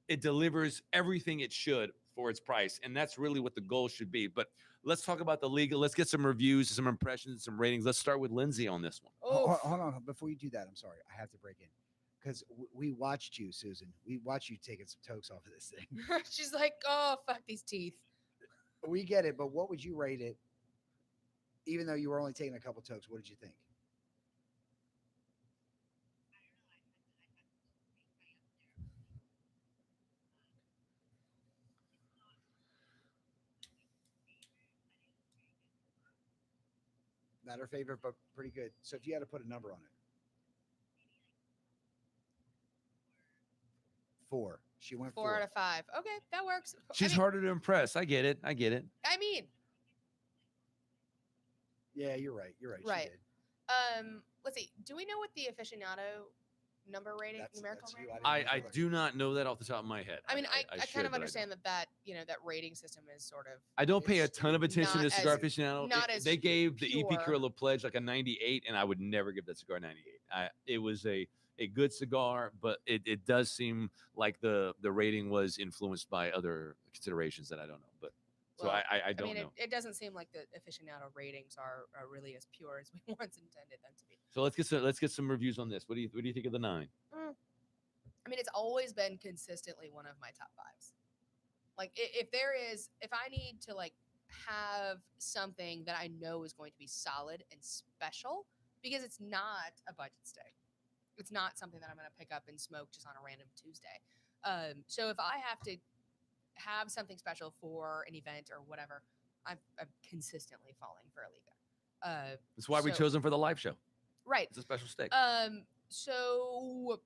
it delivers everything it should for its price, and that's really what the goal should be. But let's talk about the legal. Let's get some reviews, some impressions, some ratings. Let's start with Lindsay on this one. Oh, hold on, before you do that, I'm sorry, I have to break in. Because we watched you, Susan. We watched you taking some tokes off of this thing. She's like, oh, fuck these teeth. We get it, but what would you rate it? Even though you were only taking a couple tokes, what did you think? Not her favorite, but pretty good. So if you had to put a number on it, 4. She went 4 out of 5. Okay, that works. She's I mean, harder to impress. I get it. I get it. I mean, Yeah, you're right. You're right. Right. She did. Let's see. Do we know what the aficionado number rating, That's numerical you. rating? I didn't I know that. do not know that off the top of my head. I mean, I should, kind of but understand that that rating system is sort of I don't pay a It's ton of attention to not Cigar as- Aficionado. not as They gave the EP pure. Carrillo Pledge like a 98, and I would never give that cigar 98. It was a good cigar, but it does seem like the rating was influenced by other considerations that I don't know. But so Well, I don't mean, know. it doesn't seem like the aficionado ratings are really as pure as we once intended them to be. So let's get some reviews on this. What do you think of the 9? I mean, it's always been consistently one of my top 5s. Like if I need to like have something that I know is going to be solid and special, because it's not a budget stick. It's not something that I'm going to pick up and smoke just on a random Tuesday. So if I have to have something special for an event or whatever, I'm consistently falling for a Liga. That's why we so- chose them for the live show. Right. It's a special stick. So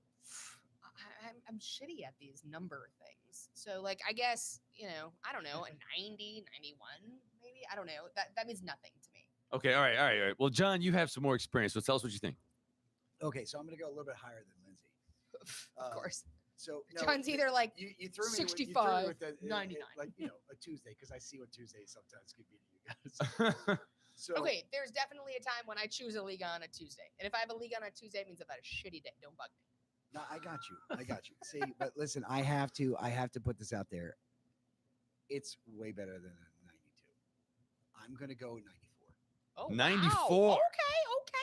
I'm shitty at these number things. So like, I guess, I don't know, a 90, 91, maybe. I don't know. That means nothing to me. Okay. All right. Well, John, you have some more experience, so tell us what you think. Okay, so I'm going to go a little bit higher than Lindsay. Of course. So John's either like you threw me 65, with the, 99. like a Tuesday, because I see what Tuesdays sometimes could be to you guys. So okay, there's definitely a time when I choose a Liga on a Tuesday. And if I have a Liga on a Tuesday, it means I've had a shitty day. Don't bug me. No, I got you. See, but listen, I have to put this out there. It's way better than a 92. I'm gonna go 94. Oh, 94. Wow.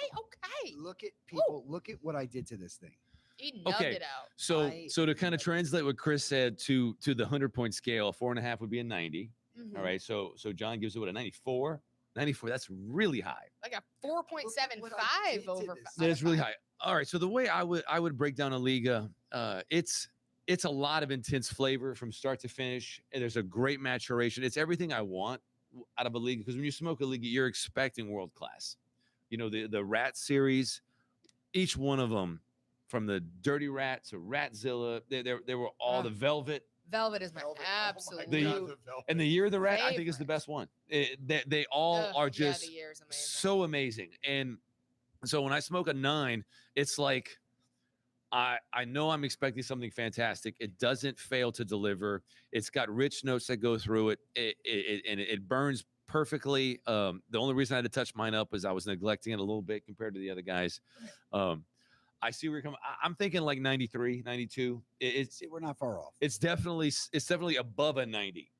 Okay. Look at people. Look at what I did to this thing. He nubbed Okay. it out. So to kind of translate what Chris said to the 100-point scale, 4.5 would be a 90. Mhm. All right. So John gives it what, a 94. 94. That's really high. Like a Look at what I 4.75 did to over. this. That is really high. All right. So the way I would break down a Liga, it's a lot of intense flavor from start to finish. And there's a great maturation. It's everything I want out of a Liga, because when you smoke a Liga, you're expecting world class. The Rat series, each one of them, from the Dirty Rat to Ratzilla, they were all the Velvet. Velvet is my Velvet. absolute. Oh my God, The- the Velvet. And the Year of the Rat, I think, is the Favorite. best one. They all Ugh, are yeah, just the year's amazing. so amazing. And so when I smoke a 9, it's like I know I'm expecting something fantastic. It doesn't fail to deliver. It's got rich notes that go through it. It burns perfectly. The only reason I had to touch mine up was I was neglecting it a little bit compared to the other guys. I see where you're coming. I'm thinking like 93, 92. See, we're not far off. It's definitely above a 90,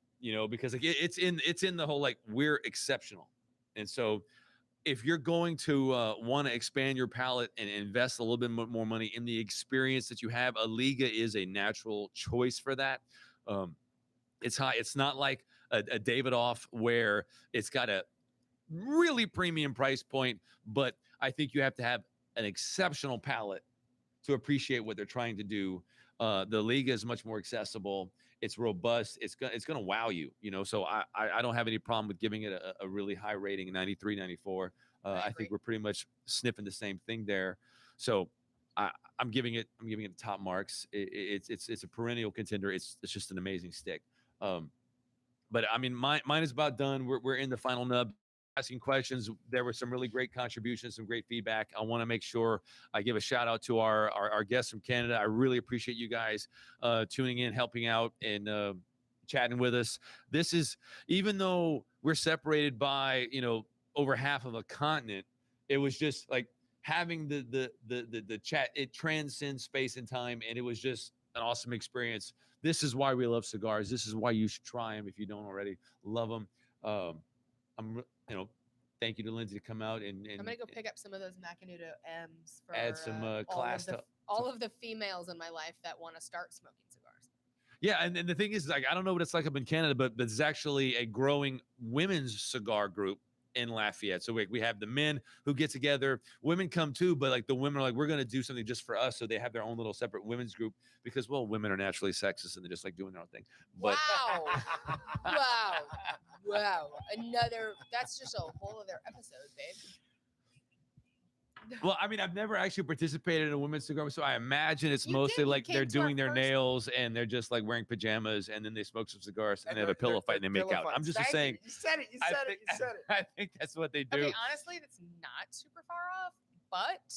because like it's in the whole, like, we're exceptional. And so if you're going to want to expand your palate and invest a little bit more money in the experience that you have, a Liga is a natural choice for that. It's high. It's not like a Davidoff where it's got a really premium price point, but I think you have to have an exceptional palate to appreciate what they're trying to do. The Liga is much more accessible. It's robust. It's gonna wow you. So I don't have any problem with giving it a really high rating, 93, 94. I I agree. think we're pretty much sniffing the same thing there. So I'm giving it top marks. It's a perennial contender. It's just an amazing stick. But I mean, mine is about done. We're in the final nub. Asking questions. There were some really great contributions, some great feedback. I want to make sure I give a shout out to our guests from Canada. I really appreciate you guys tuning in, helping out, and chatting with us. This is, even though we're separated by over half of a continent, it was just like having the chat. It transcends space and time, and it was just an awesome experience. This is why we love cigars. This is why you should try them if you don't already love them. Thank you to Lindsay to come out and I'm gonna go pick up some of those Macanudo M's for add some class to all of the females in my life that want to start smoking cigars. Yeah, and the thing is, like, I don't know what it's like up in Canada, but there's actually a growing women's cigar group in Lafayette. So we have the men who get together, women come too, but like the women are like, we're going to do something just for us. So they have their own little separate women's group because, well, women are naturally sexist and they just like doing their own thing. But Wow. Wow. That's just a whole other episode, babe. Well, I mean, I've never actually participated in a women's cigar, so I imagine it's You mostly did, you like they're came to our doing their first- nails and they're just like wearing pajamas and then they smoke some cigars and, And they have a they're- pillow they're fight and they make pillow out. I'm fights. just Thank you. saying. You said it. You I said it. think, You said it. I think that's what they do. Okay, honestly, that's not super far off, but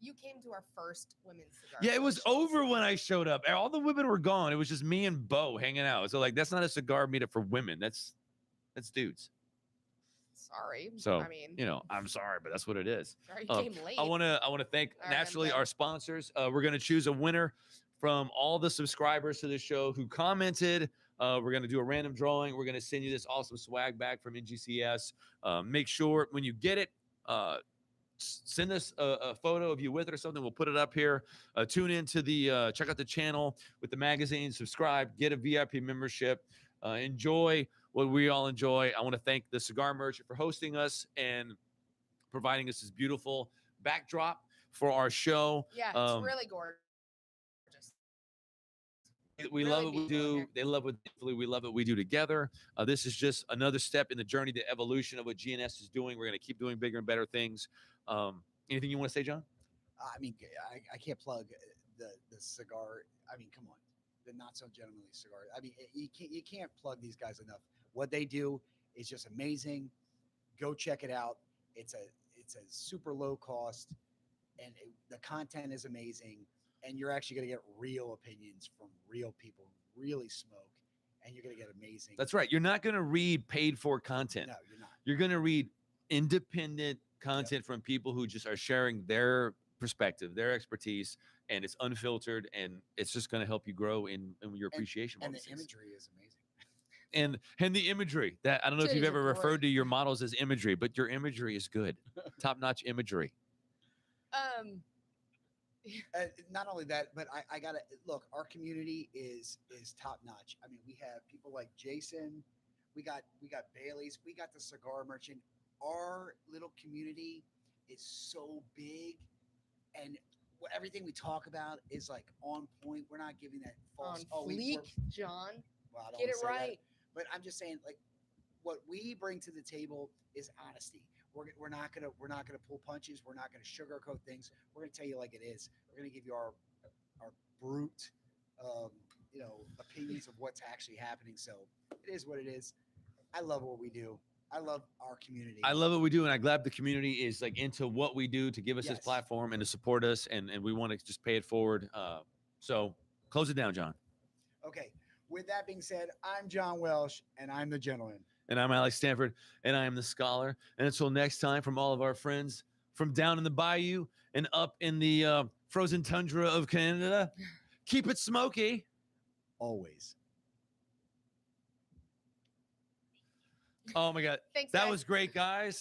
you came to our first women's cigar. Yeah, it was show. over when I showed up. All the women were gone. It was just me and Bo hanging out. So like, that's not a cigar meetup for women. That's dudes. Sorry. So I mean, you know, I'm sorry, but that's what it is. sorry you came late. I want to thank All right, I'm naturally done. our sponsors. We're going to choose a winner from all the subscribers to the show who commented. We're going to do a random drawing. We're going to send you this awesome swag bag from NGCS. Make sure when you get it, send us a photo of you with it or something. We'll put it up here. Tune into the check out the channel with the magazine. Subscribe. Get a VIP membership. Enjoy what we all enjoy. I want to thank the Cigar Merchant for hosting us and providing us this beautiful backdrop for our show. Yeah, it's really gorgeous. We really love what we beautiful in do. here. They love what we love what we do together. This is just another step in the journey, the evolution of what G&S is doing. We're going to keep doing bigger and better things. Anything you want to say, John? I mean, I can't plug the cigar. I mean, come on, the not so gentlemanly cigar. I mean, you can't plug these guys enough. What they do is just amazing. Go check it out. It's a super low cost, and the content is amazing. And you're actually going to get real opinions from real people who really smoke, and you're going to get amazing. That's right. You're not going to read paid for content. No, you're not. You're going to read independent content from people who just are sharing their perspective, their expertise, and it's unfiltered, and it's just going to help you grow in your appreciation. And of the things. imagery is amazing. And the imagery that I don't know if you've Titties ever are referred great. to your models as imagery, but your imagery is good, top-notch imagery. Not only that, but I gotta look. Our community is top notch. I mean, we have people like Jason. We got Bailey's. We got the Cigar Merchant. Our little community is so big, and everything we talk about is like on point. We're not giving that false. On fleek, John. Well, I don't Get wanna it say that, right. but I'm just saying, like, what we bring to the table is honesty. We're not gonna pull punches. We're not gonna sugarcoat things. We're gonna tell you like it is. We're gonna give you our brute, opinions of what's actually happening. So it is what it is. I love what we do. I love our community. I love what we do, and I'm glad the community is like into what we do to give us this Yes. platform and to support us, and we want to just pay it forward. So close it down, John. Okay. With that being said, I'm John Welsh, and I'm the gentleman. And I'm Alex Stanford, and I am the scholar. And until next time, from all of our friends from down in the bayou and up in the frozen tundra of Canada, keep it smoky. Always. Oh my God. Thanks, That guys. was great, guys.